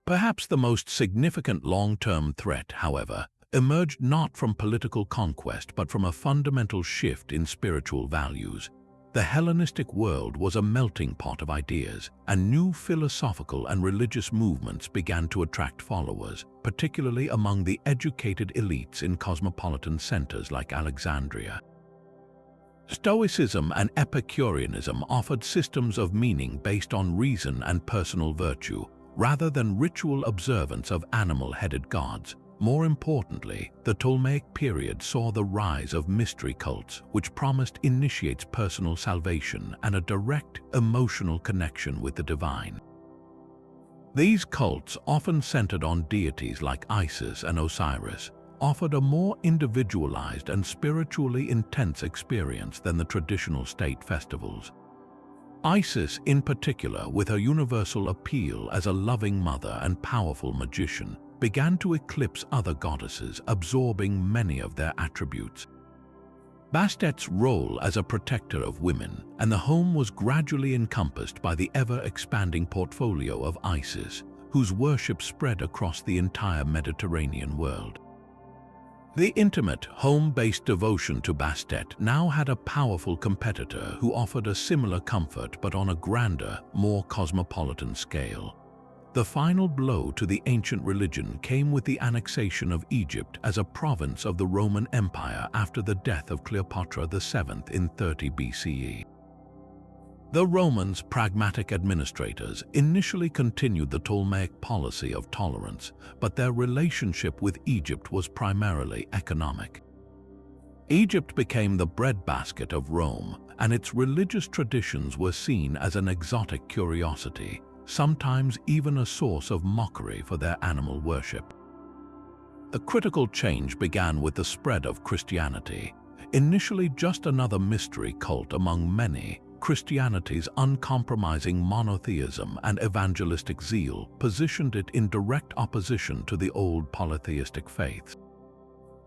A: Perhaps the most significant long-term threat, however, emerged not from political conquest but from a fundamental shift in spiritual values. The Hellenistic world was a melting pot of ideas, and new philosophical and religious movements began to attract followers, particularly among the educated elites in cosmopolitan centers like Alexandria. Stoicism and Epicureanism offered systems of meaning based on reason and personal virtue, rather than ritual observance of animal-headed gods. More importantly, the Ptolemaic period saw the rise of mystery cults, which promised initiates personal salvation and a direct emotional connection with the divine. These cults, often centered on deities like Isis and Osiris, offered a more individualized and spiritually intense experience than the traditional state festivals. Isis, in particular, with her universal appeal as a loving mother and powerful magician, began to eclipse other goddesses, absorbing many of their attributes. Bastet's role as a protector of women and the home was gradually encompassed by the ever-expanding portfolio of Isis, whose worship spread across the entire Mediterranean world. The intimate, home-based devotion to Bastet now had a powerful competitor who offered a similar comfort but on a grander, more cosmopolitan scale. The final blow to the ancient religion came with the annexation of Egypt as a province of the Roman Empire after the death of Cleopatra VII in 30 BCE. The Romans, pragmatic administrators, initially continued the Ptolemaic policy of tolerance, but their relationship with Egypt was primarily economic. Egypt became the breadbasket of Rome, and its religious traditions were seen as an exotic curiosity, sometimes even a source of mockery for their animal worship. The critical change began with the spread of Christianity. Initially just another mystery cult among many, Christianity's uncompromising monotheism and evangelistic zeal positioned it in direct opposition to the old polytheistic faiths.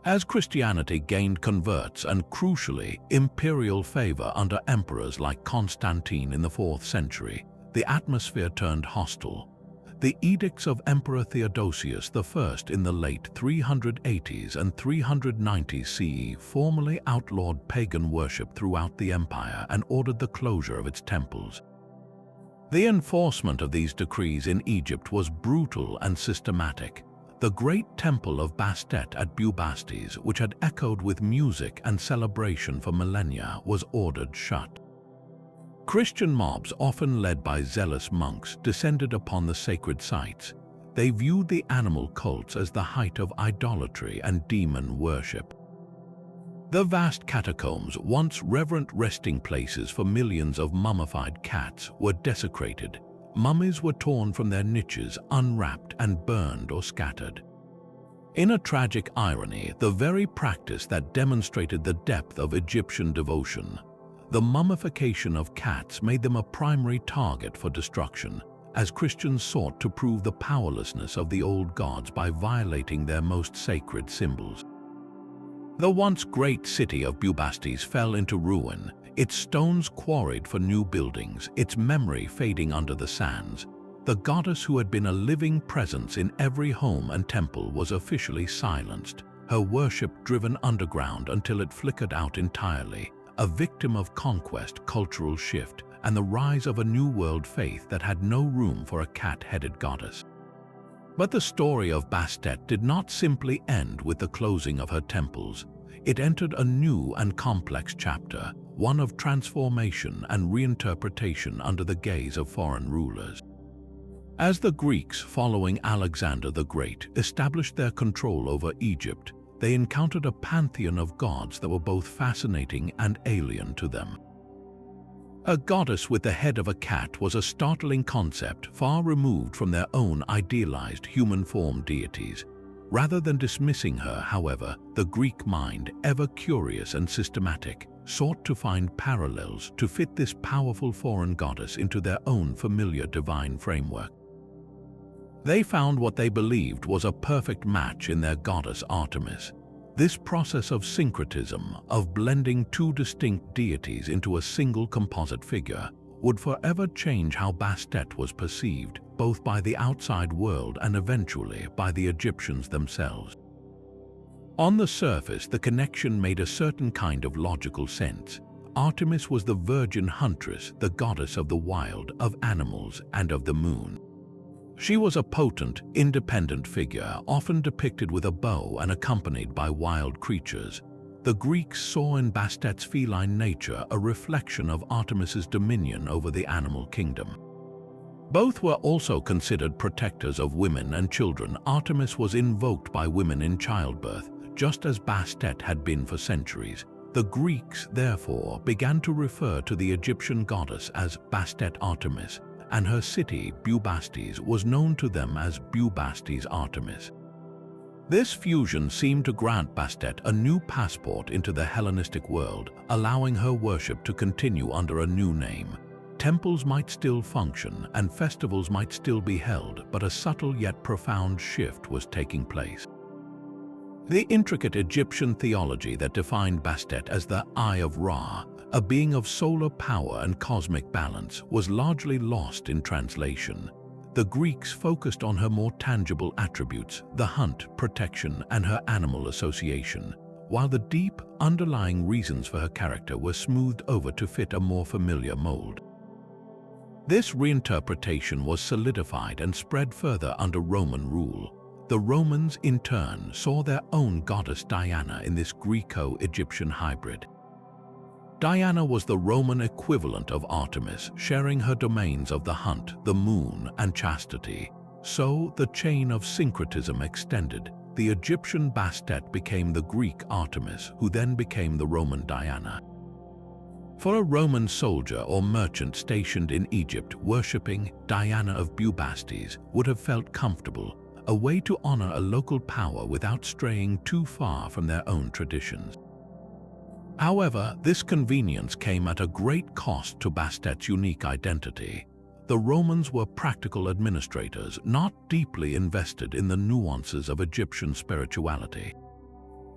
A: As Christianity gained converts and, crucially, imperial favor under emperors like Constantine in the 4th century, the atmosphere turned hostile. The edicts of Emperor Theodosius I in the late 380s and 390s CE formally outlawed pagan worship throughout the empire and ordered the closure of its temples. The enforcement of these decrees in Egypt was brutal and systematic. The great temple of Bastet at Bubastis, which had echoed with music and celebration for millennia, was ordered shut. Christian mobs, often led by zealous monks, descended upon the sacred sites. They viewed the animal cults as the height of idolatry and demon worship. The vast catacombs, once reverent resting places for millions of mummified cats, were desecrated. Mummies were torn from their niches, unwrapped and burned or scattered. In a tragic irony, the very practice that demonstrated the depth of Egyptian devotion, the mummification of cats, made them a primary target for destruction, as Christians sought to prove the powerlessness of the old gods by violating their most sacred symbols. The once great city of Bubastis fell into ruin, its stones quarried for new buildings, its memory fading under the sands. The goddess who had been a living presence in every home and temple was officially silenced, her worship driven underground until it flickered out entirely, a victim of conquest, cultural shift, and the rise of a new world faith that had no room for a cat-headed goddess. But the story of Bastet did not simply end with the closing of her temples. It entered a new and complex chapter, one of transformation and reinterpretation under the gaze of foreign rulers. As the Greeks, following Alexander the Great, established their control over Egypt, they encountered a pantheon of gods that were both fascinating and alien to them. A goddess with the head of a cat was a startling concept, far removed from their own idealized human-form deities. Rather than dismissing her, however, the Greek mind, ever curious and systematic, sought to find parallels to fit this powerful foreign goddess into their own familiar divine framework. They found what they believed was a perfect match in their goddess Artemis. This process of syncretism, of blending two distinct deities into a single composite figure, would forever change how Bastet was perceived, both by the outside world and eventually by the Egyptians themselves. On the surface, the connection made a certain kind of logical sense. Artemis was the virgin huntress, the goddess of the wild, of animals, and of the moon. She was a potent, independent figure, often depicted with a bow and accompanied by wild creatures. The Greeks saw in Bastet's feline nature a reflection of Artemis's dominion over the animal kingdom. Both were also considered protectors of women and children. Artemis was invoked by women in childbirth, just as Bastet had been for centuries. The Greeks, therefore, began to refer to the Egyptian goddess as Bastet Artemis, and her city, Bubastis, was known to them as Bubastis Artemis. This fusion seemed to grant Bastet a new passport into the Hellenistic world, allowing her worship to continue under a new name. Temples might still function and festivals might still be held, but a subtle yet profound shift was taking place. The intricate Egyptian theology that defined Bastet as the Eye of Ra, a being of solar power and cosmic balance, was largely lost in translation. The Greeks focused on her more tangible attributes, the hunt, protection, and her animal association, while the deep, underlying reasons for her character were smoothed over to fit a more familiar mold. This reinterpretation was solidified and spread further under Roman rule. The Romans, in turn, saw their own goddess Diana in this Greco-Egyptian hybrid. Diana was the Roman equivalent of Artemis, sharing her domains of the hunt, the moon, and chastity. So, the chain of syncretism extended. The Egyptian Bastet became the Greek Artemis, who then became the Roman Diana. For a Roman soldier or merchant stationed in Egypt, worshipping Diana of Bubastis would have felt comfortable, a way to honor a local power without straying too far from their own traditions. However, this convenience came at a great cost to Bastet's unique identity. The Romans were practical administrators, not deeply invested in the nuances of Egyptian spirituality.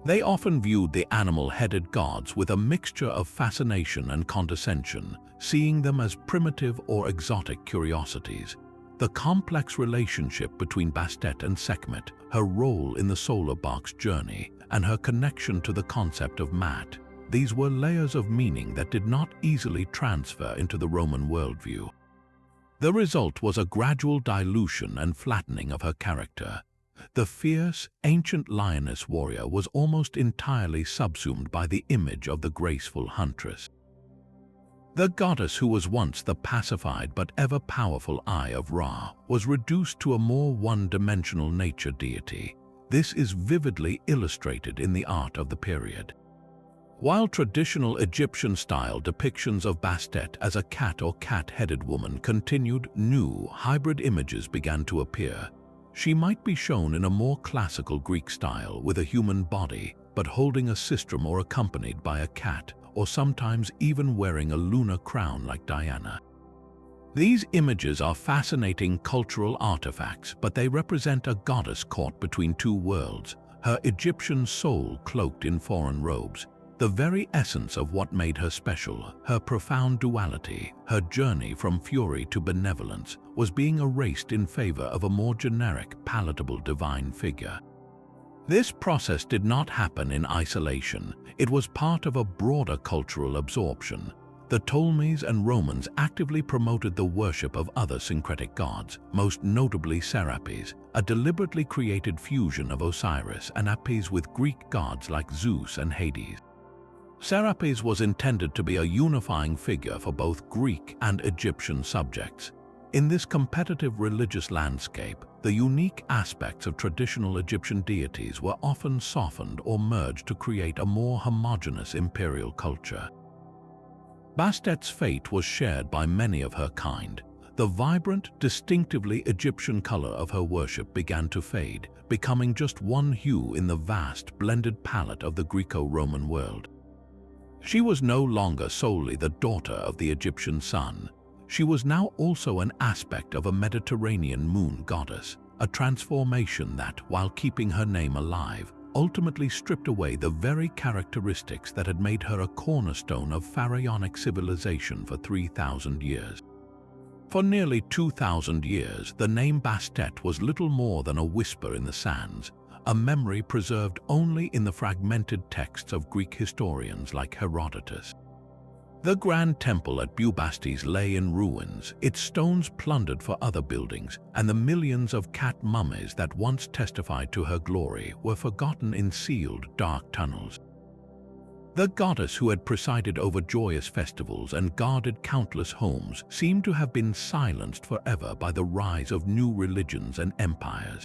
A: They often viewed the animal-headed gods with a mixture of fascination and condescension, seeing them as primitive or exotic curiosities. The complex relationship between Bastet and Sekhmet, her role in the solar bark's journey, and her connection to the concept of Mat, these were layers of meaning that did not easily transfer into the Roman worldview. The result was a gradual dilution and flattening of her character. The fierce, ancient lioness warrior was almost entirely subsumed by the image of the graceful huntress. The goddess who was once the pacified but ever-powerful Eye of Ra was reduced to a more one-dimensional nature deity. This is vividly illustrated in the art of the period. While traditional Egyptian-style depictions of Bastet as a cat or cat-headed woman continued, new, hybrid images began to appear. She might be shown in a more classical Greek style with a human body, but holding a sistrum or accompanied by a cat, or sometimes even wearing a lunar crown like Diana. These images are fascinating cultural artifacts, but they represent a goddess caught between two worlds, her Egyptian soul cloaked in foreign robes. the very essence of what made her special, her profound duality, her journey from fury to benevolence, was being erased in favor of a more generic, palatable divine figure. This process did not happen in isolation. It was part of a broader cultural absorption. The Ptolemies and Romans actively promoted the worship of other syncretic gods, most notably Serapis, a deliberately created fusion of Osiris and Apis with Greek gods like Zeus and Hades. Serapis was intended to be a unifying figure for both Greek and Egyptian subjects. In this competitive religious landscape, the unique aspects of traditional Egyptian deities were often softened or merged to create a more homogeneous imperial culture. Bastet's fate was shared by many of her kind. The vibrant, distinctively Egyptian color of her worship began to fade, becoming just one hue in the vast, blended palette of the Greco-Roman world. She was no longer solely the daughter of the Egyptian sun. She was now also an aspect of a Mediterranean moon goddess, a transformation that, while keeping her name alive, ultimately stripped away the very characteristics that had made her a cornerstone of pharaonic civilization for 3,000 years. For nearly 2,000 years, the name Bastet was little more than a whisper in the sands, a memory preserved only in the fragmented texts of Greek historians like Herodotus. The Grand Temple at Bubastis lay in ruins, its stones plundered for other buildings, and the millions of cat mummies that once testified to her glory were forgotten in sealed, dark tunnels. The goddess who had presided over joyous festivals and guarded countless homes seemed to have been silenced forever by the rise of new religions and empires.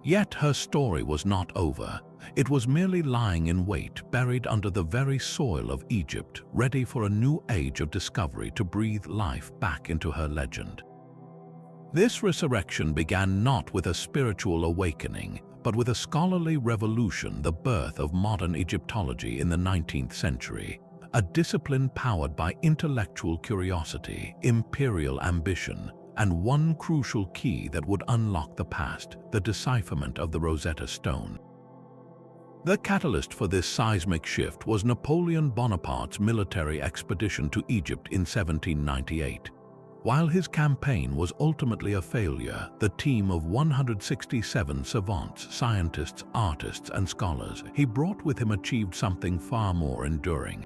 A: Yet her story was not over. It was merely lying in wait, buried under the very soil of Egypt, ready for a new age of discovery to breathe life back into her legend. This resurrection began not with a spiritual awakening, but with a scholarly revolution, the birth of modern Egyptology in the 19th century, a discipline powered by intellectual curiosity, imperial ambition, and one crucial key that would unlock the past, the decipherment of the Rosetta Stone. The catalyst for this seismic shift was Napoleon Bonaparte's military expedition to Egypt in 1798. While his campaign was ultimately a failure, the team of 167 savants, scientists, artists, and scholars he brought with him achieved something far more enduring.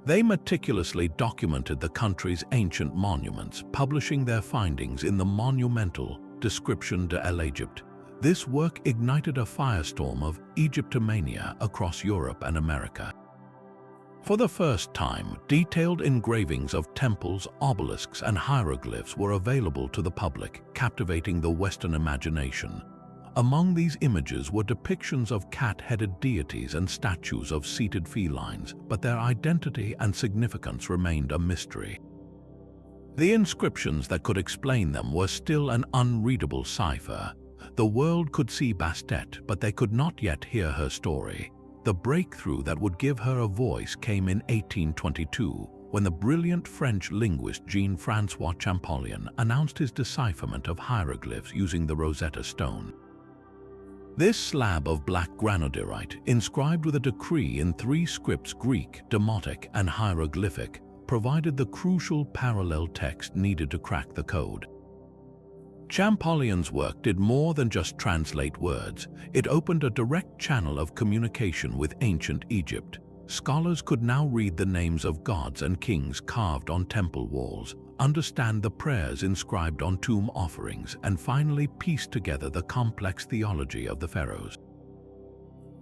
A: They meticulously documented the country's ancient monuments, publishing their findings in the monumental Description de l'Egypte. This work ignited a firestorm of Egyptomania across Europe and America. For the first time, detailed engravings of temples, obelisks, and hieroglyphs were available to the public, captivating the Western imagination. Among these images were depictions of cat-headed deities and statues of seated felines, but their identity and significance remained a mystery. The inscriptions that could explain them were still an unreadable cipher. The world could see Bastet, but they could not yet hear her story. The breakthrough that would give her a voice came in 1822, when the brilliant French linguist Jean-François Champollion announced his decipherment of hieroglyphs using the Rosetta Stone. This slab of black granodiorite, inscribed with a decree in 3 scripts, Greek, Demotic, and hieroglyphic, provided the crucial parallel text needed to crack the code. Champollion's work did more than just translate words. It opened a direct channel of communication with ancient Egypt. Scholars could now read the names of gods and kings carved on temple walls, understand the prayers inscribed on tomb offerings, and finally piece together the complex theology of the pharaohs.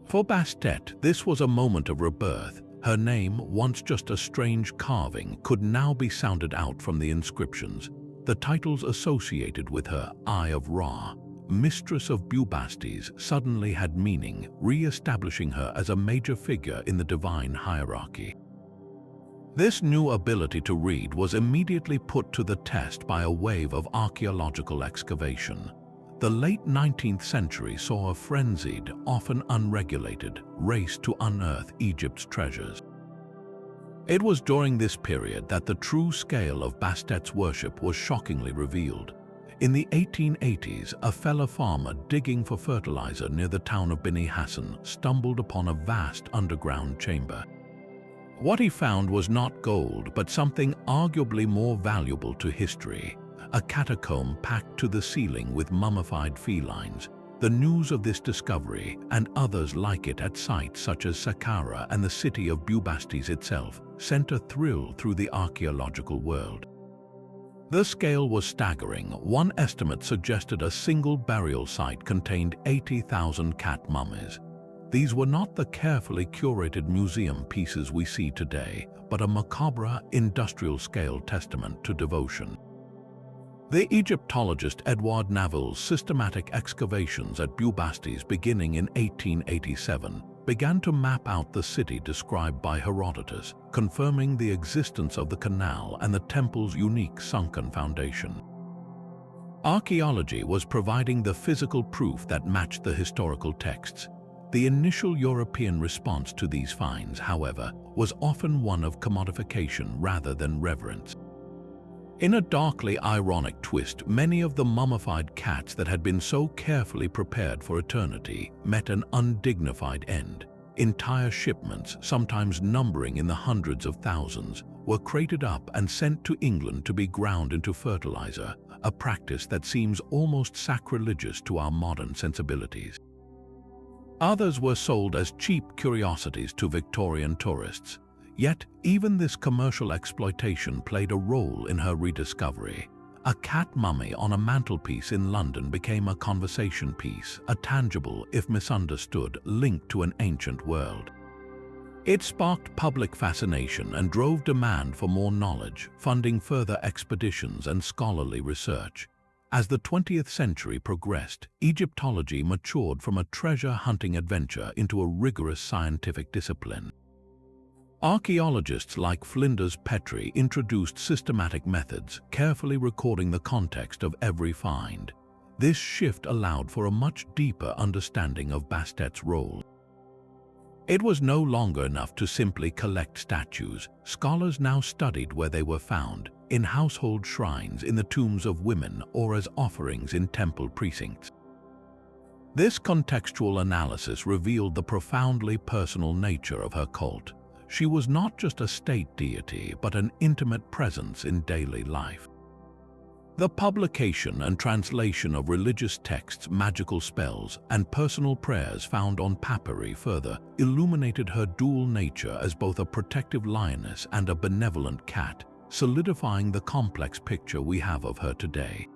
A: For Bastet, this was a moment of rebirth. Her name, once just a strange carving, could now be sounded out from the inscriptions. The titles associated with her, Eye of Ra, Mistress of Bubastis, suddenly had meaning, re-establishing her as a major figure in the divine hierarchy. This new ability to read was immediately put to the test by a wave of archaeological excavation. The late 19th century saw a frenzied, often unregulated, race to unearth Egypt's treasures. It was during this period that the true scale of Bastet's worship was shockingly revealed. In the 1880s, a fellow farmer digging for fertilizer near the town of Beni Hassan stumbled upon a vast underground chamber. What he found was not gold, but something arguably more valuable to history: a catacomb packed to the ceiling with mummified felines. The news of this discovery, and others like it at sites such as Saqqara and the city of Bubastis itself, sent a thrill through the archaeological world. The scale was staggering. One estimate suggested a single burial site contained 80,000 cat mummies. These were not the carefully curated museum pieces we see today, but a macabre, industrial-scale testament to devotion. The Egyptologist Edward Naville's systematic excavations at Bubastis beginning in 1887 began to map out the city described by Herodotus, confirming the existence of the canal and the temple's unique sunken foundation. Archaeology was providing the physical proof that matched the historical texts. The initial European response to these finds, however, was often one of commodification rather than reverence. In a darkly ironic twist, many of the mummified cats that had been so carefully prepared for eternity met an undignified end. Entire shipments, sometimes numbering in the hundreds of thousands, were crated up and sent to England to be ground into fertilizer, a practice that seems almost sacrilegious to our modern sensibilities. Others were sold as cheap curiosities to Victorian tourists. Yet, even this commercial exploitation played a role in her rediscovery. A cat mummy on a mantelpiece in London became a conversation piece, a tangible, if misunderstood, link to an ancient world. It sparked public fascination and drove demand for more knowledge, funding further expeditions and scholarly research. As the 20th century progressed, Egyptology matured from a treasure-hunting adventure into a rigorous scientific discipline. Archaeologists like Flinders Petrie introduced systematic methods, carefully recording the context of every find. This shift allowed for a much deeper understanding of Bastet's role. It was no longer enough to simply collect statues. Scholars now studied where they were found, in household shrines, in the tombs of women, or as offerings in temple precincts. This contextual analysis revealed the profoundly personal nature of her cult. She was not just a state deity, but an intimate presence in daily life. The publication and translation of religious texts, magical spells, and personal prayers found on papyri further illuminated her dual nature as both a protective lioness and a benevolent cat, solidifying the complex picture we have of her today.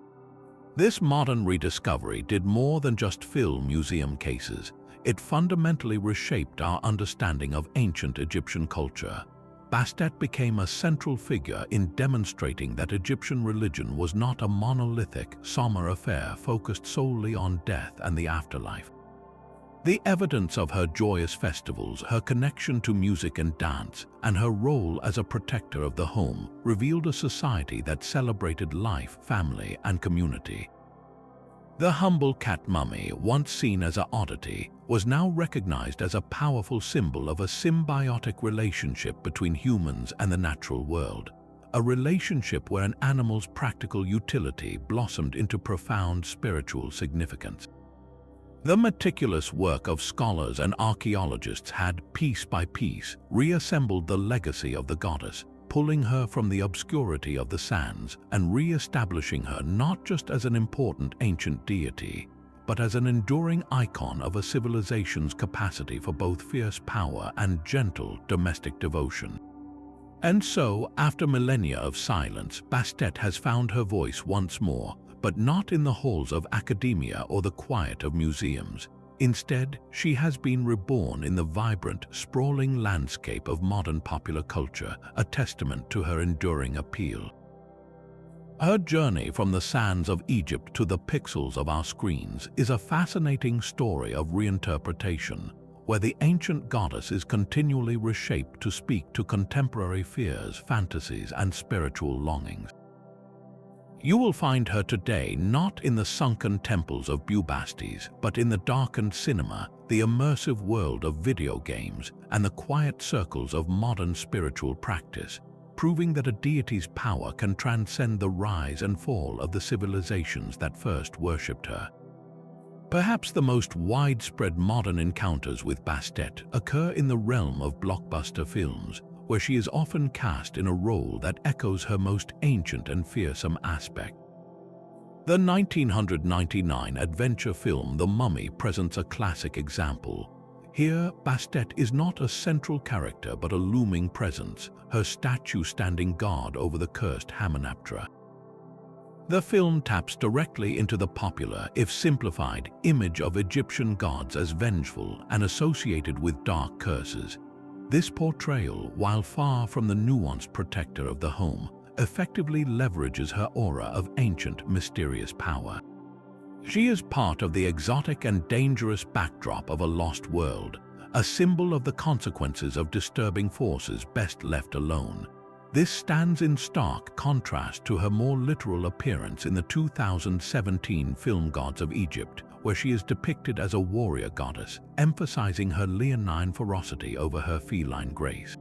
A: This modern rediscovery did more than just fill museum cases. It fundamentally reshaped our understanding of ancient Egyptian culture. Bastet became a central figure in demonstrating that Egyptian religion was not a monolithic, somber affair focused solely on death and the afterlife. The evidence of her joyous festivals, her connection to music and dance, and her role as a protector of the home revealed a society that celebrated life, family, and community. The humble cat mummy, once seen as an oddity, was now recognized as a powerful symbol of a symbiotic relationship between humans and the natural world, a relationship where an animal's practical utility blossomed into profound spiritual significance. The meticulous work of scholars and archaeologists had, piece by piece, reassembled the legacy of the goddess, pulling her from the obscurity of the sands and re-establishing her not just as an important ancient deity, but as an enduring icon of a civilization's capacity for both fierce power and gentle domestic devotion. And so, after millennia of silence, Bastet has found her voice once more, but not in the halls of academia or the quiet of museums. Instead, she has been reborn in the vibrant, sprawling landscape of modern popular culture, a testament to her enduring appeal. Her journey from the sands of Egypt to the pixels of our screens is a fascinating story of reinterpretation, where the ancient goddess is continually reshaped to speak to contemporary fears, fantasies, and spiritual longings. You will find her today not in the sunken temples of Bubastis, but in the darkened cinema, the immersive world of video games, and the quiet circles of modern spiritual practice. proving that a deity's power can transcend the rise and fall of the civilizations that first worshipped her. Perhaps the most widespread modern encounters with Bastet occur in the realm of blockbuster films, where she is often cast in a role that echoes her most ancient and fearsome aspect. The 1999 adventure film The Mummy presents a classic example. Here, Bastet is not a central character but a looming presence, her statue standing guard over the cursed Hamunaptra. The film taps directly into the popular, if simplified, image of Egyptian gods as vengeful and associated with dark curses. This portrayal, while far from the nuanced protector of the home, effectively leverages her aura of ancient, mysterious power. She is part of the exotic and dangerous backdrop of a lost world, a symbol of the consequences of disturbing forces best left alone. This stands in stark contrast to her more literal appearance in the 2017 film Gods of Egypt, where she is depicted as a warrior goddess, emphasizing her leonine ferocity over her feline grace.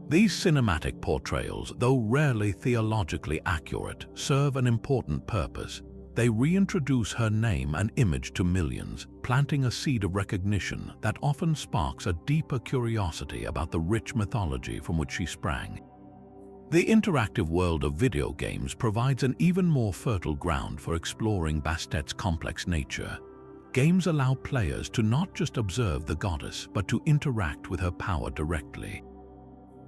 A: These cinematic portrayals, though rarely theologically accurate, serve an important purpose. They reintroduce her name and image to millions, planting a seed of recognition that often sparks a deeper curiosity about the rich mythology from which she sprang. The interactive world of video games provides an even more fertile ground for exploring Bastet's complex nature. Games allow players to not just observe the goddess, but to interact with her power directly.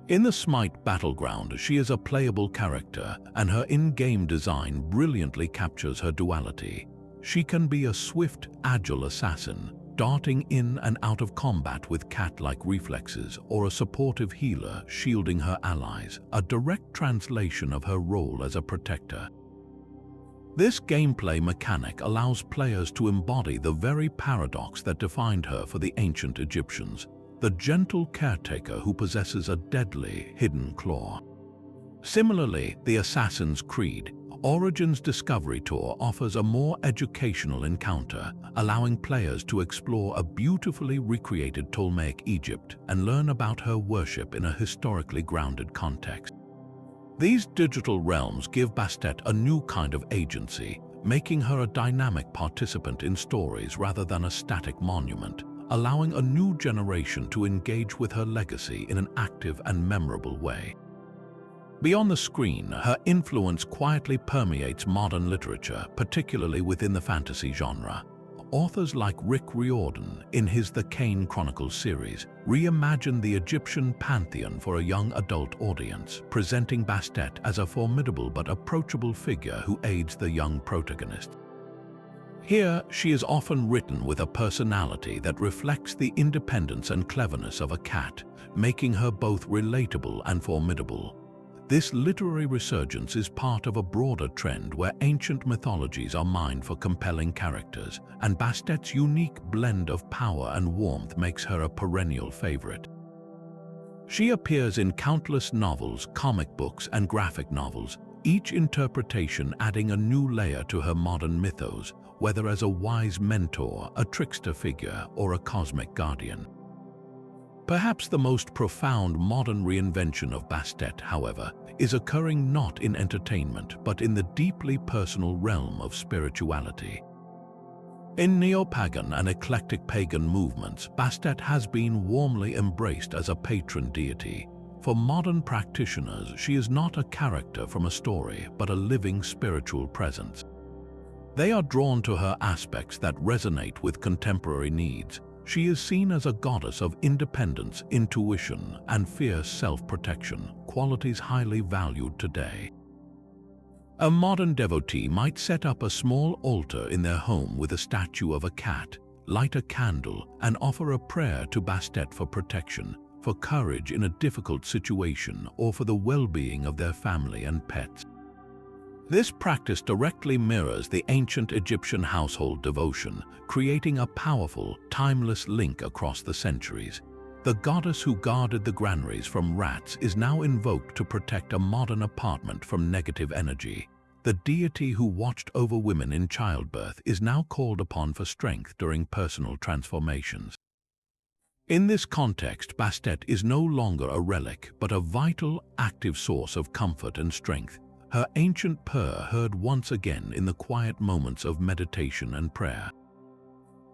A: In the Smite battleground, she is a playable character, and her in-game design brilliantly captures her duality. She can be a swift, agile assassin, darting in and out of combat with cat-like reflexes, or a supportive healer shielding her allies, a direct translation of her role as a protector. This gameplay mechanic allows players to embody the very paradox that defined her for the ancient Egyptians, the gentle caretaker who possesses a deadly, hidden claw. Similarly, the Assassin's Creed Origins Discovery Tour offers a more educational encounter, allowing players to explore a beautifully recreated Ptolemaic Egypt and learn about her worship in a historically grounded context. These digital realms give Bastet a new kind of agency, making her a dynamic participant in stories rather than a static monument, allowing a new generation to engage with her legacy in an active and memorable way. Beyond the screen, her influence quietly permeates modern literature, particularly within the fantasy genre. Authors like Rick Riordan, in his The Kane Chronicles series, reimagined the Egyptian pantheon for a young adult audience, presenting Bastet as a formidable but approachable figure who aids the young protagonist. Here, she is often written with a personality that reflects the independence and cleverness of a cat, making her both relatable and formidable. This literary resurgence is part of a broader trend where ancient mythologies are mined for compelling characters, and Bastet's unique blend of power and warmth makes her a perennial favorite. She appears in countless novels, comic books, and graphic novels, each interpretation adding a new layer to her modern mythos, whether as a wise mentor, a trickster figure, or a cosmic guardian. Perhaps the most profound modern reinvention of Bastet, however, is occurring not in entertainment but in the deeply personal realm of spirituality. In neo-pagan and eclectic pagan movements, Bastet has been warmly embraced as a patron deity. For modern practitioners, she is not a character from a story but a living spiritual presence. They are drawn to her aspects that resonate with contemporary needs. She is seen as a goddess of independence, intuition, and fierce self-protection, qualities highly valued today. A modern devotee might set up a small altar in their home with a statue of a cat, light a candle, and offer a prayer to Bastet for protection, for courage in a difficult situation, or for the well-being of their family and pets. This practice directly mirrors the ancient Egyptian household devotion, creating a powerful, timeless link across the centuries. The goddess who guarded the granaries from rats is now invoked to protect a modern apartment from negative energy. The deity who watched over women in childbirth is now called upon for strength during personal transformations. In this context, Bastet is no longer a relic, but a vital, active source of comfort and strength. Her ancient purr heard once again in the quiet moments of meditation and prayer.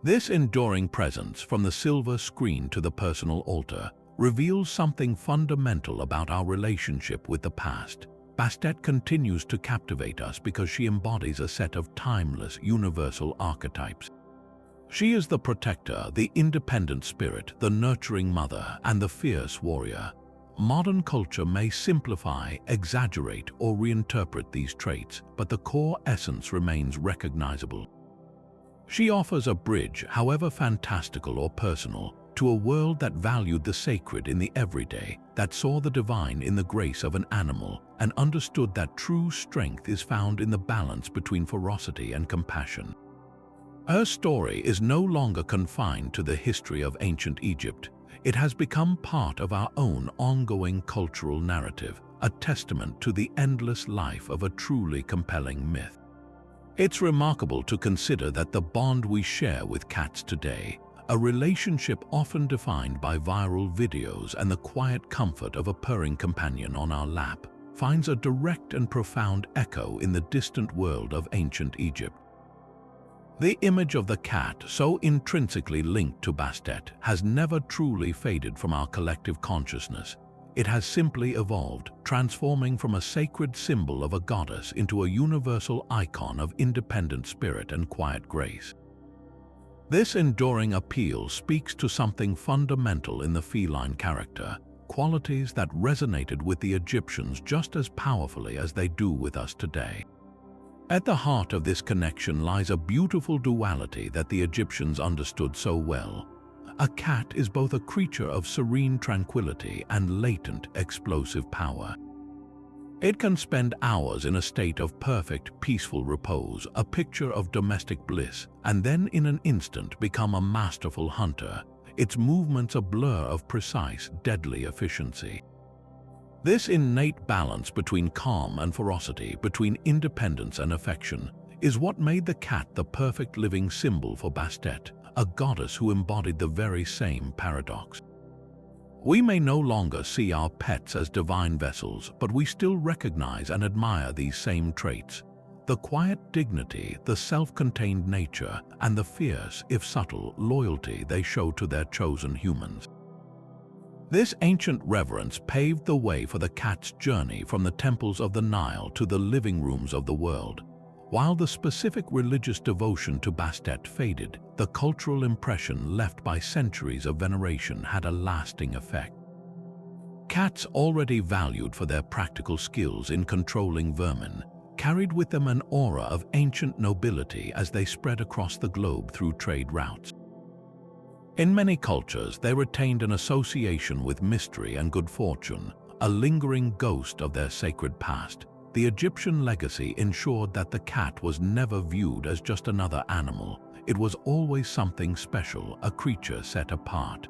A: This enduring presence, from the silver screen to the personal altar, reveals something fundamental about our relationship with the past. Bastet continues to captivate us because she embodies a set of timeless, universal archetypes. She is the protector, the independent spirit, the nurturing mother, and the fierce warrior. Modern culture may simplify, exaggerate, or reinterpret these traits, but the core essence remains recognizable. She offers a bridge, however fantastical or personal, to a world that valued the sacred in the everyday, that saw the divine in the grace of an animal, and understood that true strength is found in the balance between ferocity and compassion. Her story is no longer confined to the history of ancient Egypt. It has become part of our own ongoing cultural narrative, a testament to the endless life of a truly compelling myth. It's remarkable to consider that the bond we share with cats today, a relationship often defined by viral videos and the quiet comfort of a purring companion on our lap, finds a direct and profound echo in the distant world of ancient Egypt. The image of the cat, so intrinsically linked to Bastet, has never truly faded from our collective consciousness. It has simply evolved, transforming from a sacred symbol of a goddess into a universal icon of independent spirit and quiet grace. This enduring appeal speaks to something fundamental in the feline character, qualities that resonated with the Egyptians just as powerfully as they do with us today. At the heart of this connection lies a beautiful duality that the Egyptians understood so well. A cat is both a creature of serene tranquility and latent, explosive power. It can spend hours in a state of perfect, peaceful repose, a picture of domestic bliss, and then in an instant become a masterful hunter, its movements a blur of precise, deadly efficiency. This innate balance between calm and ferocity, between independence and affection, is what made the cat the perfect living symbol for Bastet, a goddess who embodied the very same paradox. We may no longer see our pets as divine vessels, but we still recognize and admire these same traits: the quiet dignity, the self-contained nature, and the fierce, if subtle, loyalty they show to their chosen humans. This ancient reverence paved the way for the cat's journey from the temples of the Nile to the living rooms of the world. While the specific religious devotion to Bastet faded, the cultural impression left by centuries of veneration had a lasting effect. Cats, already valued for their practical skills in controlling vermin, carried with them an aura of ancient nobility as they spread across the globe through trade routes. In many cultures, they retained an association with mystery and good fortune, a lingering ghost of their sacred past. The Egyptian legacy ensured that the cat was never viewed as just another animal. It was always something special, a creature set apart.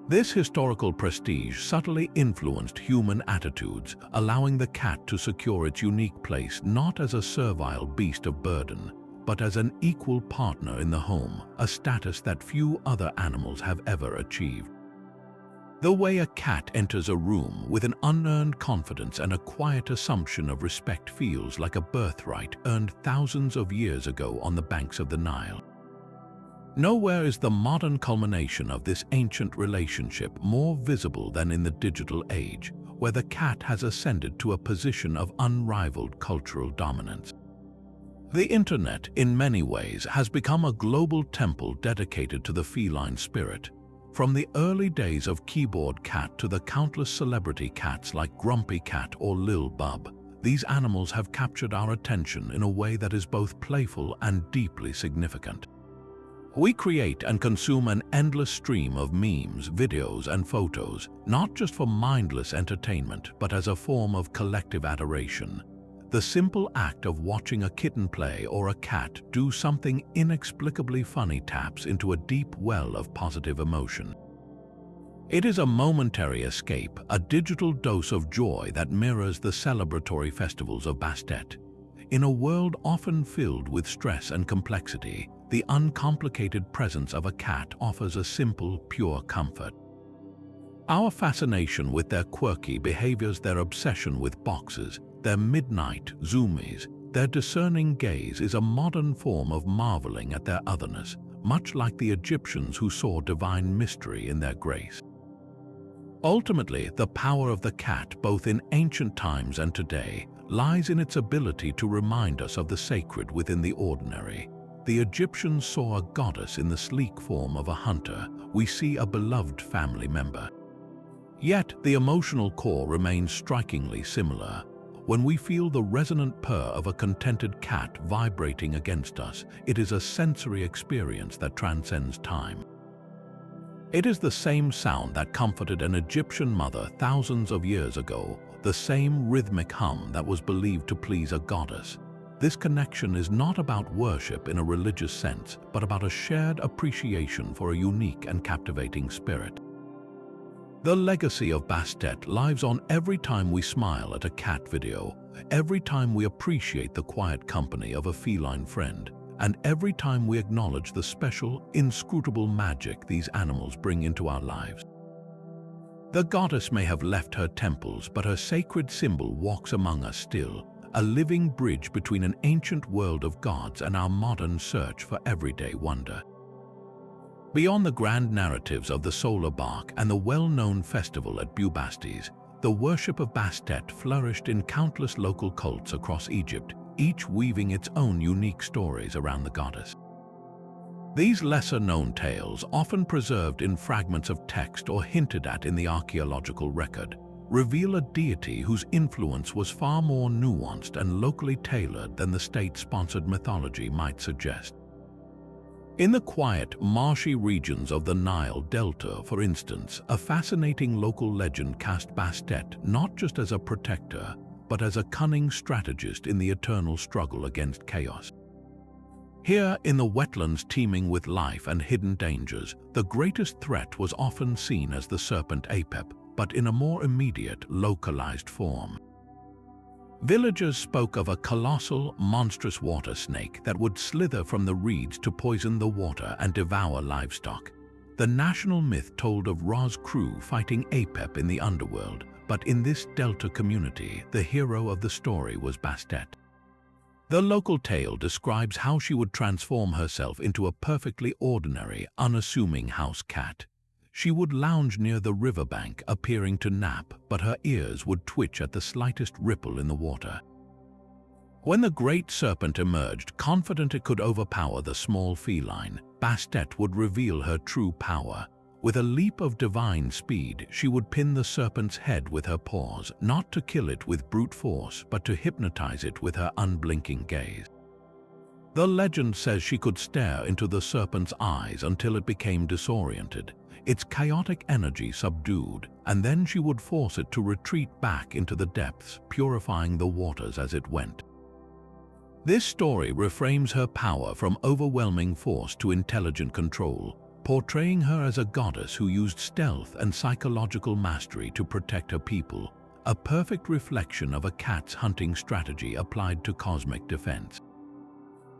A: This historical prestige subtly influenced human attitudes, allowing the cat to secure its unique place not as a servile beast of burden, but as an equal partner in the home, a status that few other animals have ever achieved. The way a cat enters a room with an unearned confidence and a quiet assumption of respect feels like a birthright earned thousands of years ago on the banks of the Nile. Nowhere is the modern culmination of this ancient relationship more visible than in the digital age, where the cat has ascended to a position of unrivaled cultural dominance. The internet, in many ways, has become a global temple dedicated to the feline spirit. From the early days of keyboard cat to the countless celebrity cats like Grumpy Cat or Lil Bub, these animals have captured our attention in a way that is both playful and deeply significant. We create and consume an endless stream of memes, videos, and photos, not just for mindless entertainment, but as a form of collective adoration. The simple act of watching a kitten play or a cat do something inexplicably funny taps into a deep well of positive emotion. It is a momentary escape, a digital dose of joy that mirrors the celebratory festivals of Bastet. In a world often filled with stress and complexity, the uncomplicated presence of a cat offers a simple, pure comfort. Our fascination with their quirky behaviors, their obsession with boxes, their midnight zoomies, their discerning gaze is a modern form of marveling at their otherness, much like the Egyptians who saw divine mystery in their grace. Ultimately, the power of the cat, both in ancient times and today, lies in its ability to remind us of the sacred within the ordinary. The Egyptians saw a goddess in the sleek form of a hunter. We see a beloved family member. Yet, the emotional core remains strikingly similar. When we feel the resonant purr of a contented cat vibrating against us, it is a sensory experience that transcends time. It is the same sound that comforted an Egyptian mother thousands of years ago, the same rhythmic hum that was believed to please a goddess. This connection is not about worship in a religious sense, but about a shared appreciation for a unique and captivating spirit. The legacy of Bastet lives on every time we smile at a cat video, every time we appreciate the quiet company of a feline friend, and every time we acknowledge the special, inscrutable magic these animals bring into our lives. The goddess may have left her temples, but her sacred symbol walks among us still, a living bridge between an ancient world of gods and our modern search for everyday wonder. Beyond the grand narratives of the solar bark and the well-known festival at Bubastis, the worship of Bastet flourished in countless local cults across Egypt, each weaving its own unique stories around the goddess. These lesser-known tales, often preserved in fragments of text or hinted at in the archaeological record, reveal a deity whose influence was far more nuanced and locally tailored than the state-sponsored mythology might suggest. In the quiet, marshy regions of the Nile Delta, for instance, a fascinating local legend cast Bastet not just as a protector, but as a cunning strategist in the eternal struggle against chaos. Here, in the wetlands teeming with life and hidden dangers, the greatest threat was often seen as the serpent Apep, but in a more immediate, localized form. Villagers spoke of a colossal, monstrous water snake that would slither from the reeds to poison the water and devour livestock. The national myth told of Ra's crew fighting Apep in the underworld, but in this delta community, the hero of the story was Bastet. The local tale describes how she would transform herself into a perfectly ordinary, unassuming house cat. She would lounge near the riverbank, appearing to nap, but her ears would twitch at the slightest ripple in the water. When the great serpent emerged, confident it could overpower the small feline, Bastet would reveal her true power. With a leap of divine speed, she would pin the serpent's head with her paws, not to kill it with brute force, but to hypnotize it with her unblinking gaze. The legend says she could stare into the serpent's eyes until it became disoriented, its chaotic energy subdued, and then she would force it to retreat back into the depths, purifying the waters as it went. This story reframes her power from overwhelming force to intelligent control, portraying her as a goddess who used stealth and psychological mastery to protect her people, a perfect reflection of a cat's hunting strategy applied to cosmic defense.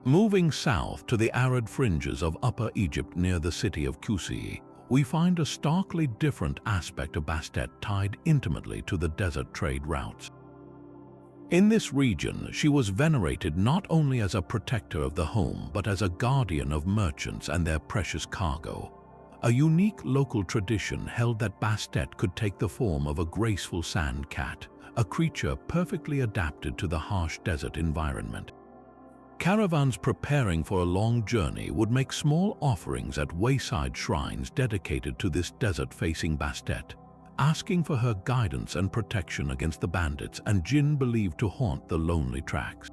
A: Moving south to the arid fringes of Upper Egypt near the city of Kusi, we find a starkly different aspect of Bastet tied intimately to the desert trade routes. In this region, she was venerated not only as a protector of the home, but as a guardian of merchants and their precious cargo. A unique local tradition held that Bastet could take the form of a graceful sand cat, a creature perfectly adapted to the harsh desert environment. Caravans preparing for a long journey would make small offerings at wayside shrines dedicated to this desert-facing Bastet, asking for her guidance and protection against the bandits and jinn believed to haunt the lonely tracks.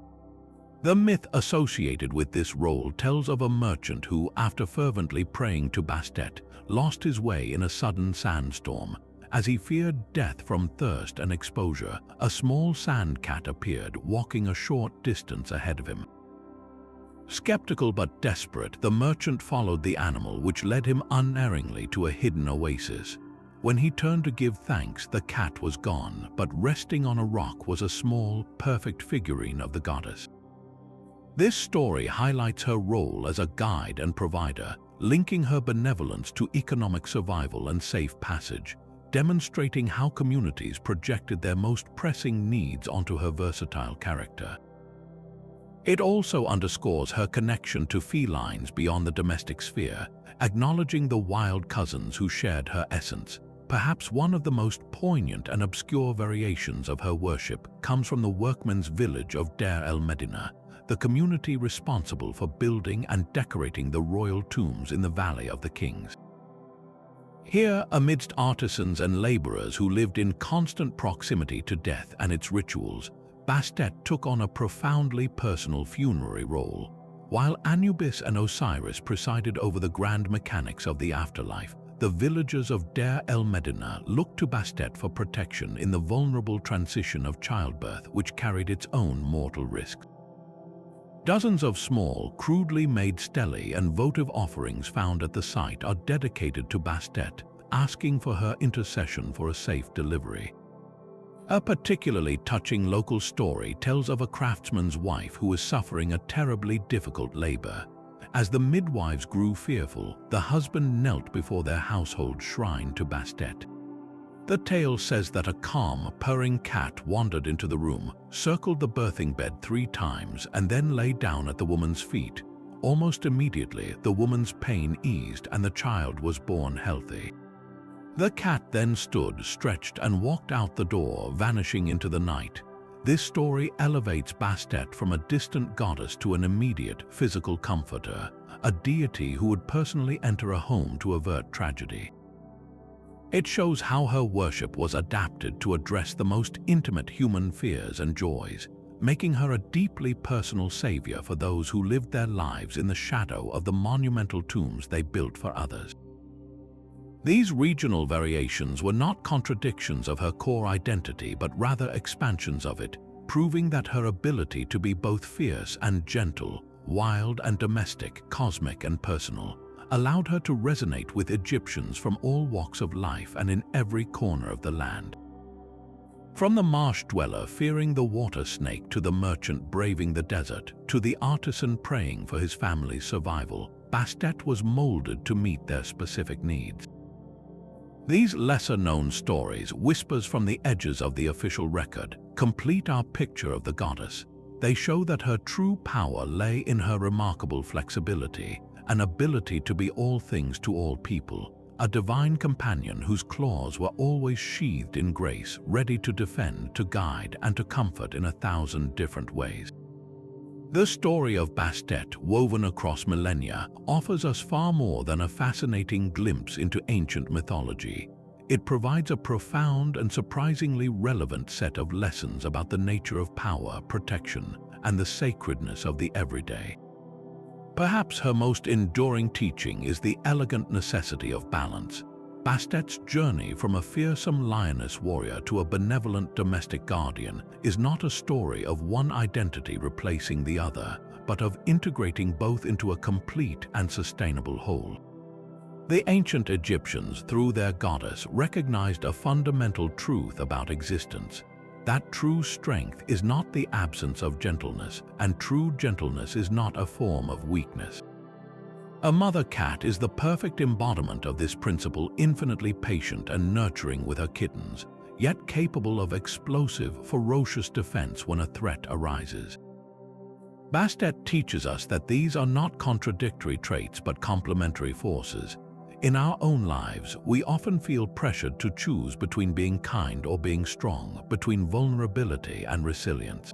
A: The myth associated with this role tells of a merchant who, after fervently praying to Bastet, lost his way in a sudden sandstorm. As he feared death from thirst and exposure, a small sand cat appeared, walking a short distance ahead of him. Skeptical but desperate, the merchant followed the animal, which led him unerringly to a hidden oasis. When he turned to give thanks, the cat was gone, but resting on a rock was a small, perfect figurine of the goddess. This story highlights her role as a guide and provider, linking her benevolence to economic survival and safe passage, demonstrating how communities projected their most pressing needs onto her versatile character. It also underscores her connection to felines beyond the domestic sphere, acknowledging the wild cousins who shared her essence. Perhaps one of the most poignant and obscure variations of her worship comes from the workmen's village of Deir el-Medina, the community responsible for building and decorating the royal tombs in the Valley of the Kings. Here, amidst artisans and laborers who lived in constant proximity to death and its rituals, Bastet took on a profoundly personal funerary role. While Anubis and Osiris presided over the grand mechanics of the afterlife, the villagers of Deir el-Medina looked to Bastet for protection in the vulnerable transition of childbirth, which carried its own mortal risks. Dozens of small, crudely made stelae and votive offerings found at the site are dedicated to Bastet, asking for her intercession for a safe delivery. A particularly touching local story tells of a craftsman's wife who was suffering a terribly difficult labor. As the midwives grew fearful, the husband knelt before their household shrine to Bastet. The tale says that a calm, purring cat wandered into the room, circled the birthing bed 3 times, and then lay down at the woman's feet. Almost immediately, the woman's pain eased and the child was born healthy. The cat then stood, stretched, and walked out the door, vanishing into the night. This story elevates Bastet from a distant goddess to an immediate physical comforter, a deity who would personally enter a home to avert tragedy. It shows how her worship was adapted to address the most intimate human fears and joys, making her a deeply personal savior for those who lived their lives in the shadow of the monumental tombs they built for others. These regional variations were not contradictions of her core identity, but rather expansions of it, proving that her ability to be both fierce and gentle, wild and domestic, cosmic and personal, allowed her to resonate with Egyptians from all walks of life and in every corner of the land. From the marsh dweller fearing the water snake to the merchant braving the desert, to the artisan praying for his family's survival, Bastet was molded to meet their specific needs. These lesser-known stories, whispers from the edges of the official record, complete our picture of the goddess. They show that her true power lay in her remarkable flexibility, an ability to be all things to all people, a divine companion whose claws were always sheathed in grace, ready to defend, to guide, and to comfort in 1,000 different ways. The story of Bastet, woven across millennia, offers us far more than a fascinating glimpse into ancient mythology. It provides a profound and surprisingly relevant set of lessons about the nature of power, protection, and the sacredness of the everyday. Perhaps her most enduring teaching is the elegant necessity of balance. Bastet's journey from a fearsome lioness warrior to a benevolent domestic guardian is not a story of one identity replacing the other, but of integrating both into a complete and sustainable whole. The ancient Egyptians, through their goddess, recognized a fundamental truth about existence: that true strength is not the absence of gentleness, and true gentleness is not a form of weakness. A mother cat is the perfect embodiment of this principle, infinitely patient and nurturing with her kittens, yet capable of explosive, ferocious defense when a threat arises. Bastet teaches us that these are not contradictory traits but complementary forces. In our own lives, we often feel pressured to choose between being kind or being strong, between vulnerability and resilience.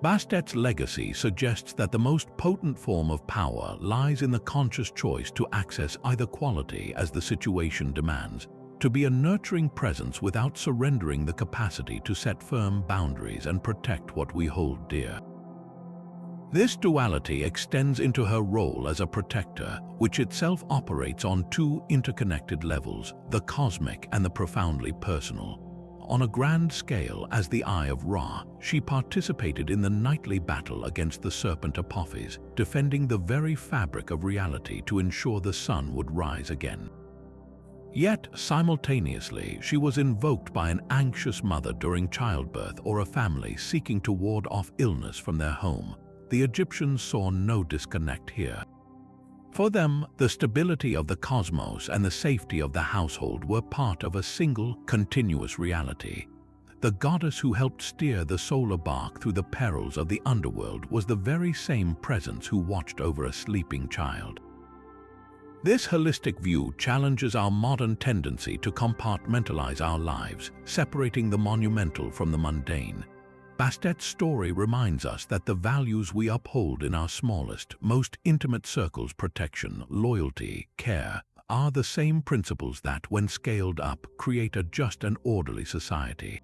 A: Bastet's legacy suggests that the most potent form of power lies in the conscious choice to access either quality as the situation demands, to be a nurturing presence without surrendering the capacity to set firm boundaries and protect what we hold dear. This duality extends into her role as a protector, which itself operates on 2 interconnected levels, the cosmic and the profoundly personal. On a grand scale, as the Eye of Ra, she participated in the nightly battle against the serpent Apophis, defending the very fabric of reality to ensure the sun would rise again. Yet, simultaneously, she was invoked by an anxious mother during childbirth or a family seeking to ward off illness from their home. the Egyptians saw no disconnect here. For them, the stability of the cosmos and the safety of the household were part of a single, continuous reality. The goddess who helped steer the solar bark through the perils of the underworld was the very same presence who watched over a sleeping child. This holistic view challenges our modern tendency to compartmentalize our lives, separating the monumental from the mundane. Bastet's story reminds us that the values we uphold in our smallest, most intimate circles, protection, loyalty, care, are the same principles that, when scaled up, create a just and orderly society.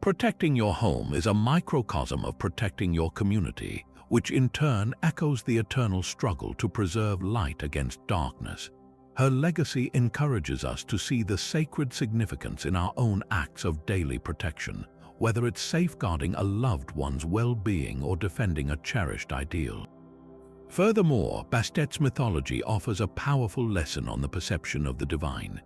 A: Protecting your home is a microcosm of protecting your community, which in turn echoes the eternal struggle to preserve light against darkness. Her legacy encourages us to see the sacred significance in our own acts of daily protection, whether it's safeguarding a loved one's well-being or defending a cherished ideal. Furthermore, Bastet's mythology offers a powerful lesson on the perception of the divine.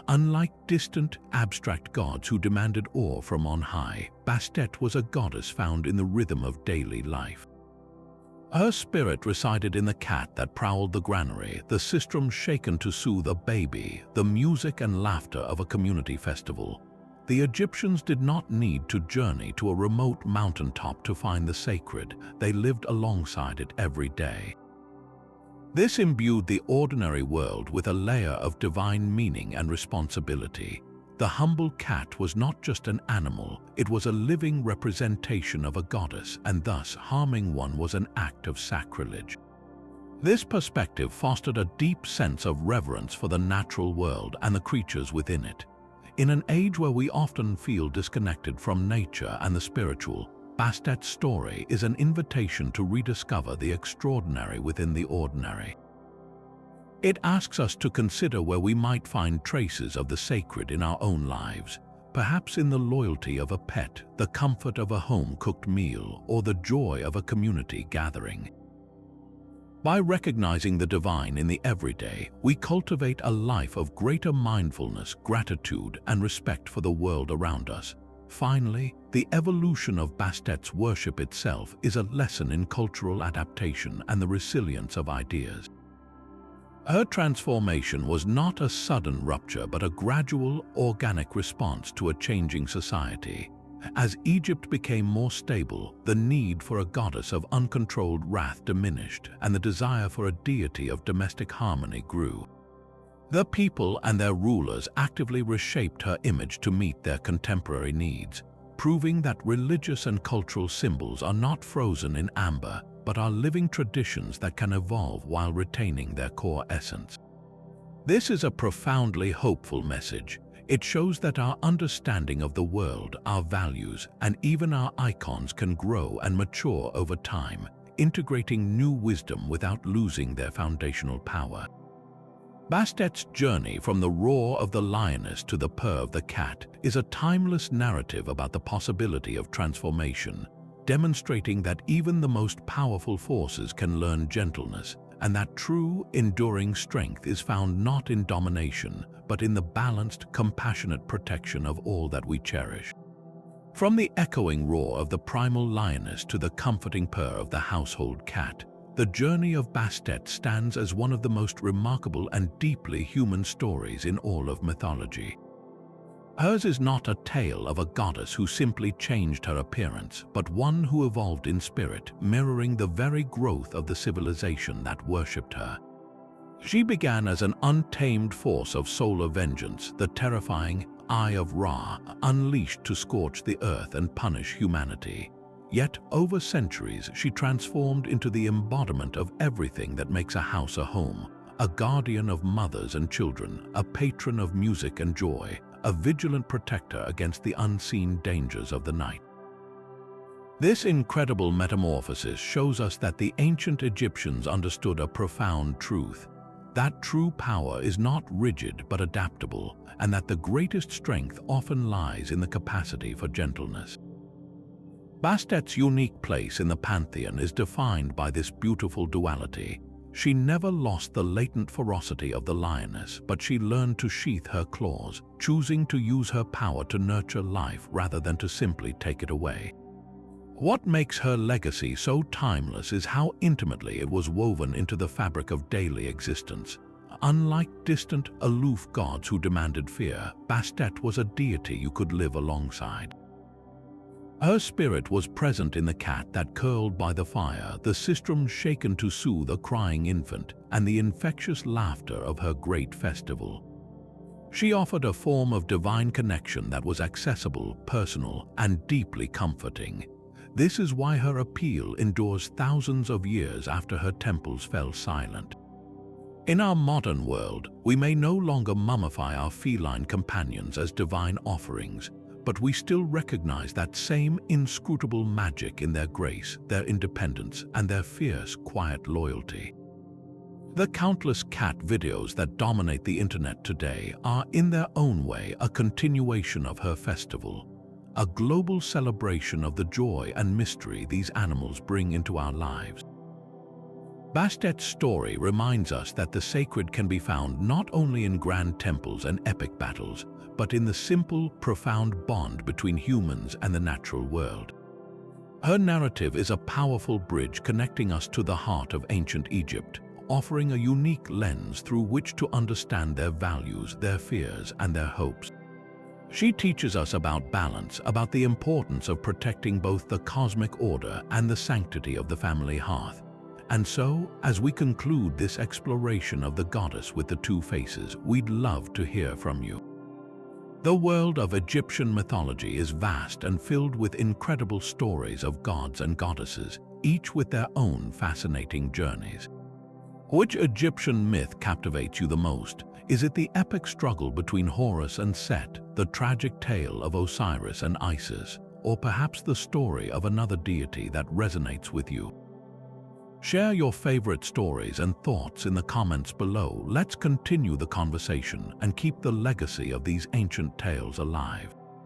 A: Unlike distant, abstract gods who demanded awe from on high, Bastet was a goddess found in the rhythm of daily life. Her spirit resided in the cat that prowled the granary, the sistrum shaken to soothe a baby, the music and laughter of a community festival. The Egyptians did not need to journey to a remote mountaintop to find the sacred. They lived alongside it every day. This imbued the ordinary world with a layer of divine meaning and responsibility. The humble cat was not just an animal, it was a living representation of a goddess, and thus harming one was an act of sacrilege. This perspective fostered a deep sense of reverence for the natural world and the creatures within it. In an age where we often feel disconnected from nature and the spiritual, Bastet's story is an invitation to rediscover the extraordinary within the ordinary. It asks us to consider where we might find traces of the sacred in our own lives, perhaps in the loyalty of a pet, the comfort of a home-cooked meal, or the joy of a community gathering. By recognizing the divine in the everyday, we cultivate a life of greater mindfulness, gratitude, and respect for the world around us. Finally, the evolution of Bastet's worship itself is a lesson in cultural adaptation and the resilience of ideas. Her transformation was not a sudden rupture but a gradual, organic response to a changing society. As Egypt became more stable, the need for a goddess of uncontrolled wrath diminished, and the desire for a deity of domestic harmony grew. The people and their rulers actively reshaped her image to meet their contemporary needs, proving that religious and cultural symbols are not frozen in amber, but are living traditions that can evolve while retaining their core essence. This is a profoundly hopeful message. It shows that our understanding of the world, our values, and even our icons can grow and mature over time, integrating new wisdom without losing their foundational power. Bastet's journey from the roar of the lioness to the purr of the cat is a timeless narrative about the possibility of transformation, demonstrating that even the most powerful forces can learn gentleness, and that true, enduring strength is found not in domination, but in the balanced, compassionate protection of all that we cherish. From the echoing roar of the primal lioness to the comforting purr of the household cat, the journey of Bastet stands as one of the most remarkable and deeply human stories in all of mythology. Hers is not a tale of a goddess who simply changed her appearance, but one who evolved in spirit, mirroring the very growth of the civilization that worshipped her. She began as an untamed force of solar vengeance, the terrifying Eye of Ra, unleashed to scorch the earth and punish humanity. Yet, over centuries, she transformed into the embodiment of everything that makes a house a home, a guardian of mothers and children, a patron of music and joy, a vigilant protector against the unseen dangers of the night. This incredible metamorphosis shows us that the ancient Egyptians understood a profound truth, that true power is not rigid but adaptable, and that the greatest strength often lies in the capacity for gentleness. Bastet's unique place in the pantheon is defined by this beautiful duality. She never lost the latent ferocity of the lioness, but she learned to sheath her claws, choosing to use her power to nurture life rather than to simply take it away. What makes her legacy so timeless is how intimately it was woven into the fabric of daily existence. Unlike distant, aloof gods who demanded fear, Bastet was a deity you could live alongside. Her spirit was present in the cat that curled by the fire, the sistrum shaken to soothe a crying infant, and the infectious laughter of her great festival. She offered a form of divine connection that was accessible, personal, and deeply comforting. This is why her appeal endures thousands of years after her temples fell silent. In our modern world, we may no longer mummify our feline companions as divine offerings, but we still recognize that same inscrutable magic in their grace, their independence, and their fierce, quiet loyalty. The countless cat videos that dominate the internet today are, in their own way, a continuation of her festival, a global celebration of the joy and mystery these animals bring into our lives. Bastet's story reminds us that the sacred can be found not only in grand temples and epic battles, but in the simple, profound bond between humans and the natural world. Her narrative is a powerful bridge connecting us to the heart of ancient Egypt, offering a unique lens through which to understand their values, their fears, and their hopes. She teaches us about balance, about the importance of protecting both the cosmic order and the sanctity of the family hearth. And so, as we conclude this exploration of the goddess with the two faces, we'd love to hear from you. The world of Egyptian mythology is vast and filled with incredible stories of gods and goddesses, each with their own fascinating journeys. Which Egyptian myth captivates you the most? Is it the epic struggle between Horus and Set, the tragic tale of Osiris and Isis, or perhaps the story of another deity that resonates with you? Share your favorite stories and thoughts in the comments below. Let's continue the conversation and keep the legacy of these ancient tales alive.